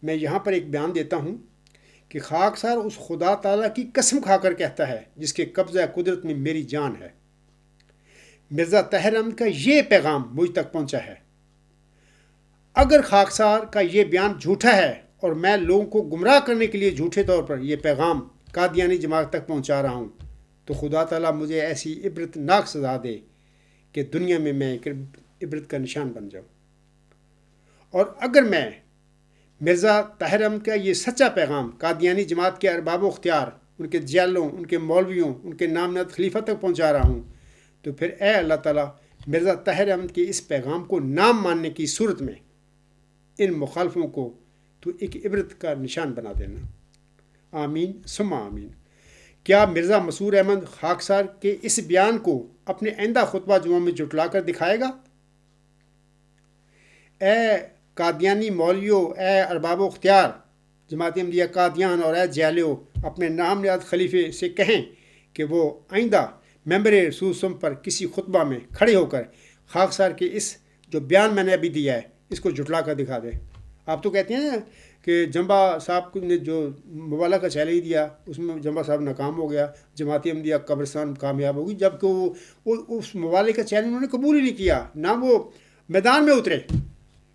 میں یہاں پر ایک بیان دیتا ہوں کہ خاکسار اس خدا تعالیٰ کی قسم کھا کر کہتا ہے جس کے قبضہ قدرت میں میری جان ہے، مرزا طاہر احمد کا یہ پیغام مجھ تک پہنچا ہے. اگر خاکسار کا یہ بیان جھوٹا ہے اور میں لوگوں کو گمراہ کرنے کے لیے جھوٹے طور پر یہ پیغام قادیانی جماعت تک پہنچا رہا ہوں، تو خدا تعالیٰ مجھے ایسی عبرت ناک سزا دے کہ دنیا میں میں ایک عبرت کا نشان بن جاؤں. اور اگر میں مرزا طاہر احمد کا یہ سچا پیغام قادیانی جماعت کے ارباب و اختیار، ان کے جیلوں، ان کے مولویوں، ان کے نام نہاد خلیفہ تک پہنچا رہا ہوں، تو پھر اے اللہ تعالیٰ مرزا طاہر احمد کے اس پیغام کو نام ماننے کی صورت میں ان مخالفوں کو تو ایک عبرت کا نشان بنا دینا. آمین ثم آمین. کیا مرزا مسرور احمد خاکسار کے اس بیان کو اپنے آئندہ خطبہ جمعہ میں جھٹلا کر دکھائے گا؟ اے قادیانی مولویوں، اے ارباب و اختیار جماعت احمدیہ قادیان، اور اے جیلیو، اپنے نام نہاد خلیفے سے کہیں کہ وہ آئندہ ممبر رسول سم پر کسی خطبہ میں کھڑے ہو کر خاکسار کے اس جو بیان میں نے ابھی دیا ہے اس کو جھٹلا کر دکھا دے. آپ تو کہتے ہیں کہ جمبا صاحب نے جو مبالغہ کا چیلنج دیا اس میں جمبا صاحب ناکام ہو گیا، جماعت احمدیہ قبرستان کامیاب ہوگی، جبکہ وہ اس مبالغے کا چیلنج انہوں نے قبول ہی نہیں کیا، نہ وہ میدان میں اترے.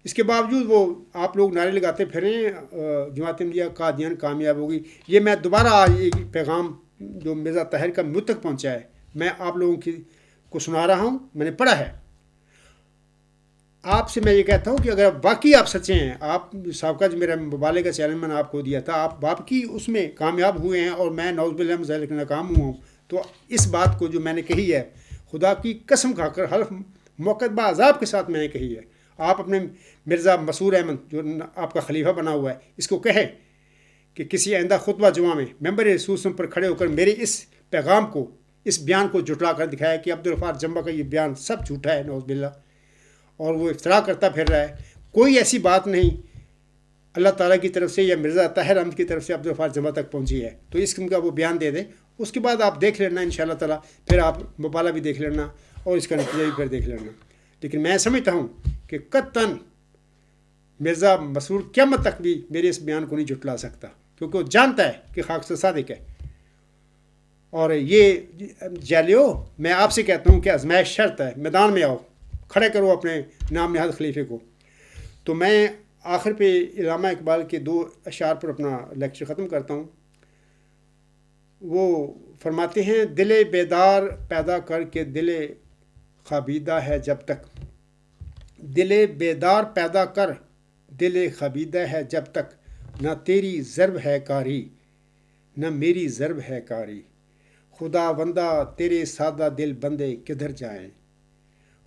اس کے باوجود وہ آپ لوگ نعرے لگاتے پھریں جماعت احمدیہ قادیان کامیاب ہوگی. یہ میں دوبارہ آج ایک پیغام جو مرزا طاہر کا مجھ تک پہنچا ہے میں آپ لوگوں کو سنا رہا ہوں، میں نے پڑھا ہے. آپ سے میں یہ کہتا ہوں کہ اگر واقعی آپ سچے ہیں، آپ سابقہ جو میرا مبالغے کا چیلنج میں نے آپ کو دیا تھا، آپ واقعی اس میں کامیاب ہوئے ہیں اور میں نعوذ باللہ من ذالک ناکام ہوا ہوں، تو اس بات کو جو میں نے کہی ہے خدا کی قسم کھا کر حلف موقع عذاب کے ساتھ میں نے کہی ہے، آپ اپنے مرزا مسرور احمد جو آپ کا خلیفہ بنا ہوا ہے اس کو کہے کہ کسی آئندہ خطبہ جمعہ میں ممبر رسول سم پر کھڑے ہو کر میرے اس پیغام کو، اس بیان کو جھٹلا کر دکھایا کہ عبدالغفار جمبا کا یہ بیان سب جھوٹا ہے، نعوذ باللہ، اور وہ افترا کرتا پھر رہا ہے. کوئی ایسی بات نہیں اللہ تعالیٰ کی طرف سے یا مرزا طاہر احمد کی طرف سے عبدالغفار جمبا تک پہنچی ہے. تو اس قسم کا وہ بیان دے دے، اس کے بعد آپ دیکھ لینا انشاءاللہ تعالیٰ، پھر آپ مبالغہ بھی دیکھ لینا اور اس کا نتیجہ بھی پھر دیکھ لینا. لیکن میں سمجھتا ہوں کہ قطعاً مرزا مسرور قیامت تک بھی میرے اس بیان کو نہیں جھٹلا سکتا، کیونکہ وہ جانتا ہے کہ خاکسار صادق ہے. اور یہ جیلیو، میں آپ سے کہتا ہوں کہ آزمائش شرط ہے، میدان میں آؤ، کھڑے کرو اپنے نام نہاد خلیفے کو. تو میں آخر پہ علامہ اقبال کے 2 اشعار پر اپنا لیکچر ختم کرتا ہوں. وہ فرماتے ہیں، دل بیدار پیدا کر کے دل خوابیدہ ہے جب تک، دل بیدار پیدا کر دل خوابیدہ ہے جب تک، نہ تیری ضرب ہے کاری نہ میری ضرب ہے کاری، خدا بندہ تیرے سادہ دل بندے کدھر جائیں،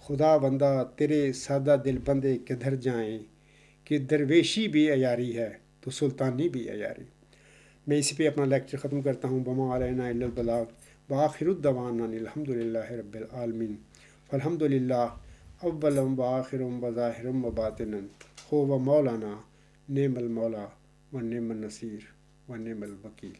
خدا بندہ تیرے سادہ دل بندے کدھر جائیں، کہ درویشی بھی عیاری ہے تو سلطانی بھی عیاری. میں اسی پہ اپنا لیکچر ختم کرتا ہوں. وما علینا الا البلاغ وآخر الدعوانا الحمد للہ رب العالمین. فالحمد للہ اولا وآخر وظاہر وباطنا، هو مولانا نعم المولا ونعم النصیر ونعم الوکیل.